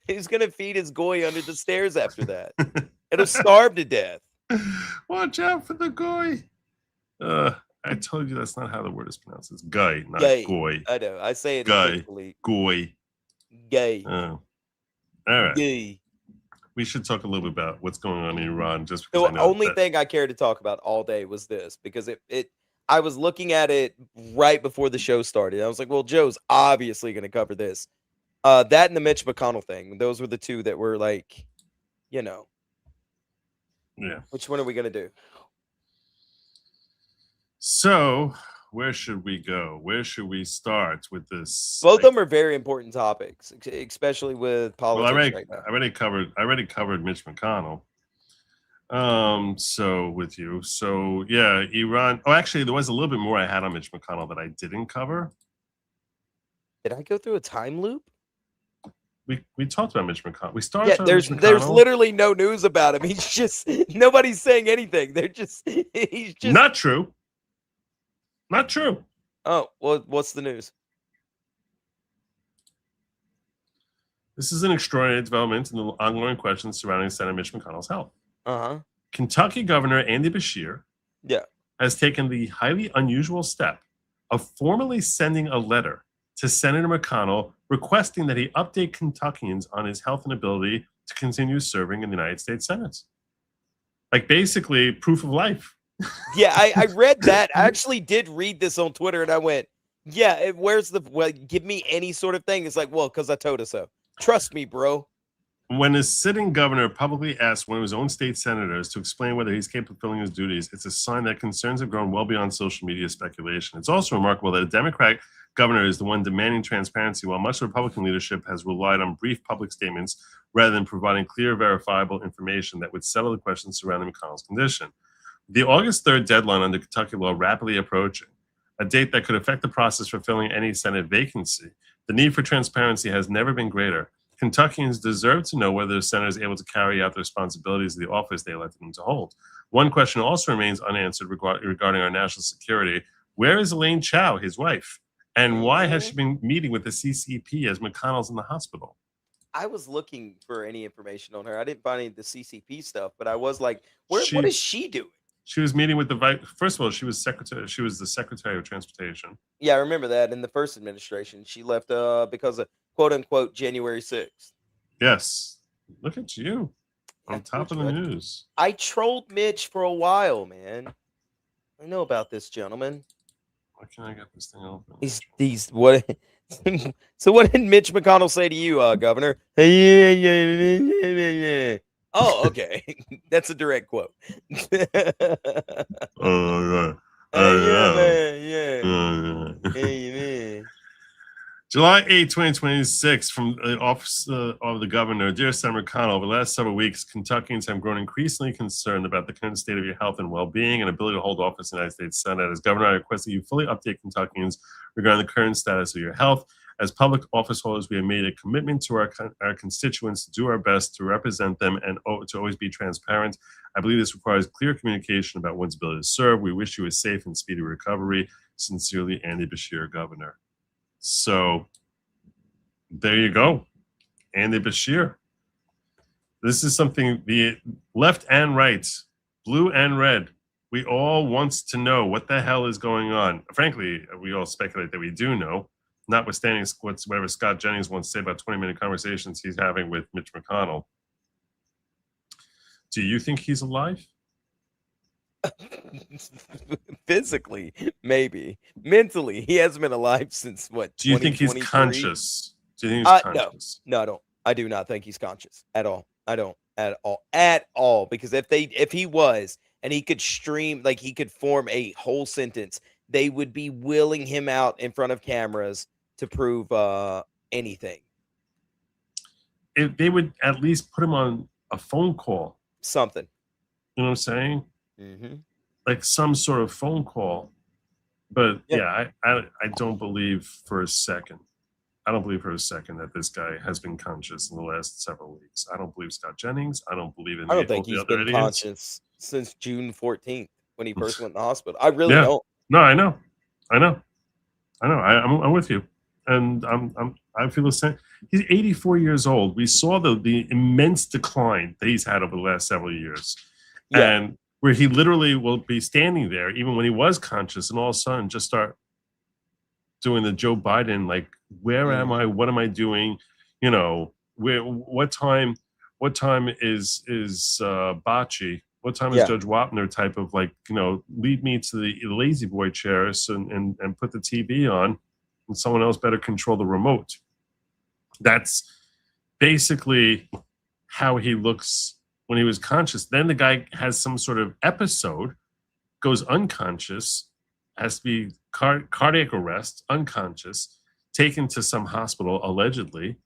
Who's gonna feed his goy under the stairs after that? It'll starve to death. Watch out for the goy. I told you that's not how the word is pronounced. It's guy, not Gay. goy. I know. I say it guy. Goy. Gay. All right. Gay. We should talk a little bit about what's going on in Iran. Just The because I know only thing I cared to talk about all day was this, because I was looking at it right before the show started. I was like, well, Joe's obviously going to cover this. That and the Mitch McConnell thing. Those were the two that were like, Yeah. Which one are we going to do? So, where should we go? Where should we start with this? Both of them are very important topics, especially with politics right now. I already covered Mitch McConnell. So with you. So yeah, Iran. Oh, actually, there was a little bit more I had on Mitch McConnell that I didn't cover. Did I go through a time loop? We talked about Mitch McConnell. We started. Yeah, there's literally no news about him. He's just nobody's saying anything. He's just not true. Not true. Oh, well, what's the news? This is an extraordinary development in the ongoing questions surrounding Senator Mitch McConnell's health. Kentucky Governor Andy Beshear has taken the highly unusual step of formally sending a letter to Senator McConnell requesting that he update Kentuckians on his health and ability to continue serving in the United States Senate. Like basically proof of life. Yeah, I read that. I actually did read this on Twitter and I went, yeah, where's give me any sort of thing. It's like, well, because I told her so. Trust me, bro. When a sitting governor publicly asks one of his own state senators to explain whether he's capable of fulfilling his duties, it's a sign that concerns have grown well beyond social media speculation. It's also remarkable that a Democratic governor is the one demanding transparency, while much of Republican leadership has relied on brief public statements rather than providing clear, verifiable information that would settle the questions surrounding McConnell's condition. The August 3rd deadline under Kentucky law rapidly approaching, a date that could affect the process for filling any Senate vacancy, the need for transparency has never been greater. Kentuckians deserve to know whether the senator is able to carry out the responsibilities of the office they elected him to hold. One question also remains unanswered regarding our national security. Where is Elaine Chao, his wife? And why has she been meeting with the CCP as McConnell's in the hospital? I was looking for any information on her. I didn't find any of the CCP stuff, but I was like, what is she doing? She was meeting with the vice. First of all, she was the Secretary of Transportation. Yeah, I remember that in the first administration. She left because of quote unquote January 6th. Yes. Look at you on top of the news. I trolled Mitch for a while, man. I know about this gentleman. Why can't I get this thing open? He's what? So what did Mitch McConnell say to you, Governor? Oh, okay. That's a direct quote. July 8, 2026, from the office of the governor. Dear Senator McConnell, over the last several weeks, Kentuckians have grown increasingly concerned about the current state of your health and well-being and ability to hold office in the United States Senate. As governor, I request that you fully update Kentuckians regarding the current status of your health. As public office holders, we have made a commitment to our constituents to do our best to represent them and to always be transparent. I believe this requires clear communication about one's ability to serve. We wish you a safe and speedy recovery. Sincerely, Andy Beshear, Governor. So there you go, Andy Beshear. This is something the left and right, blue and red, we all want to know what the hell is going on. Frankly, we all speculate that we do know, notwithstanding whatever Scott Jennings wants to say about 20-minute conversations he's having with Mitch McConnell. Do you think he's alive? Physically, maybe. Mentally, he hasn't been alive since what? Do you think he's 2023? conscious? Do you think he's No, conscious? no, I don't. I do not think he's conscious at all. I don't at all. Because if he was and he could stream, like he could form a whole sentence, they would be wheeling him out in front of cameras to prove anything. If they would at least put him on a phone call, something. You know what I'm saying? Mm-hmm. Like some sort of phone call. But yeah, I don't believe for a second. I don't believe for a second that this guy has been conscious in the last several weeks. I don't believe Scott Jennings. I don't believe in I don't think the he's other been idiots. conscious since June 14th when he first went in the hospital. I really don't. No, I know. I'm with you, and I feel the same. He's 84 years old. We saw the immense decline that he's had over the last several years, and where he literally will be standing there even when he was conscious, and all of a sudden just start doing the Joe Biden, like, where am I? What am I doing? You know, what time is Bocce? What time is Judge Wapner type of, like, you know, lead me to the lazy boy chairs and put the TV on, and someone else better control the remote. That's basically how he looks when he was conscious. Then the guy has some sort of episode, goes unconscious, has to be cardiac arrest, unconscious, taken to some hospital, allegedly.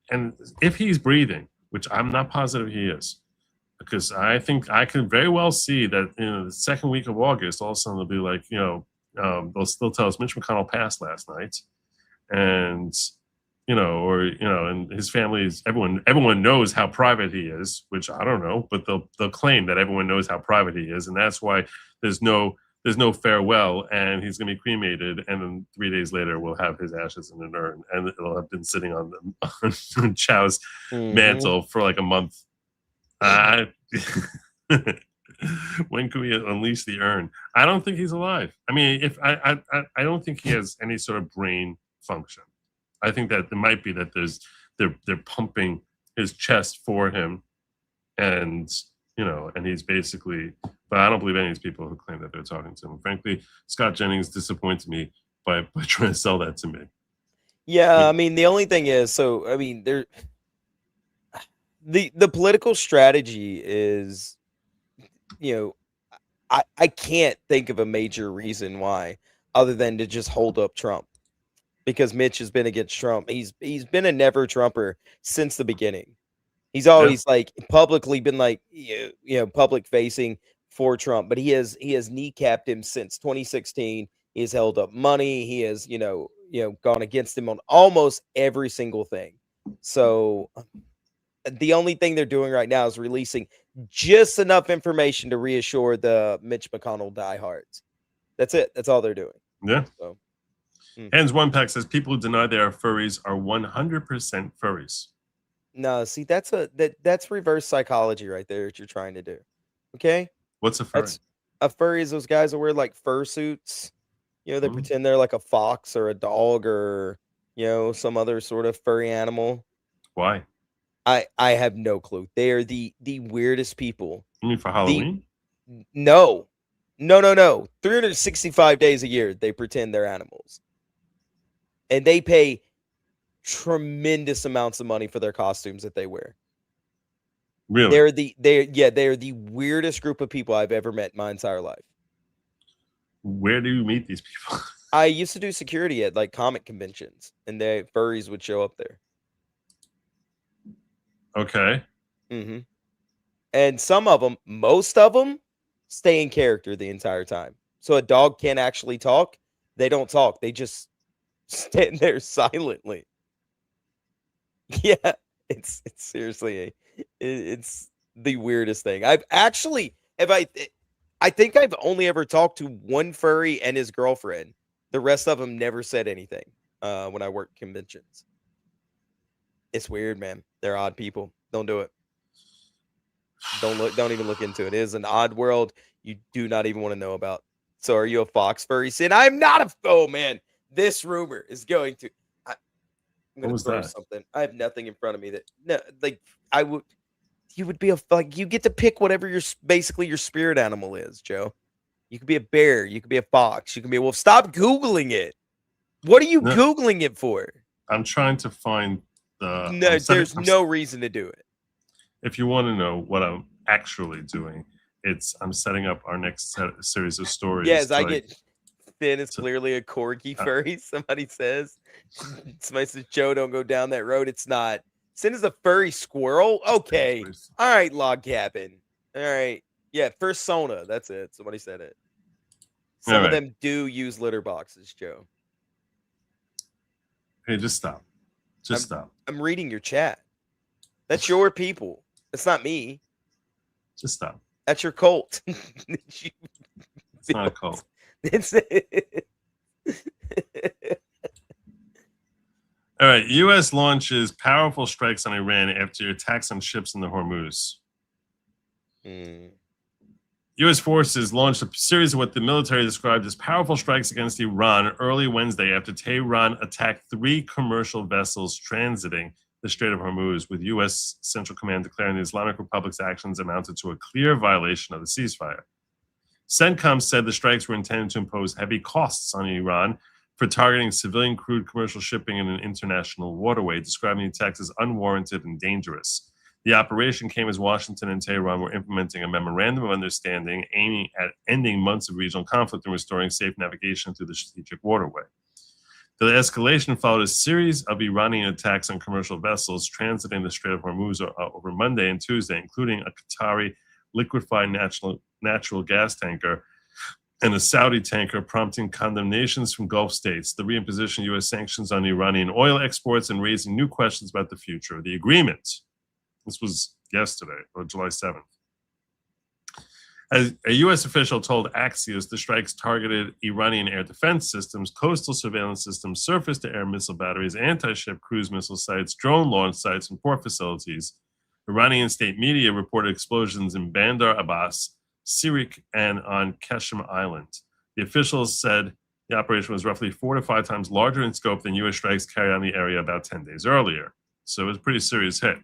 And if he's breathing, which I'm not positive he is, because I think I can very well see that in the second week of August, all of a sudden they'll be like, you know, they'll still tell us Mitch McConnell passed last night. And, you know, or, you know, and his family is, everyone knows how private he is, which I don't know, but they'll claim that everyone knows how private he is. And that's why there's no farewell, and he's going to be cremated, and then 3 days later we'll have his ashes in an urn, and it'll have been sitting on Chow's mantle for like a month. When can we unleash the urn? I don't think he's alive. I mean, if I don't think he has any sort of brain function. I think that it might be that they're pumping his chest for him, and you know, and he's basically, but I don't believe any of these people who claim that they're talking to him. Frankly, Scott Jennings disappoints me by trying to sell that to me. Yeah, I mean, the only thing is, so I mean, the political strategy is, you know, I can't think of a major reason why, other than to just hold up Trump, because Mitch has been against Trump. He's been a never Trumper since the beginning. He's always like publicly been like, you know, public facing for Trump, but he has kneecapped him since 2016. He has held up money. He has, you know, gone against him on almost every single thing. So the only thing they're doing right now is releasing just enough information to reassure the Mitch McConnell diehards. That's it. That's all they're doing. Yeah. So, Hands One Pack says people who deny they are furries are 100% furries. No, see, that's reverse psychology right there that you're trying to do. Okay? What's a furry? A furry is those guys that wear like fur suits. You know, they pretend they're like a fox or a dog or, you know, some other sort of furry animal. Why? I have no clue. They are the weirdest people. You mean for Halloween? No. 365 days a year they pretend they're animals. And they pay tremendous amounts of money for their costumes that they wear. Really? They are the weirdest group of people I've ever met in my entire life. Where do you meet these people? I used to do security at like comic conventions, and the furries would show up there. Okay. Mm-hmm. And some of them, most of them, stay in character the entire time. So a dog can't actually talk. They don't talk. They just stand there silently. Yeah, it's seriously it's the weirdest thing. I think I've only ever talked to one furry and his girlfriend. The rest of them never said anything when I worked conventions. It's weird, man. They're odd people. Don't do it. Don't even look into it. It is an odd world you do not even want to know about. So are you a fox furry? Sin? I'm not a oh man. This rumor is going to I'm gonna throw something. I have nothing in front of me that no, like I would you would be you get to pick whatever basically your spirit animal is, Joe. You could be a bear, you could be a fox, you can be a wolf. Stop Googling it. What are you Googling it for? I'm trying to find the. No, there's no reason to do it. If you want to know what I'm actually doing, I'm setting up our next series of stories. Yes, I get. Finn is clearly a corgi furry. Somebody says. Somebody says, Joe, don't go down that road. It's not. Sin is a furry squirrel. Okay. All right, Log Cabin. All right. Yeah, Fursona. That's it. Somebody said it. Some of them do use litter boxes, Joe. Hey, just stop. Stop. I'm reading your chat. That's your people. That's not me. Just stop. That's your cult. It's not a cult. It's All right. U.S. launches powerful strikes on Iran after attacks on ships in the Hormuz. U.S. forces launched a series of what the military described as powerful strikes against Iran early Wednesday after Tehran attacked 3 commercial vessels transiting the Strait of Hormuz, with U.S. Central Command declaring the Islamic Republic's actions amounted to a clear violation of the ceasefire. CENTCOM said the strikes were intended to impose heavy costs on Iran for targeting civilian crude commercial shipping in an international waterway, describing the attacks as unwarranted and dangerous. The operation came as Washington and Tehran were implementing a memorandum of understanding aiming at ending months of regional conflict and restoring safe navigation through the strategic waterway. The escalation followed a series of Iranian attacks on commercial vessels transiting the Strait of Hormuz over Monday and Tuesday, including a Qatari liquefied natural gas tanker and a Saudi tanker, prompting condemnations from Gulf states, the reimposition of U.S. sanctions on Iranian oil exports, and raising new questions about the future of the agreement. This was yesterday, or July 7th. As a U.S. official told Axios, the strikes targeted Iranian air defense systems, coastal surveillance systems, surface-to-air missile batteries, anti-ship cruise missile sites, drone launch sites, and port facilities. Iranian state media reported explosions in Bandar Abbas, Sirik, and on Qasem Island. The officials said the operation was roughly 4 to 5 times larger in scope than U.S. strikes carried on the area about 10 days earlier. So it was a pretty serious hit.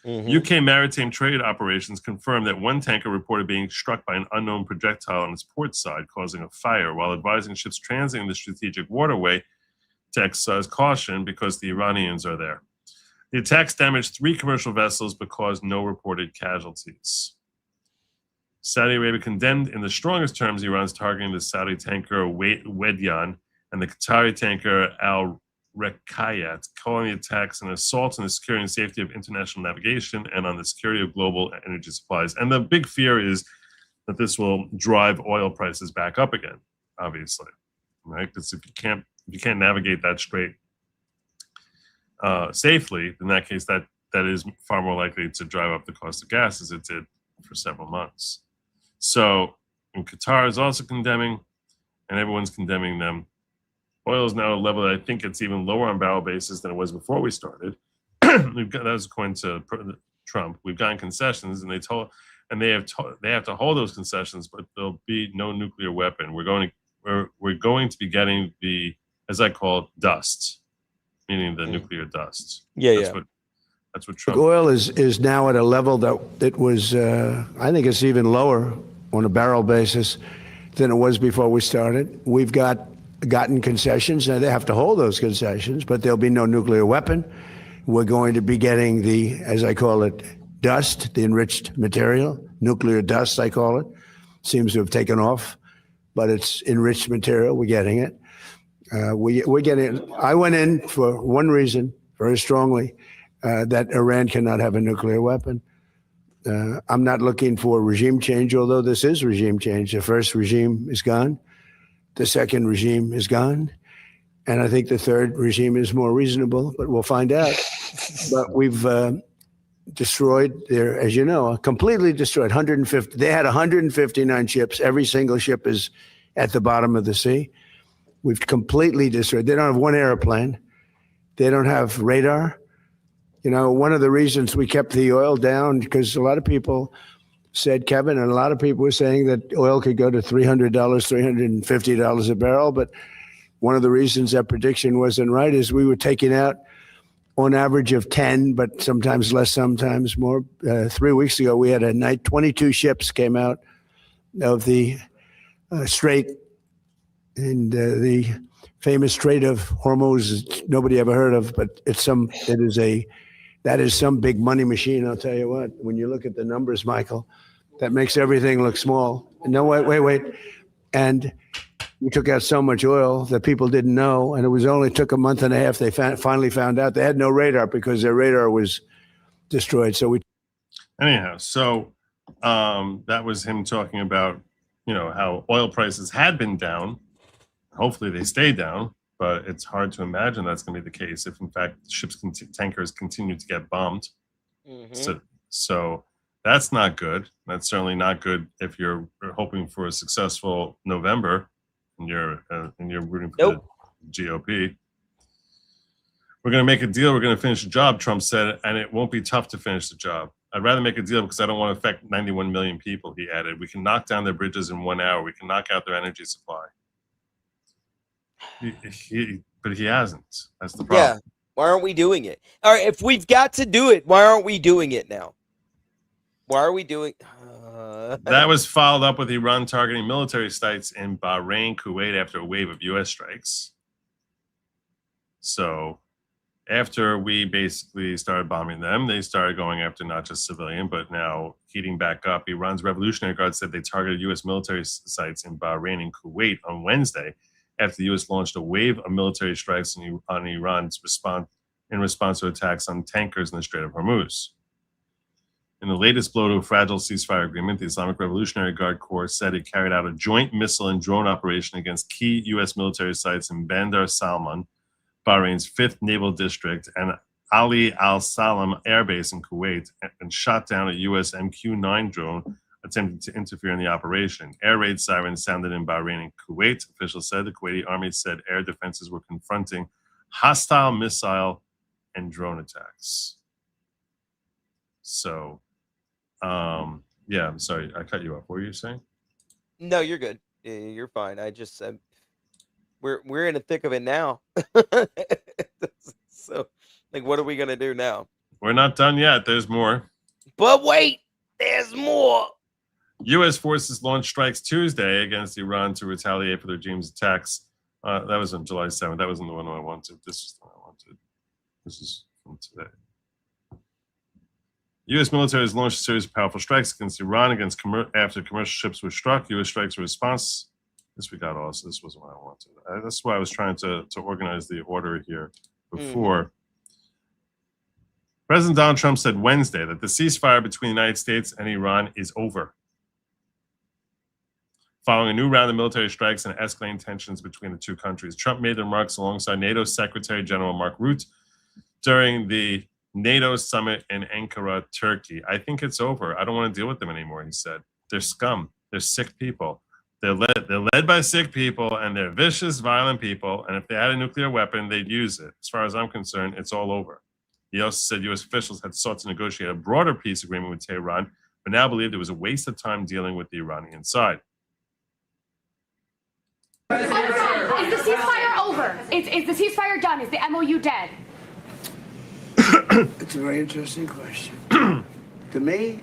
UK maritime trade operations confirmed that one tanker reported being struck by an unknown projectile on its port side, causing a fire, while advising ships transiting the strategic waterway to exercise caution because the Iranians are there. The attacks damaged 3 commercial vessels but caused no reported casualties. Saudi Arabia condemned in the strongest terms Iran's targeting the Saudi tanker Wedyan and the Qatari tanker Al Rekayat, calling the attacks an assault on the security and safety of international navigation and on the security of global energy supplies. And the big fear is that this will drive oil prices back up again, obviously, right? Because if you can't navigate that strait safely, in that case, that is far more likely to drive up the cost of gas, as it did for several months. So, and Qatar is also condemning, and everyone's condemning them. Oil is now at a level that I think it's even lower on barrel basis than it was before we started. That was according to Trump. We've gotten concessions, and they have to hold those concessions, but there'll be no nuclear weapon. We're going to be getting the, as I call it, dust, meaning the nuclear dust. That's what Trump. Oil is now at a level that it was. I think it's even lower on a barrel basis than it was before we started. We've gotten concessions. Now they have to hold those concessions, but there'll be no nuclear weapon. We're going to be getting the, as I call it, dust, the enriched material, nuclear dust, I call it. Seems to have taken off, but it's enriched material. We're getting it. We're getting it. I went in for one reason, very strongly, that Iran cannot have a nuclear weapon. I'm not looking for regime change, although this is regime change. The first regime is gone. The second regime is gone. And I think the third regime is more reasonable, but we'll find out. But we've destroyed their, as you know, completely destroyed 150. They had 159 ships. Every single ship is at the bottom of the sea. We've completely destroyed. They don't have one airplane. They don't have radar. You know, one of the reasons we kept the oil down, because a lot of people said, Kevin, and a lot of people were saying that oil could go to $300, $350 a barrel. But one of the reasons that prediction wasn't right is we were taking out on average of 10, but sometimes less, sometimes more. 3 weeks ago, we had a night, 22 ships came out of the Strait, and the famous Strait of Hormuz, nobody ever heard of, but that is some big money machine. I'll tell you what, when you look at the numbers, Michael, that makes everything look small. No, wait. And we took out so much oil that people didn't know, and it was only took a month and a half. They finally found out they had no radar because their radar was destroyed. So anyhow, so that was him talking about, how oil prices had been down. Hopefully they stay down, but it's hard to imagine that's going to be the case if, in fact, tankers continue to get bombed. So that's not good. That's certainly not good if you're hoping for a successful November and you're rooting for the GOP. We're going to make a deal. We're going to finish the job, Trump said, and it won't be tough to finish the job. I'd rather make a deal because I don't want to affect 91 million people, he added. We can knock down their bridges in 1 hour. We can knock out their energy supply. But he hasn't. That's the problem. Yeah. Why aren't we doing it? All right, if we've got to do it, why aren't we doing it now? Why are we doing? That was followed up with Iran targeting military sites in Bahrain, Kuwait after a wave of U.S. strikes. So after we basically started bombing them, they started going after not just civilian, but now heating back up. Iran's Revolutionary Guard said they targeted U.S. military sites in Bahrain and Kuwait on Wednesday after the U.S. launched a wave of military strikes on Iran's response to attacks on tankers in the Strait of Hormuz. In the latest blow to a fragile ceasefire agreement, the Islamic Revolutionary Guard Corps said it carried out a joint missile and drone operation against key U.S. military sites in Bandar Salman, Bahrain's 5th Naval District, and Ali Al Salam Air Base in Kuwait, and shot down a U.S. MQ-9 drone attempting to interfere in the operation. Air raid sirens sounded in Bahrain and Kuwait. Officials said the Kuwaiti army said air defenses were confronting hostile missile and drone attacks. So, yeah, I'm sorry, I cut you off. What were you saying? No, you're good. You're fine. I just said we're in the thick of it now. So, like, what are we gonna do now? We're not done yet. There's more. But wait, there's more. U.S. forces launched strikes Tuesday against Iran to retaliate for the regime's attacks. That was on July 7th. That wasn't the one I wanted. This is the one I wanted. This is from today. U.S. military has launched a series of powerful strikes against Iran after commercial ships were struck. U.S. strikes were response. This we got also. This wasn't what I wanted. That's why I was trying to organize the order here before. President Donald Trump said Wednesday that the ceasefire between the United States and Iran is over, following a new round of military strikes and escalating tensions between the two countries. Trump made the remarks alongside NATO Secretary General Mark Rutte during the NATO summit in Ankara, Turkey. I think it's over. I don't want to deal with them anymore, he said. They're scum. They're sick people. They're led by sick people, and they're vicious, violent people, and if they had a nuclear weapon, they'd use it. As far as I'm concerned, it's all over. He also said U.S. officials had sought to negotiate a broader peace agreement with Tehran, but now believed it was a waste of time dealing with the Iranian side. Is the ceasefire over? Is the ceasefire done? Is the MOU dead? It's a very interesting question. To me,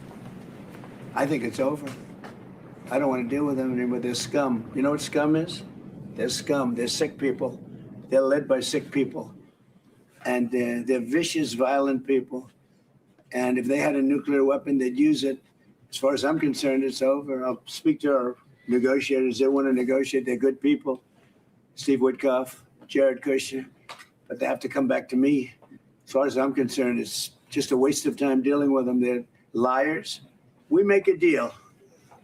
I think it's over. I don't want to deal with them anymore. They're scum. You know what scum is? They're scum. They're sick people. They're led by sick people. And they're vicious, violent people. And if they had a nuclear weapon, they'd use it. As far as I'm concerned, it's over. I'll speak to our negotiators. They want to negotiate. They're good people. Steve Witkoff, Jared Kushner. But they have to come back to me. As far as I'm concerned, it's just a waste of time dealing with them. They're liars. We make a deal.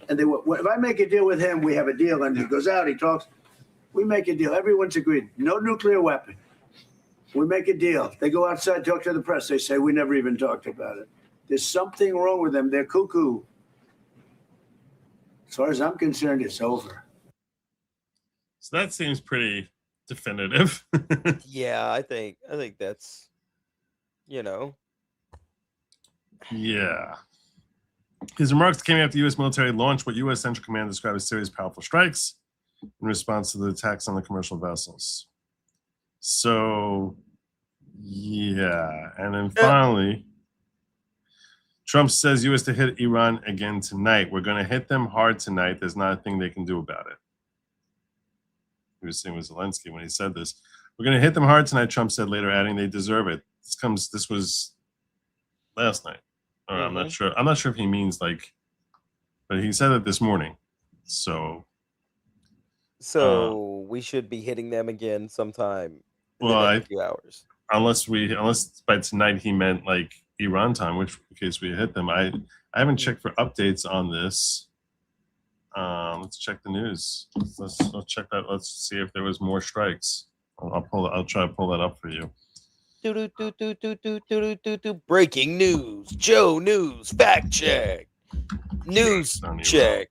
And if I make a deal with him, we have a deal. And he goes out, he talks. We make a deal. Everyone's agreed. No nuclear weapon. We make a deal. They go outside, talk to the press. They say, we never even talked about it. There's something wrong with them. They're cuckoo. As far as I'm concerned, it's over. So that seems pretty definitive. Yeah, I think that's, Yeah. His remarks came after the U.S. military launched what U.S. Central Command described as series of powerful strikes in response to the attacks on the commercial vessels. So Yeah, and then finally, Trump says U.S. to hit Iran again tonight. We're going to hit them hard tonight. There's not a thing they can do about it. He was saying with Zelensky when he said this. We're going to hit them hard tonight, Trump said later, adding they deserve it. This was last night. Or I'm not sure. I'm not sure if he means like, but he said it this morning. So we should be hitting them again sometime in well, the next few hours. Unless by tonight he meant like Iran time, which in case we hit them. I haven't checked for updates on this. Let's check the news. Let's check that. Let's see if there was more strikes. I'll try to pull that up for you. Breaking news. Joe News. Fact check. News check.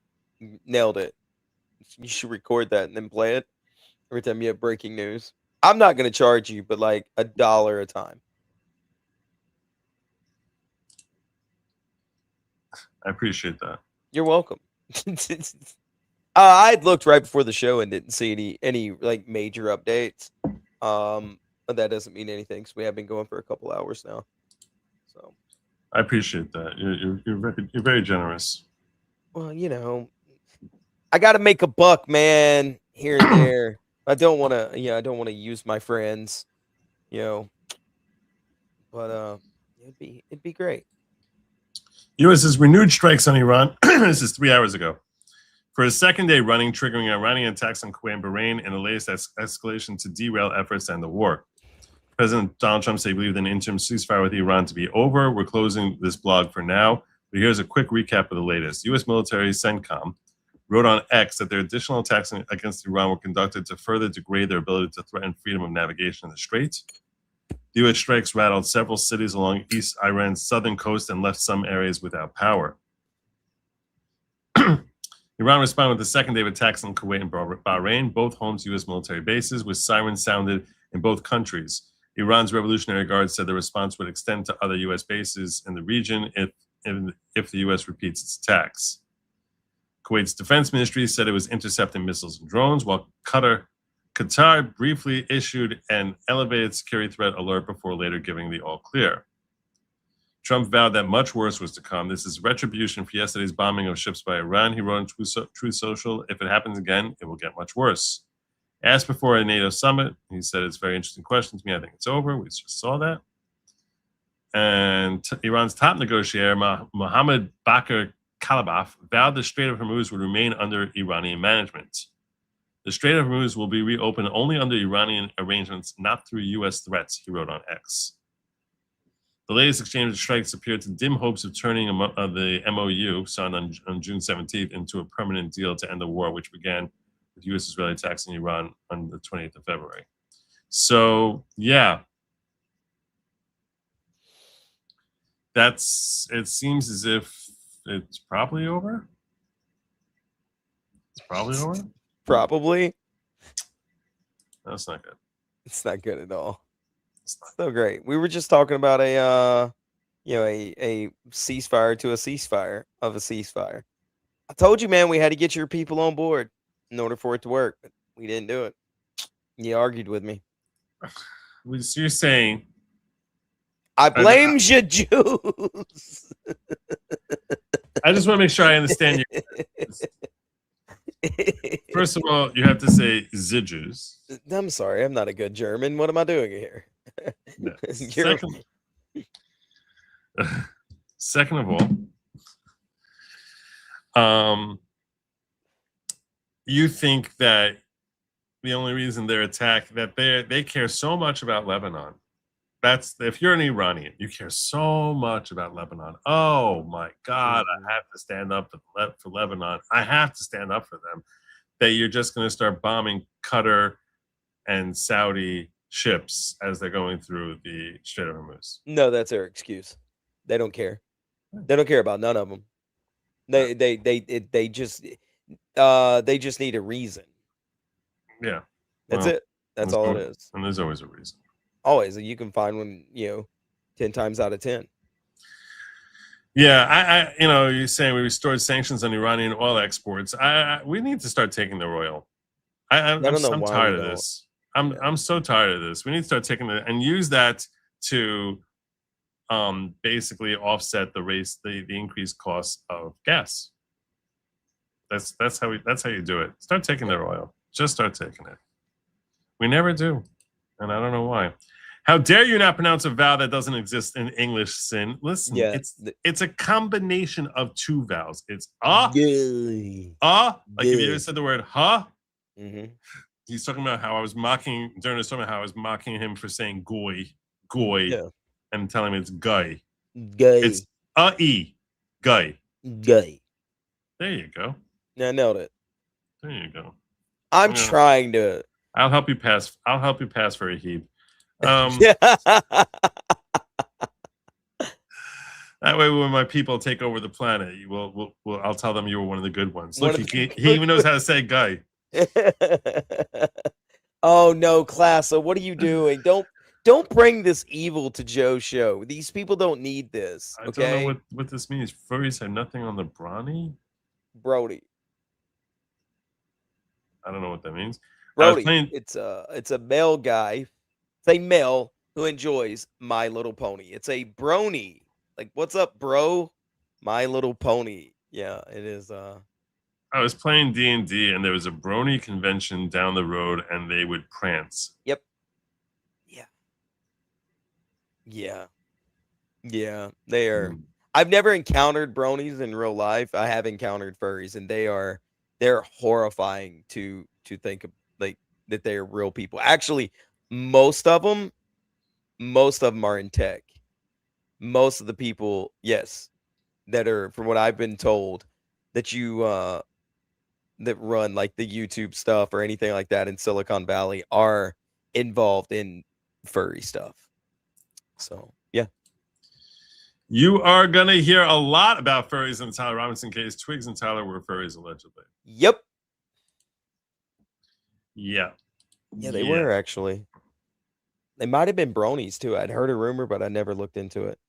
Nailed it. You should record that and then play it every time you have breaking news. I'm not going to charge you, but like $1 a time. I appreciate that. You're welcome. I looked right before the show and didn't see any like major updates. But that doesn't mean anything because we have been going for a couple hours now. So I appreciate that. You're very generous. Well, you know, I got to make a buck, man, here and there. I don't want to use my friends, you know. But it'd be great. U.S. has renewed strikes on Iran. This is 3 hours ago. For a second day running, triggering Iranian attacks on Kuwait and Bahrain in the latest escalation to derail efforts to end the war. President Donald Trump said he believed an interim ceasefire with Iran to be over. We're closing this blog for now, but here's a quick recap of the latest. U.S. military CENTCOM wrote on X that their additional attacks against Iran were conducted to further degrade their ability to threaten freedom of navigation in the Strait. The U.S. strikes rattled several cities along East Iran's southern coast and left some areas without power. Iran responded with the second day of attacks on Kuwait and Bahrain, both home to U.S. military bases, with sirens sounded in both countries. Iran's Revolutionary Guard said the response would extend to other U.S. bases in the region if the U.S. repeats its attacks. Kuwait's defense ministry said it was intercepting missiles and drones, while Qatar briefly issued an elevated security threat alert before later giving the all clear. Trump vowed that much worse was to come. This is retribution for yesterday's bombing of ships by Iran. He wrote on Truth Social, if it happens again, it will get much worse. Asked before a NATO summit, he said, it's a very interesting question to me. I think it's over. We just saw that. And Iran's top negotiator, Mohammad Bakr Kalibaf, vowed the Strait of Hormuz would remain under Iranian management. The Strait of Hormuz will be reopened only under Iranian arrangements, not through U.S. threats, he wrote on X. The latest exchange of strikes appeared to dim hopes of turning the MOU, signed on June 17th, into a permanent deal to end the war, which began with U.S.-Israeli attacks in Iran on the 28th of February. So, yeah. It seems as if it's probably over. It's probably over? Probably. That's not good. It's not good at all. It's so great. We were just talking about a ceasefire to a ceasefire of a ceasefire. I told you, man, we had to get your people on board in order for it to work, but we didn't do it. You argued with me. So you're saying I blame you, Jews. I just want to make sure I understand you. First of all, you have to say the Jews. I'm sorry, I'm not a good German. What am I doing here? No. Second of all, you think that the only reason they're attacked, that they care so much about Lebanon. That's, if you're an Iranian, you care so much about Lebanon. Oh my God, I have to stand up for Lebanon. I have to stand up for them. That you're just going to start bombing Qatar and Saudi ships as they're going through the Strait of Hormuz. No, that's their excuse. They don't care. They don't care about none of them. They just need a reason. Yeah, that's it. That's all it is. And there's always a reason. Always, you can find one, 10 times out of 10. Yeah, you're saying we restored sanctions on Iranian oil exports. We need to start taking their oil. I'm tired of this. I'm so tired of this. We need to start taking it and use that to basically offset the increased cost of gas. That's how you do it. Start taking their oil. Just start taking it. We never do, and I don't know why. How dare you not pronounce a vowel that doesn't exist in English, Sin? Listen, it's a combination of two vowels. It's like if you ever said the word Mm-hmm. He's talking about how I was mocking during this tournament, how I was mocking him for saying goy, and telling him it's guy. It's guy. Guy. There you go. Yeah, I nailed it. There you go. I'm trying to. I'll help you pass. I'll help you pass for a heap. That way, when my people take over the planet, I'll tell them you were one of the good ones. Look, he even knows how to say guy. Oh no, class. So what are you doing? Don't bring this evil to Joe's show. These people don't need this. Okay. I don't know what this means. Furries have nothing on the brawny? Brody. I don't know what that means. Brody. It's a male guy. It's a male who enjoys My Little Pony. It's a brony. Like, what's up, bro? My Little Pony. Yeah, it is. I was playing D&D and there was a brony convention down the road and they would prance. Yep. Yeah. They are. I've never encountered bronies in real life. I have encountered furries, and they're horrifying to think of, like, that they are real people. Actually, most of them are in tech. Most of the people, yes, that are, from what I've been told, that that run like the YouTube stuff or anything like that in Silicon Valley are involved in furry stuff. So, yeah. You are going to hear a lot about furries in the Tyler Robinson case. Twigs and Tyler were furries, allegedly. Yep. Yeah. Yeah, they were, actually. They might have been bronies, too. I'd heard a rumor, but I never looked into it.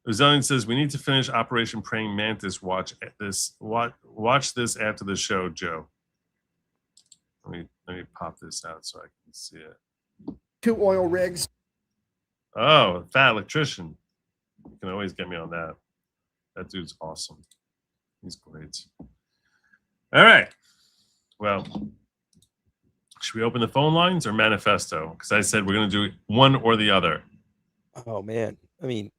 Ozelian says, we need to finish Operation Praying Mantis. Watch this after the show, Joe. Let me pop this out so I can see it. 2 oil rigs. Oh, fat electrician. You can always get me on that. That dude's awesome. He's great. All right. Well, should we open the phone lines or manifesto? Because I said we're going to do one or the other. Oh, man. I mean,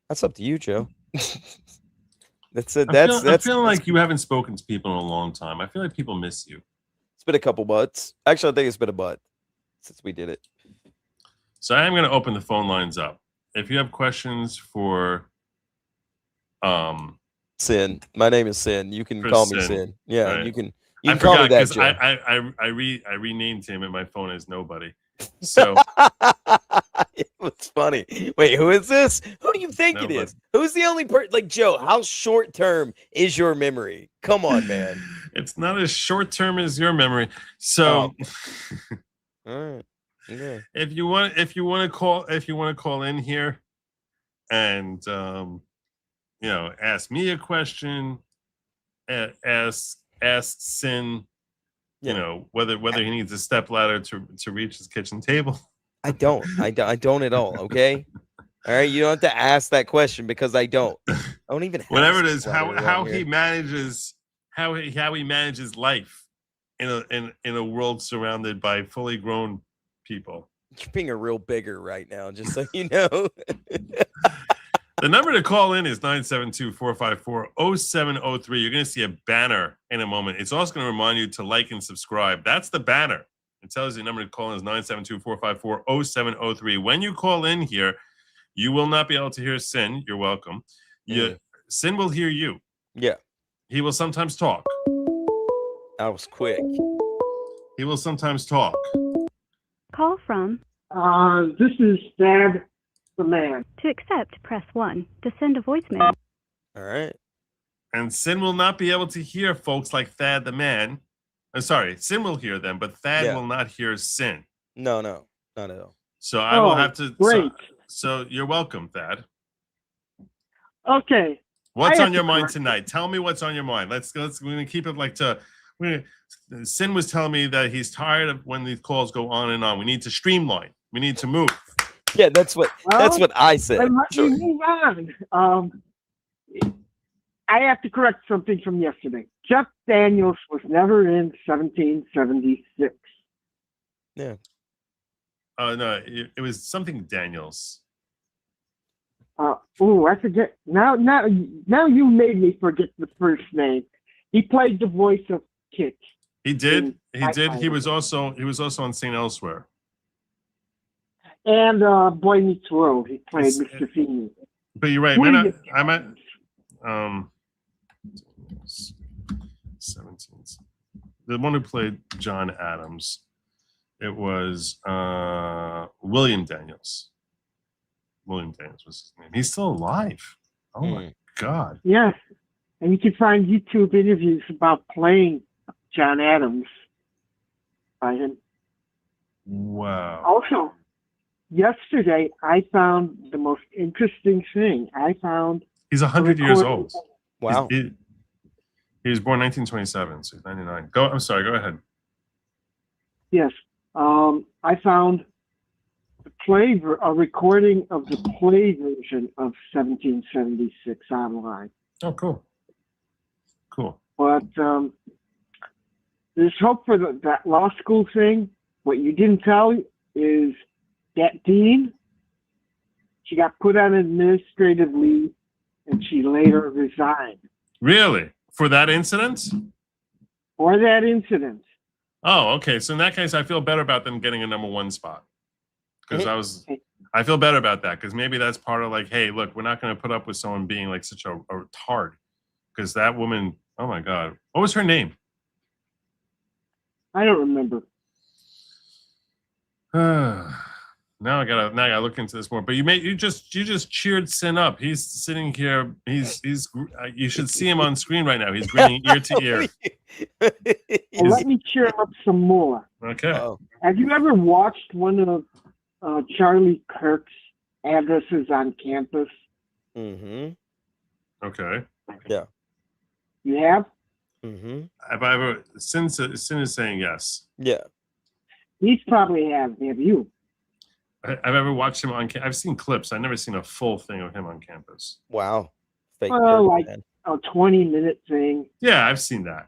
that's up to you, Joe. I feel like you haven't spoken to people in a long time. I feel like people miss you. It's been a couple months. Actually, I think it's been a month since we did it. So I am going to open the phone lines up. If you have questions for Sin, my name is Sin. You can call me Sin. Yeah, right. you can I call me forgot that, Joe. I renamed him and my phone is nobody. So it was funny. Wait, who is this? Who do you think it is? Who's the only person? Like, Joe, how short term is your memory? Come on, man. It's not as short term as your memory. So all right. Yeah. If you want to call in here and ask me a question, ask Sin, whether he needs a stepladder to reach his kitchen table. I don't at all. Okay. All right. You don't have to ask that question because I don't even have whatever it is, how he manages life in a world surrounded by fully grown people. You're being a real bigger right now, just so you know. The number to call in is 972-454-0703. You're going to see a banner in a moment. It's also going to remind you to like and subscribe. That's the banner. It tells you the number to call in is 972-454-0703. When you call in here, you will not be able to hear Sin. You're welcome. Sin will hear you. Yeah. He will sometimes talk. That was quick. He will sometimes talk. Call from. This is Thad the Man. To accept, press 1. To send a voicemail. All right. And Sin will not be able to hear folks like Thad the Man. I'm sorry, Sin will hear them, but Thad will not hear Sin. No, not at all. So I will have to. Great. So you're welcome, Thad. Okay. What's on your mind tonight? Tell me what's on your mind. We're gonna keep it like to Sin was telling me that he's tired of when these calls go on and on. We need to streamline. We need to move. Yeah, that's what I said. Let me move on. I have to correct something from yesterday. Jeff Daniels was never in 1776. Yeah. No, it was something Daniels. I forget. Now you made me forget the first name. He played the voice of Kit. He did. He was also on St. Elsewhere. And Boy Meets World. He played Mr. Feeney. But you're right. Man, I'm at 17. The one who played John Adams. It was William Daniels. William Daniels was his name. He's still alive. Oh my God. Yes. And you can find YouTube interviews about playing John Adams by him. Wow. Also, yesterday I found the most interesting thing. I found he's 100 years old. Wow. He was born 1927, so he's 99. I'm sorry. Go ahead. Yes. I found a recording of the play version of 1776 online. Oh, cool. Cool. But there's hope for that law school thing. What you didn't tell is that dean, she got put on administrative leave and she later resigned. Really? For that incident? For that incident. Oh, okay. So in that case, I feel better about them getting a #1 spot. Because I feel better about that. Because maybe that's part of like, hey, look, we're not going to put up with someone being like such a tard. Because that woman, oh my God. What was her name? I don't remember. Now I gotta look into this more. But you just cheered Sin up. He's sitting here. You should see him on screen right now. He's grinning ear to ear. Well, let me cheer him up some more. Okay. Have you ever watched one of Charlie Kirk's addresses on campus? Mm-hmm. Okay. Yeah. You have? Mm-hmm. Have I ever? Sin is saying yes. Yeah. He's probably have you? I've ever watched him on. I've seen clips. I've never seen a full thing of him on campus. Wow. Fake like a 20-minute thing. Yeah, I've seen that.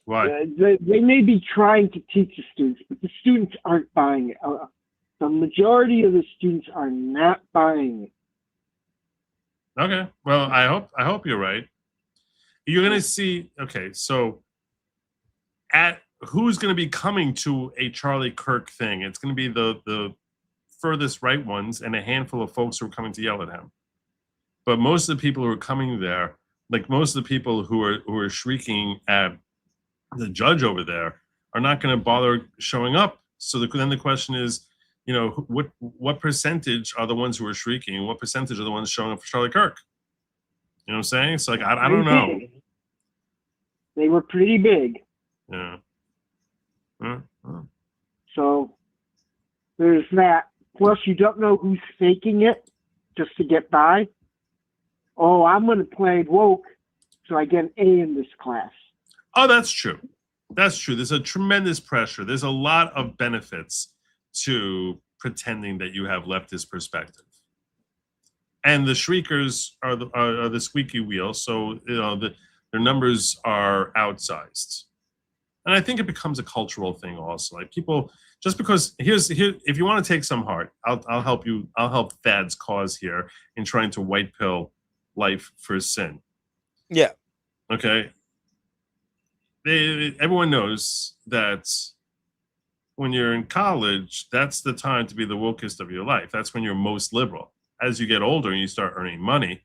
What? They may be trying to teach the students, but the students aren't buying it. The majority of the students are not buying it. Okay. Well, I hope you're right. You're gonna see. Okay, so who's going to be coming to a Charlie Kirk thing? It's going to be the furthest right ones and a handful of folks who are coming to yell at him. But most of the people who are coming there, like most of the people who are shrieking at the judge over there, are not going to bother showing up. So then the question is, what percentage are the ones who are shrieking, and what percentage are the ones showing up for Charlie Kirk? You know what I'm saying? It's like I don't know. They were pretty big. Yeah. So there's that. Plus, you don't know who's faking it just to get by. Oh, I'm going to play woke, so I get an A in this class. Oh, that's true. That's true. There's a tremendous pressure. There's a lot of benefits to pretending that you have leftist perspective. And the shriekers are the squeaky wheel, so their numbers are outsized. And I think it becomes a cultural thing also. Like people, just because if you want to take some heart, I'll help you. I'll help Thad's cause here in trying to white pill life for Sin. Yeah. Okay. Everyone knows that when you're in college, that's the time to be the wokest of your life. That's when you're most liberal. As you get older and you start earning money,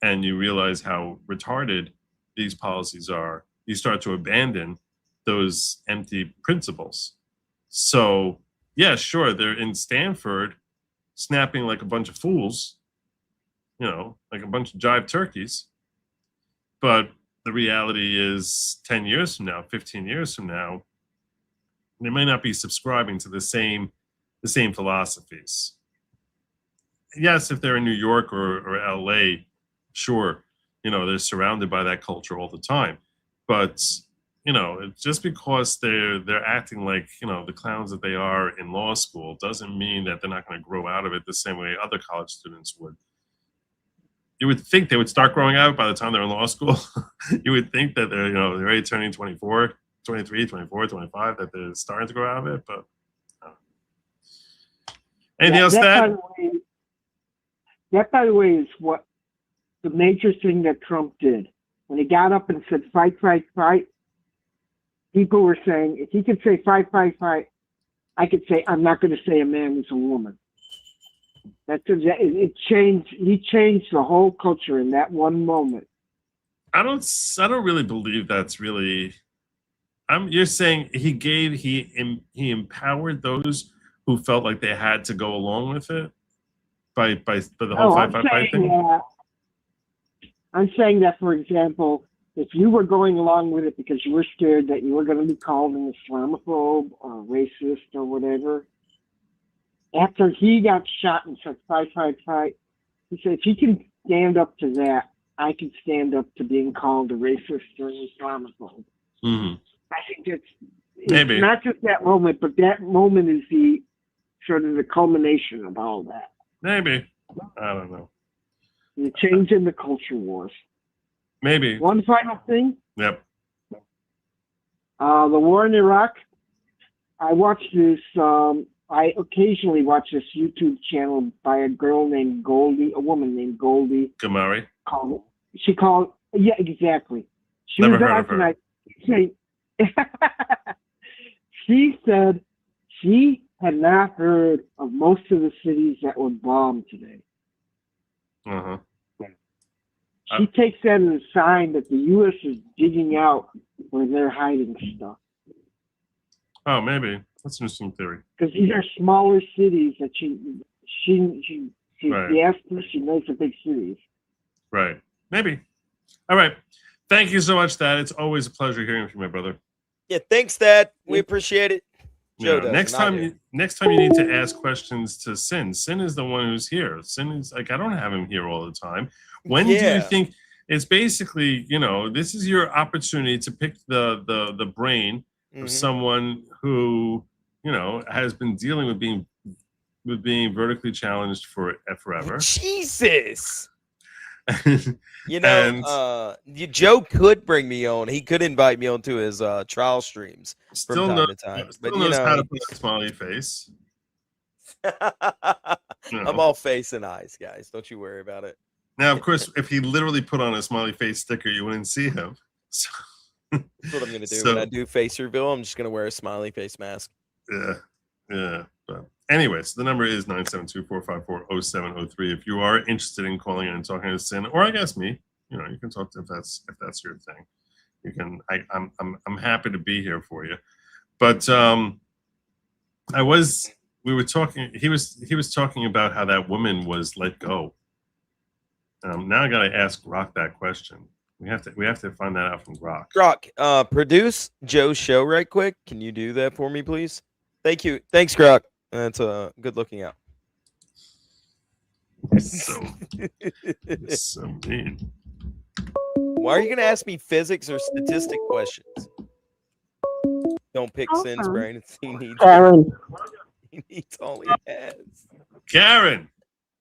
and you realize how retarded these policies are, you start to abandon those empty principles. So, yeah, sure, they're in Stanford snapping like a bunch of fools, like a bunch of jive turkeys. But the reality is 10 years from now, 15 years from now, they may not be subscribing to the same philosophies. Yes, if they're in New York or LA, sure. You know, they're surrounded by that culture all the time. But you know, just because they're acting like, you know, the clowns that they are in law school doesn't mean that they're not going to grow out of it the same way other college students would. You would think they would start growing out by the time they're in law school. You would think that they're, you know, they're already turning 24, 23, 24, 25, that they're starting to grow out of it. But anything else that, by the way, is what the major thing that Trump did. When he got up and said, fight, fight, fight, people were saying, if he could say fight, fight, fight, I could say, I'm not going to say a man was a woman. It changed. He changed the whole culture in that one moment. I don't really believe that's really. You're saying he empowered those who felt like they had to go along with it by the whole fight thing. I'm saying that, for example, if you were going along with it because you were scared that you were going to be called an Islamophobe or racist or whatever, after he got shot and said, fight, fight, fight, he said, if he can stand up to that, I can stand up to being called a racist or an Islamophobe. Mm-hmm. I think it's not just that moment, but that moment is the sort of the culmination of all that. Maybe. I don't know. The change in the culture wars. Maybe. One final thing. Yep. The war in Iraq. I watched this. I occasionally watch this YouTube channel by a girl named Goldie, a woman named Goldie Gamari. Yeah, exactly. She Never was heard on of her. tonight. She said she had not heard of most of the cities that were bombed today. Uh-huh. She takes that as a sign that the U.S. is digging out where they're hiding stuff. Oh, maybe. That's an interesting theory. Because these are smaller cities that she's Right. the expert. She knows the big cities. Right. Maybe. All right. Thank you so much, Dad. It's always a pleasure hearing from you, my brother. Yeah, thanks, Dad. We appreciate it. Joe does, next not time you. you need to ask questions to Sin. Sin is the one who's here. Sin is like, I don't have him here all the time. When do you think it's basically, you know, this is your opportunity to pick the brain of someone who, you know, has been dealing with being vertically challenged for forever. Jesus. You know, Joe could bring me on. He could invite me on to his trial streams from time to time. Still But knows you know, how to put a smiley face. I'm all face and eyes, guys. Don't you worry about it. Now, of course, if he literally put on a smiley face sticker, you wouldn't see him. So, that's what I'm gonna do when I do face reveal. I'm just gonna wear a smiley face mask. Yeah. But anyways, the number is 972-454-0703. If you are interested in calling in and talking to Sin, or I guess me, you know, you can talk to if that's your thing. You can. I'm happy to be here for you. But we were talking. He was talking about how that woman was let go. Now I gotta ask Grok that question. We have to find that out from Grok. Grok, produce Joe's show right quick. Can you do that for me, please? Thank you. Thanks, Grok. That's good looking out. So mean. Why are you gonna ask me physics or statistic questions? Don't pick Sin's brain. He needs Karen. He needs all he has. Karen.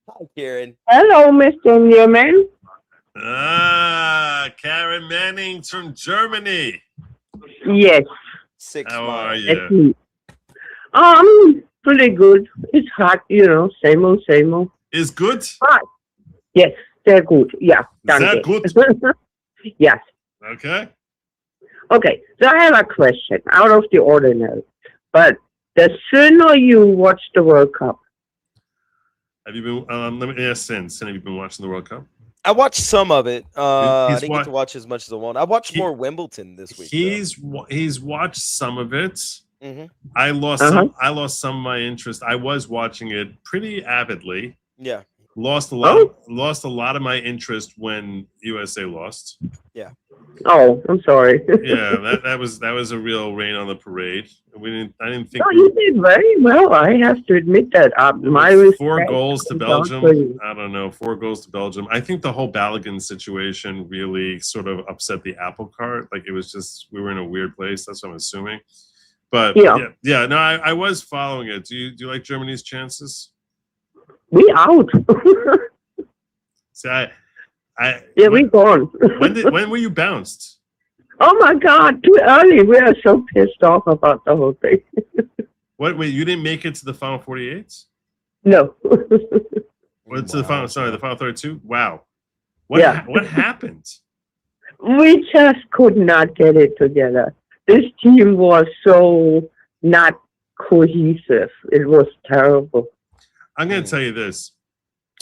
Hi, Karen. Hello, Mr. Newman. Karen Manning from Germany. Yes. How are you? Pretty good. It's hot, you know, same old, same old. Is good? Hot. Yes, they're good. Yeah. Sehr good. Yes. Okay. Okay, so I have a question, out of the ordinary. But the sooner you watch the World Cup. Have you been? Let me ask Sin. Sin, have you been watching the World Cup? I watched some of it. I didn't get to watch as much as I want. I watched more Wimbledon this week. He's watched some of it. Mm-hmm. I lost some of my interest. I was watching it pretty avidly. Yeah. Lost a lot of my interest when USA lost. Yeah. Oh, I'm sorry. Yeah, that was a real rain on the parade. I didn't think. No, you did very well. I have to admit that. My 4 respect goals to goes out Belgium. for you. I don't know. 4 goals to Belgium. I think the whole Balogun situation really sort of upset the apple cart. Like it was just we were in a weird place. That's what I'm assuming. But yeah. No, I was following it. Do you like Germany's chances? We out. See, we gone. when were you bounced? Oh my God, too early. We are so pissed off about the whole thing. Wait, you didn't make it to the final 48? No. What's the final? Sorry, the final 32. Wow. What happened? We just could not get it together. This team was so not cohesive. It was terrible. I'm going to tell you this.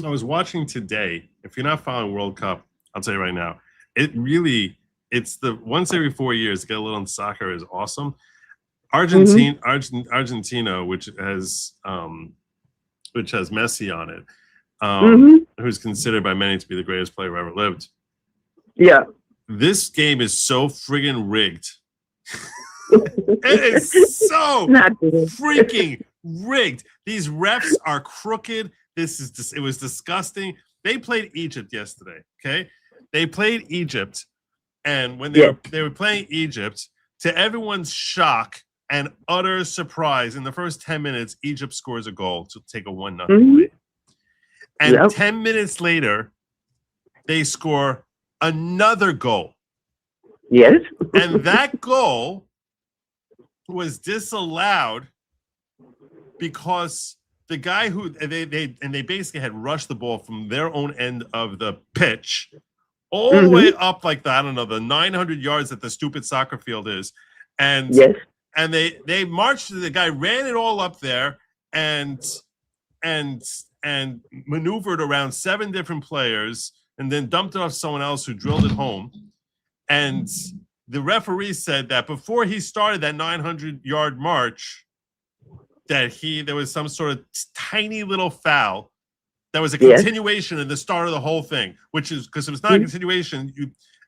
I was watching today. If you're not following World Cup, I'll tell you right now. It's the once every 4 years to get a little in soccer is awesome. Argentina, which has Messi on it, who's considered by many to be the greatest player who ever lived. Yeah. This game is so friggin' rigged. It is so freaking rigged. These refs are crooked. It was disgusting. They played Egypt yesterday. Okay, they played Egypt, and when they were playing Egypt, to everyone's shock and utter surprise, in the first 10 minutes, Egypt scores a goal to take a 1-0 lead. And 10 minutes later, they score another goal. Yes. And that goal was disallowed because the guy who they basically had rushed the ball from their own end of the pitch all the way up like the 900 yards that the stupid soccer field is, and they marched. The guy ran it all up there and maneuvered around 7 different players, and then dumped it off someone else who drilled it home. And the referee said that before he started that 900-yard march, that there was some sort of tiny little foul that was a continuation of the start of the whole thing, which is because it was not a continuation,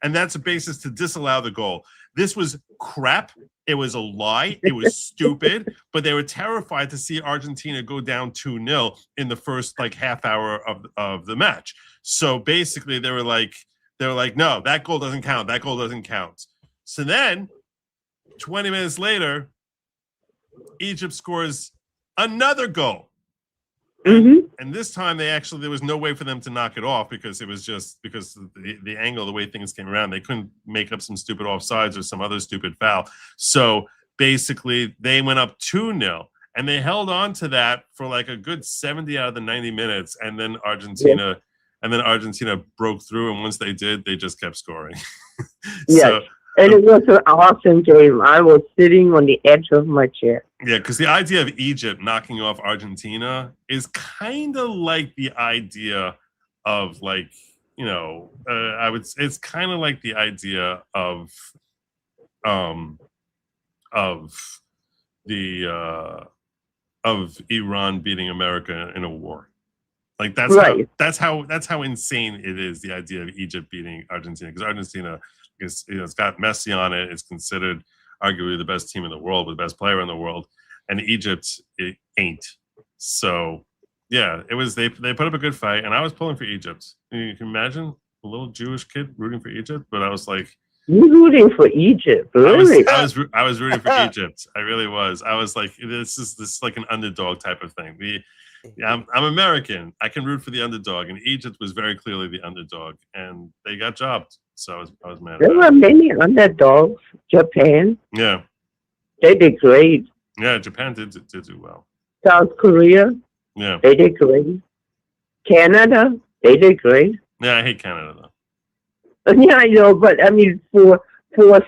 and that's a basis to disallow the goal. This was crap. It was a lie. It was stupid, but they were terrified to see Argentina go down 2-0 in the first half hour of the match. So basically they were like, no, that goal doesn't count. That goal doesn't count. So then 20 minutes later, Egypt scores another goal. And this time there was no way for them to knock it off because it was just because the angle, the way things came around, they couldn't make up some stupid offsides or some other stupid foul. So basically they went up 2-0 and they held on to that for like a good 70 out of the 90 minutes. And then Argentina broke through. And once they did, they just kept scoring. And it was an awesome game. I was sitting on the edge of my chair. Yeah, because the idea of Egypt knocking off Argentina is kind of like the idea of it's kind of like the idea of Iran beating America in a war. Like that's how insane it is, the idea of Egypt beating Argentina, because Argentina it's got Messi on it. It's considered arguably the best team in the world, with the best player in the world, and Egypt it ain't. So yeah, it was they put up a good fight, and I was pulling for Egypt. You can imagine a little Jewish kid rooting for Egypt, but I was like, you rooting for Egypt? Really? I was rooting for Egypt. I really was. I was like, this is like an underdog type of thing. I'm American. I can root for the underdog, and Egypt was very clearly the underdog, and they got jobbed. So I was mad. There were many underdogs. Japan. Yeah. They did great. Yeah, Japan did do well. South Korea. Yeah. They did great. Canada. They did great. Yeah, I hate Canada though. Yeah, I know, but I mean, for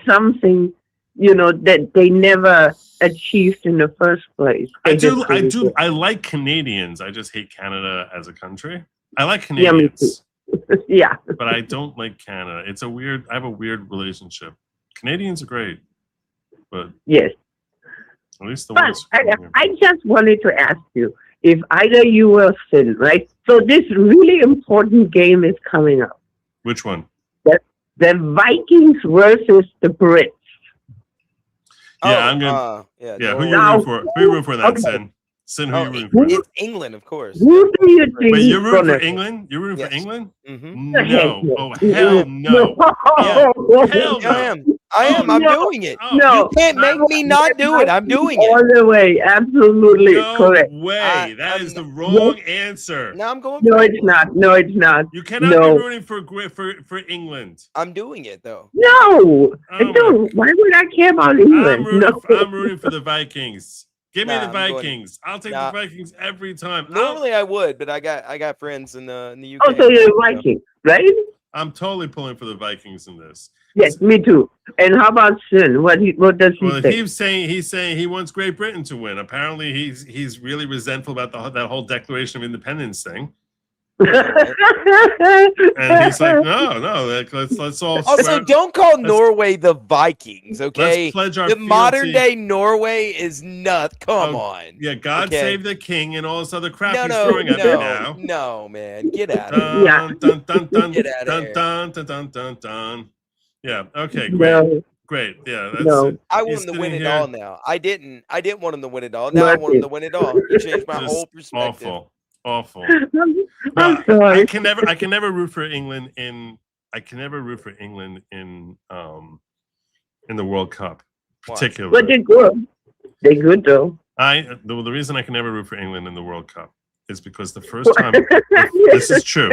something, that they never achieved in the first place. I like Canadians. I just hate Canada as a country. I like Canadians. Yeah. But I don't like Canada. I have a weird relationship. Canadians are great, but yes. At least the but ones. I just wanted to ask you, if either you or Sin, right? So this really important game is coming up. Which one? The Vikings versus the Brits. Yeah, I'm gonna. Yeah, who you rooting for? Who you rooting for that, Okay. Sin? Sin, who you rooting for? It's England, of course. Who do you think Wait, you're is rooting for gonna? England? You're rooting for Yes. England? Mm-hmm. No. Oh, hell no. Yeah. Hell no. I am. I'm No. doing it. No, You can't make me not do it. I'm doing it. all the way. Absolutely No correct. way. That is the wrong answer. Now I'm going. No, it's not. No, it's not. You cannot No. be rooting for England. I'm doing it though. No, Oh, no. Why would I care about I'm England? rooting for the Vikings. Give me Nah, the I'm going- Vikings. I'll take Nah. the Vikings every time. Normally I would, but I got friends in the UK. Oh, so you're Viking, right? I'm totally pulling for the Vikings in this. Yes, me too. And how about Sin? What does he Well, say? he's saying he wants Great Britain to win. Apparently, he's really resentful about that whole Declaration of Independence thing. And he's like, no, let's all. Also, swear- don't call let's- Norway the Vikings, okay? Let's pledge our The modern fealty- day Norway is nuts. Come Oh, on. Yeah, God Okay. save the king and all this other crap No, he's no, throwing at me now. no, no, man. Get out of Dun, here. Yeah. dun, dun, dun, Get outta dun, here. dun, dun, dun, dun, dun. Yeah. Okay. Great. No, Great. Yeah. That's no. it. I He's want him to win sitting it here all now. I didn't want him to win it all. Now I want him to win it all. You changed my Just whole perspective. Awful. I'm No, sorry. I can never root for England in the World Cup, Why? particularly. But they're good. They're good though. The reason I can never root for England in the World Cup is because the first time this is true.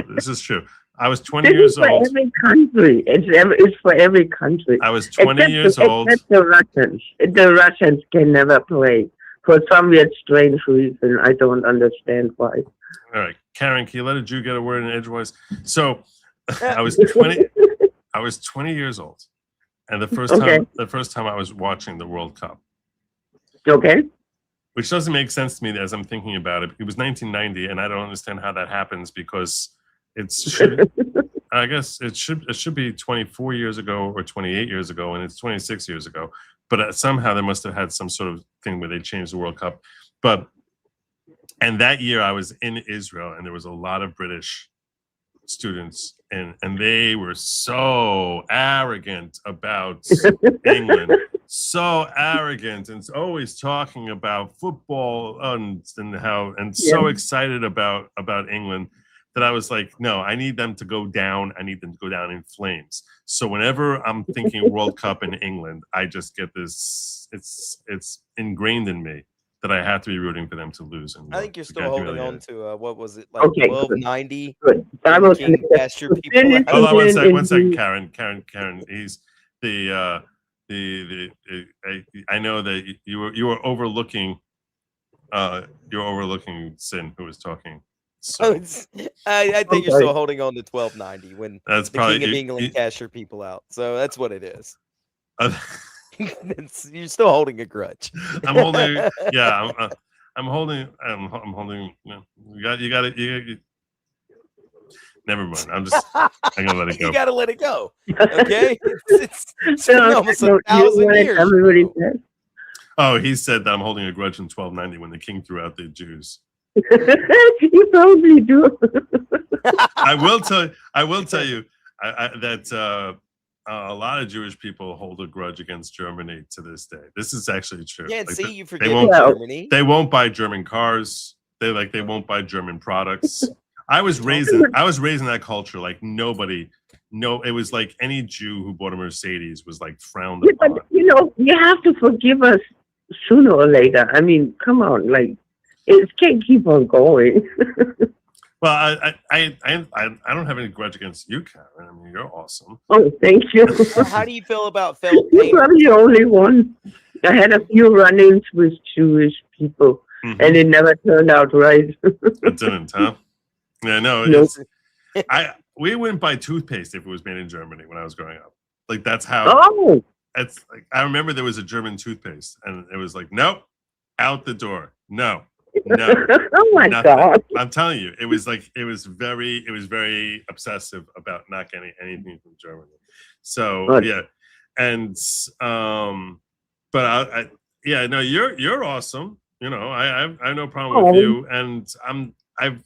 I was 20 This is years for old. every country. It's for every country. I was 20 years old. Except the Russians. The Russians can never play for some weird, strange reason. I don't understand why. All right, Karen, can you let a Jew get a word in edgewise? So I was 20. I was 20 years old, and the first time I was watching the World Cup. Okay. Which doesn't make sense to me as I'm thinking about it. It was 1990, and I don't understand how that happens because I guess it should be 24 years ago or 28 years ago, and it's 26 years ago. But somehow they must have had some sort of thing where they changed the World Cup. And that year I was in Israel, and there was a lot of British students, and they were so arrogant about England, so arrogant, and always talking about football and so excited about England that I was like, no, I need them to go down. I need them to go down in flames. So whenever I'm thinking World Cup in England, I just get this. It's ingrained in me that I have to be rooting for them to lose. And I think you're still get holding on humiliated. to what was it, like Okay, 1290? Good. I was King Pasture people out. Hold on one second, in- Karen. He's the I know that you were overlooking Sin, who was talking. So I think you're still holding on to 1290 when that's the probably King of England cash your people out. So that's what it is. You're still holding a grudge. I'm holding. Yeah, I'm holding. I'm holding. You got it. Never mind. I'm gonna let it go. You gotta let it go. Okay. It's been almost No, 1,000 years. everybody says. Oh, he said that I'm holding a grudge in 1290 when the king threw out the Jews. You probably do. I will tell you that a lot of Jewish people hold a grudge against Germany to this day. This is actually true. Yeah, Like, see, you they forget won't, Germany. They won't buy German cars. They won't buy German products. I was raised in that culture. Like nobody. No, it was like any Jew who bought a Mercedes was like frowned upon. But you have to forgive us sooner or later. I mean, come on, like it can't keep on going. Well, I don't have any grudge against you, Karen. I mean, you're awesome. Oh, thank you. How do you feel about felt You're paint? probably the only one. I had a few run-ins with Jewish people, and it never turned out right. It didn't, huh? Yeah, no. Nope. We wouldn't buy toothpaste if it was made in Germany when I was growing up. Like that's how. Oh. It's like I remember there was a German toothpaste, and it was like, nope, out the door, no. Oh my nothing. God. I'm telling you, it was very obsessive about not getting anything from Germany. So Good. yeah, and but no, you're awesome. You know, I have no problem with you, and I've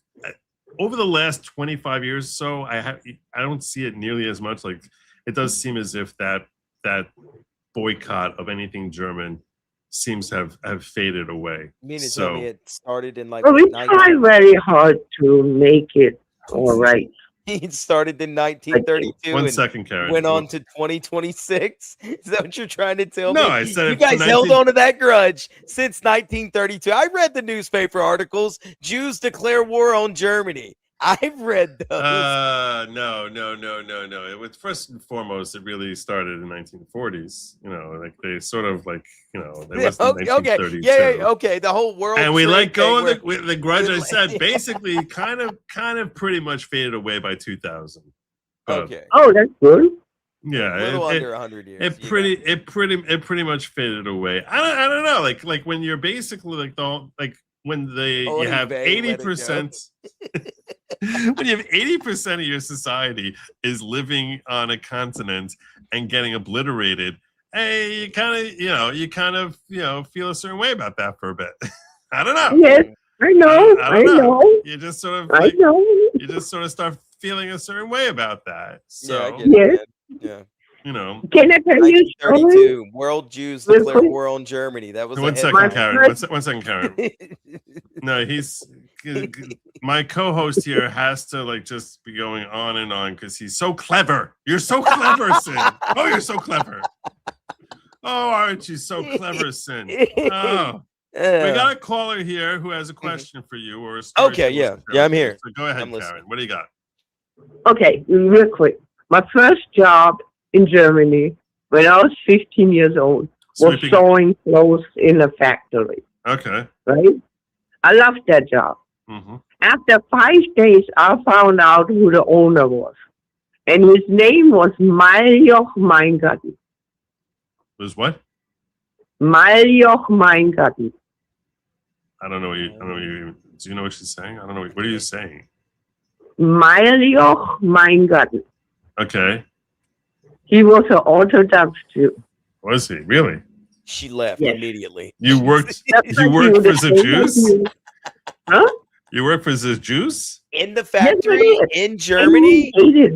over the last 25 years or so, I don't see it nearly as much. Like, it does seem as if that boycott of anything German seems to have faded away. You mean to tell me it started in like Well, we what, try very hard to make it all right. It started in 1932 One and second, Karen. went on to 2026. Is that what you're trying to tell me? No, I said you if guys 19 held on to that grudge since 1932. I read the newspaper articles. Jews declare war on Germany. I've read those. No. It was first and foremost, it really started in the 1940s. You know, like they sort of like, you know, they was in 1932. Yeah, okay. The whole world. And we trade let go thing of the grudge. I said basically kind of pretty much faded away by 2000. But, okay. Oh, that's good. Yeah, A little under 100 years. It pretty much faded away. I don't know. Like when you're basically like when you have 80%. When you have 80% of your society is living on a continent and getting obliterated, hey, you kind of feel a certain way about that for a bit. I don't know. Yes, I know. I know. You just sort of I know. you just sort of start feeling a certain way about that. So Yeah, I get it, man. Yeah. You know. Can I tell you a story? 1932, world Jews Real declare quick? war on Germany. That was One a second, headline. Karen. One second, Karen. No, my co-host here has to like just be going on and on because he's so clever. You're so clever, Sin. Oh, you're so clever. Oh, aren't you so clever, Sin? Oh. We got a caller here who has a question for you or a story. Okay, yeah, I'm here. So go ahead, I'm listening. Karen. What do you got? Okay, real quick. My first job in Germany when I was 15 years old was sewing clothes in a factory. Okay. Right? I loved that job. Mm-hmm. After 5 days, I found out who the owner was. And his name was Maljoch Meingarten. Was what? Maljoch Meingarten. I don't know. Do you know what she's saying? I don't know. What are you saying? Maljoch Meingarten. Okay. He was an Orthodox Jew. Was he really? She left Yes. immediately. You worked. You worked for the Jews. Huh? You worked for the Jews in the factory in Germany. Okay,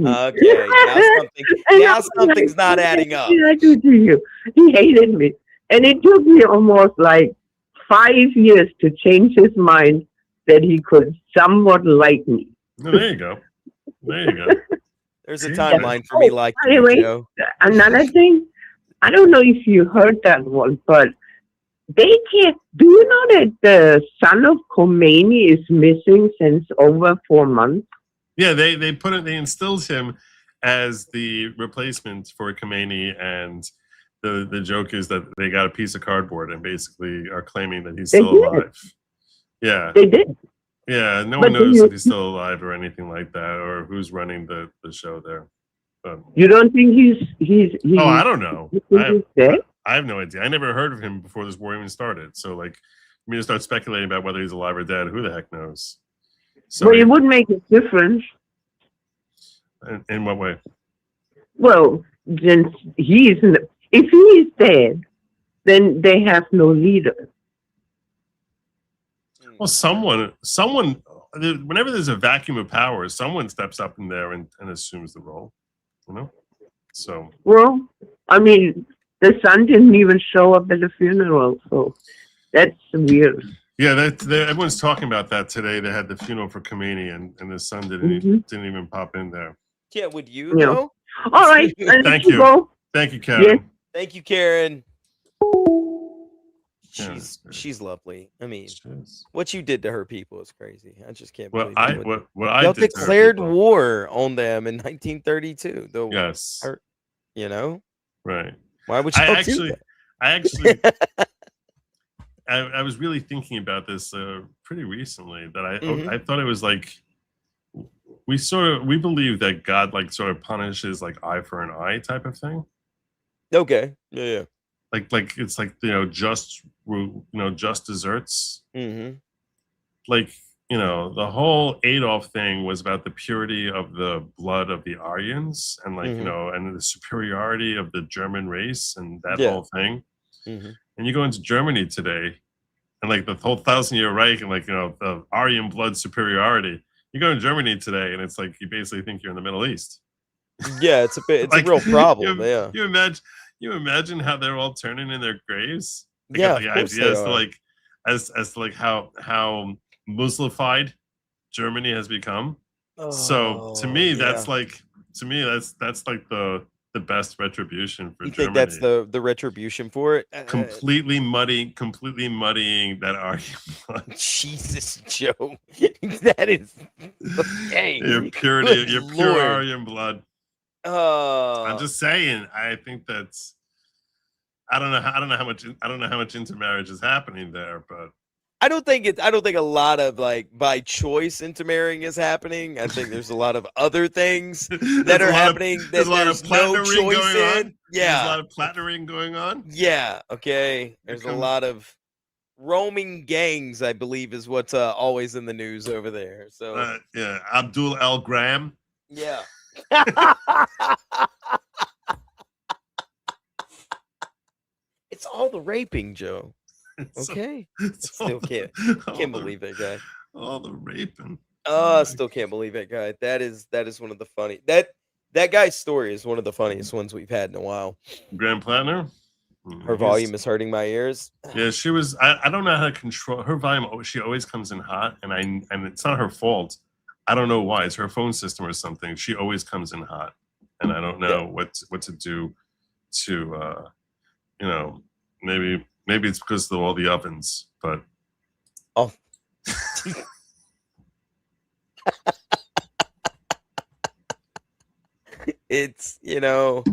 now something's not adding up. What did I do to you? He hated me, and it took me almost like 5 years to change his mind that he could somewhat like me. Oh, there you go. There you go. There's a timeline for me like anyway, you, Joe. Another thing, I don't know if you heard that one, but they can't. Do you know that the son of Khomeini is missing since over 4 months? Yeah, they instilled him as the replacement for Khomeini, and the joke is that they got a piece of cardboard and basically are claiming that he's still alive. Yeah, they did. Yeah, no one knows if he's still alive or anything like that, or who's running the show there. But, you don't think he's oh, I don't know. He's dead? I have no idea. I never heard of him before this war even started. So, like, I mean, to start speculating about whether he's alive or dead, who the heck knows? So, well, it would make a difference. In what way? Well, then if he is dead, then they have no leader. Well, someone, whenever there's a vacuum of power, someone steps up in there and assumes the role, you know? So. Well, I mean, the son didn't even show up at the funeral, so that's weird. Yeah, everyone's talking about that today. They had the funeral for Khomeini, and the son didn't even pop in there. Yeah, would you know? All right. Thank you. Thank you, Karen. Yes. Thank you, Karen. She's lovely. I mean, what you did to her people is crazy. I just can't believe what I y'all did declared war on them in 1932. Yes. You know? Right. Why would you do that? I was really thinking about this pretty recently that I thought it was like we believe that God like sort of punishes like eye for an eye type of thing. Okay. Yeah. Like it's like just desserts. Like the whole Adolf thing was about the purity of the blood of the Aryans and like and the superiority of the German race and that whole thing. And you go into Germany today, and like the whole 1,000-year Reich and like, you know, the Aryan blood superiority. You go to Germany today and it's like you basically think you're in the Middle East. Yeah, it's a Like, real problem. Yeah. You imagine how they're all turning in their graves? They Yeah, got the of course idea they as to are. like as to like how Muslified Germany has become. So to me, that's yeah. like that's like the best retribution for You Germany. think that's the retribution for it? completely muddying that argument. Jesus, Joe. That is okay. Your pure Lord. Aryan blood. I'm just saying. I think that's. I don't know how much intermarriage is happening there, but I don't think a lot of like by choice intermarrying is happening. I think there's a lot of other things that are happening that there's a lot of there's no Platnering choice going in. on. Yeah. There's a lot of Platnering going on. Yeah. Okay. There's a lot of roaming gangs, I believe, is what's always in the news over there. So yeah, Abdul El Graham. yeah. It's all the raping, Joe. Okay. Still can't believe that guy. All the raping. Oh, I still can't believe that guy. That is one of the funny that guy's story is one of the funniest ones we've had in a while. Graham Platner. Her volume is hurting my ears. Yeah, she was. I don't know how to control her volume. She always comes in hot, and it's not her fault. I don't know why. It's her phone system or something. She always comes in hot, and I don't know what to do to, you know, maybe it's because of all the ovens, but oh. It's, you know,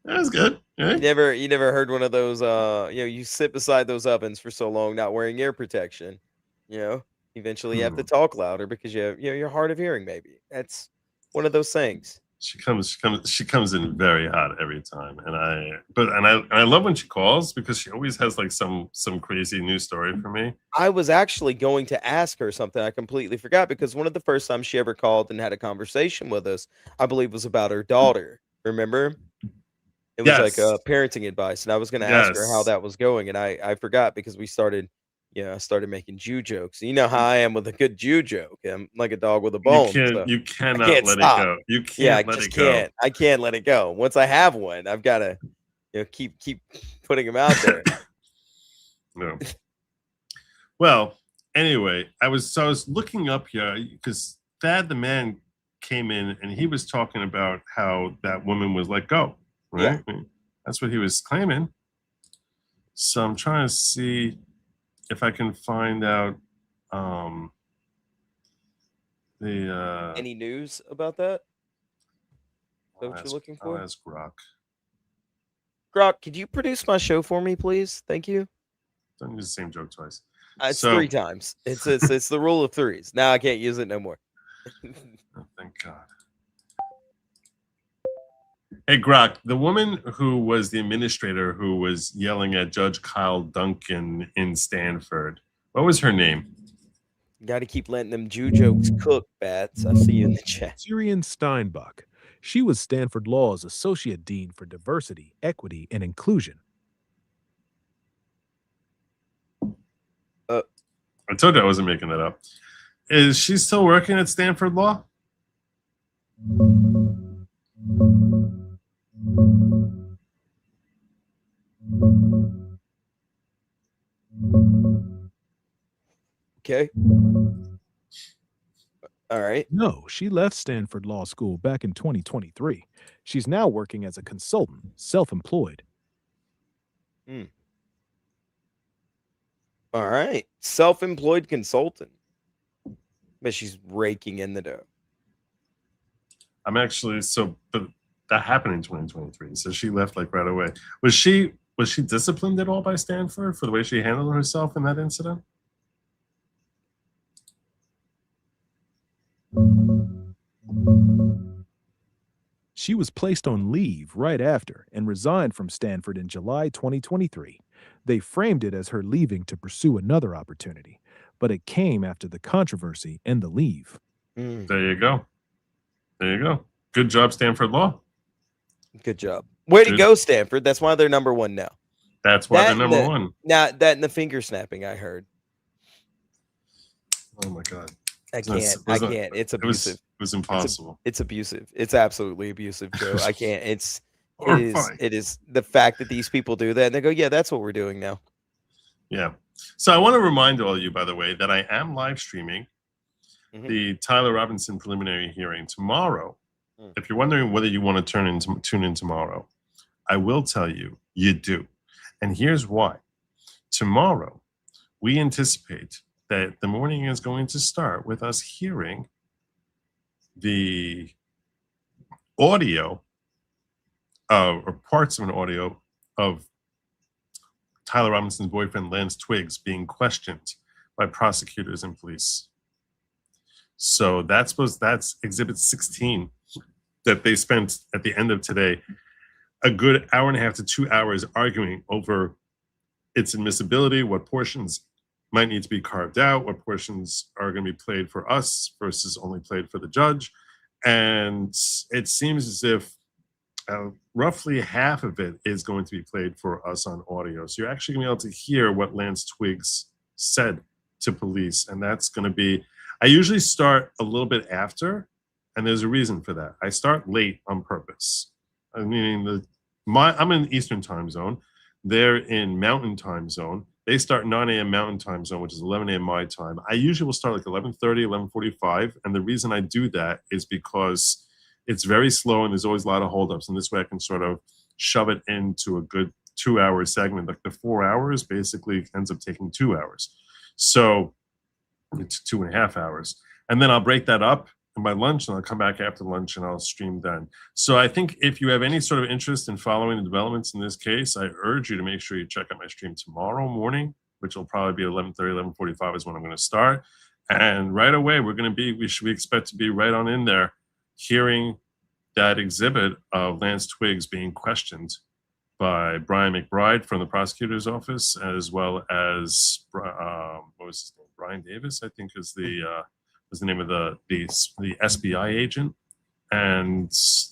that's good. Yeah. You never heard one of those you know, you sit beside those ovens for so long not wearing ear protection, you know, eventually you have to talk louder because you have, you know, you're hard of hearing. Maybe that's one of those things. She comes in very hot every time, and I love when she calls because she always has like some crazy news story for me. I was actually going to ask her something I completely forgot, because one of the first times she ever called and had a conversation with us, I believe, was about her daughter. Remember? It was like parenting advice, and I was going to ask her how that was going, and I forgot because we started. Yeah, I started making Jew jokes. You know how I am with a good Jew joke. I'm like a dog with a bone. You cannot let it go. You can't let it go. I can't let it go. Once I have one, I've got to, you know, keep putting them out there. No. Well, anyway, I was looking up here because Thad the Man came in and he was talking about how that woman was let go. Right? Yeah. That's what he was claiming. So I'm trying to see if I can find out any news about that? Is that what you're looking for? I'll ask Grok. Grok, could you produce my show for me, please? Thank you. Don't use the same joke twice. It's 3 times. It's the rule of 3s. Now I can't use it no more. Oh, thank God. Hey, Grok, the woman who was the administrator who was yelling at Judge Kyle Duncan in Stanford, what was her name? Got to keep letting them Jew jokes cook, Bats. I see you in the chat. Syrian Steinbach. She was Stanford Law's Associate Dean for Diversity, Equity, and Inclusion. I told you I wasn't making that up. Is she still working at Stanford Law? Okay. All right. No, she left Stanford Law School back in 2023. She's now working as a consultant, self-employed. All right. Self-employed consultant. But she's raking in the dough. I'm actually but that happened in 2023. So she left like right away. Was she disciplined at all by Stanford for the way she handled herself in that incident? She was placed on leave right after and resigned from Stanford in July 2023. They framed it as her leaving to pursue another opportunity, but it came after the controversy and the leave. There you go. There you go. Good job, Stanford Law. Good job. Way to go, Stanford. That's why they're #1 now. That's why they're and number the, one. Now that and the finger snapping, I heard. Oh my God. I can't. I can't. It's abusive. It was impossible. It's abusive. It's absolutely abusive, Joe. I can't. Horrifying. It is the fact that these people do that and they go, yeah, that's what we're doing now. Yeah. So I want to remind all of you, by the way, that I am live streaming the Tyler Robinson preliminary hearing tomorrow. If you're wondering whether you want to tune in tomorrow, I will tell you, you do. And here's why. Tomorrow, we anticipate that the morning is going to start with us hearing the audio or parts of an audio of Tyler Robinson's boyfriend, Lance Twiggs, being questioned by prosecutors and police. So that's Exhibit 16 that they spent at the end of today a good hour and a half to 2 hours arguing over its admissibility, what portions might need to be carved out, what portions are going to be played for us versus only played for the judge. And it seems as if roughly half of it is going to be played for us on audio. So you're actually going to be able to hear what Lance Twiggs said to police. And that's going to be, I usually start a little bit after, and there's a reason for that. I start late on purpose. I mean, I'm in Eastern time zone. They're in Mountain time zone. They start 9 a.m. Mountain time zone, which is 11 a.m. my time. I usually will start like 11:30, 11:45. And the reason I do that is because it's very slow and there's always a lot of holdups. And this way I can sort of shove it into a good 2-hour segment. Like the 4 hours basically ends up taking 2 hours. So it's 2.5 hours. And then I'll break that up in my lunch and I'll come back after lunch and I'll stream then. So I think if you have any sort of interest in following the developments in this case, I urge you to make sure you check out my stream tomorrow morning, which will probably be 11:30, 11:45 is when I'm going to start. And right away, we expect to be right on in there hearing that exhibit of Lance Twiggs being questioned by Brian McBride from the prosecutor's office, as well as what was his name? Brian Davis, I think, is the name of the SBI agent. And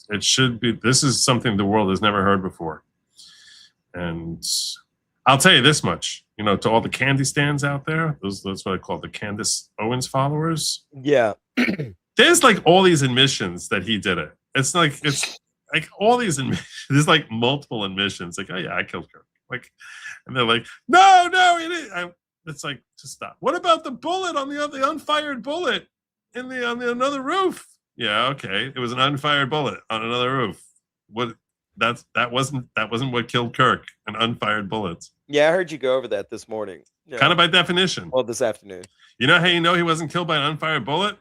it should be. This is something the world has never heard before. And I'll tell you this much, to all the candy stands out there, that's what I call the Candace Owens followers. Yeah. There's like all these admissions that he did it. It's like all these there's like multiple admissions. Like, oh yeah, I killed Kirk. Like, and they're like, no, he didn't. It's like, just stop. What about the bullet on the unfired bullet on the another roof? Yeah, okay, it was an unfired bullet on another roof. What? That wasn't what killed Kirk. An unfired bullet. Yeah, I heard you go over that this morning. Yeah. Kind of by definition. Well, this afternoon. You know how you know he wasn't killed by an unfired bullet?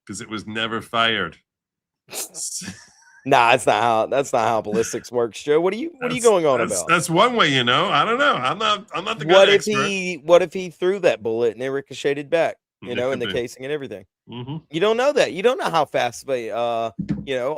Because it was never fired. Nah, that's not how ballistics works, Joe. What are you going on about? That's one way, I don't know. I'm not the gun expert. What if he threw that bullet and it ricocheted back? In the casing and everything. Mm-hmm. You don't know that. You don't know how fast the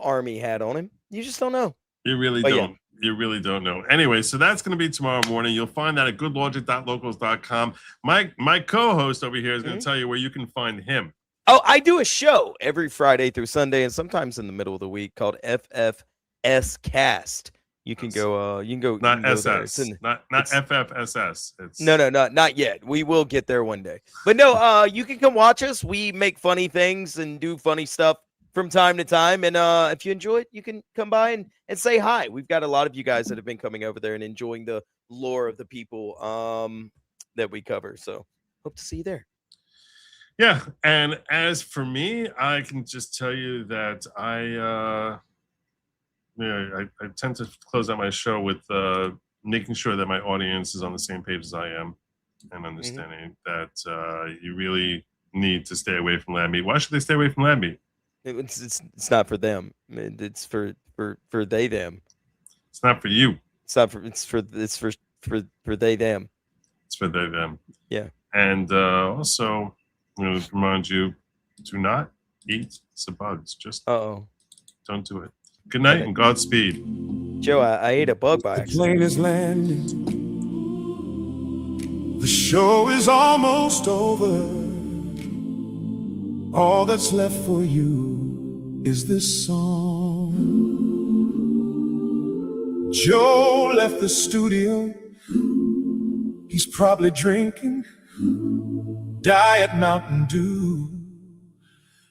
army had on him. You just don't know. You really don't. Yeah. You really don't know. Anyway, so that's going to be tomorrow morning. You'll find that at goodlogic.locals.com. My co-host over here is going to tell you where you can find him. Oh, I do a show every Friday through Sunday and sometimes in the middle of the week called FFS Cast. You can go. Not SS. Not FFSS. It's not yet. We will get there one day. But no, you can come watch us. We make funny things and do funny stuff from time to time. And if you enjoy it, you can come by and say hi. We've got a lot of you guys that have been coming over there and enjoying the lore of the people that we cover. So hope to see you there. Yeah, and as for me, I can just tell you that I tend to close out my show with making sure that my audience is on the same page as I am and understanding that you really need to stay away from lab meat. Why should they stay away from lab meat? It's not for them. It's for they them. It's not for you. It's for they them. It's for they them. Yeah. And also, I'm going to remind you, do not eat the bugs. Just don't do it. Good night and Godspeed. Joe, I ate a bug by accident. The plane is landing. The show is almost over. All that's left for you is this song. Joe left the studio He's probably drinking Diet Mountain Dew.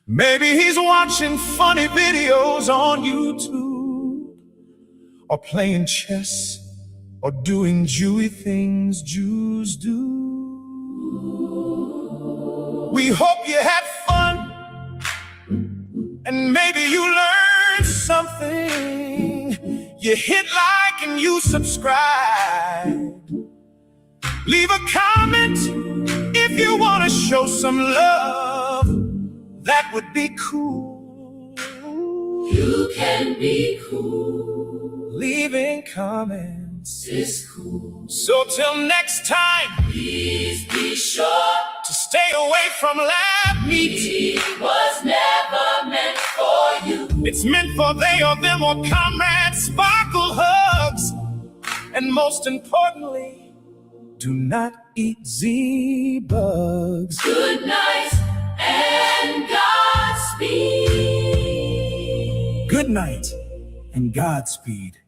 Maybe he's watching funny videos on YouTube, or playing chess, or doing Jewy things Jews do. We hope you had fun, and maybe you learned something. You hit like and you subscribe. Leave a comment if you want to show some love. That would be cool. You can be cool. Leaving comments is cool. So till next time, please be sure to stay away from lab meat. It was never meant for you. It's meant for they or them or comrades, sparkle hugs. And most importantly, do not eat Z-bugs. Good night and Godspeed. Good night and Godspeed.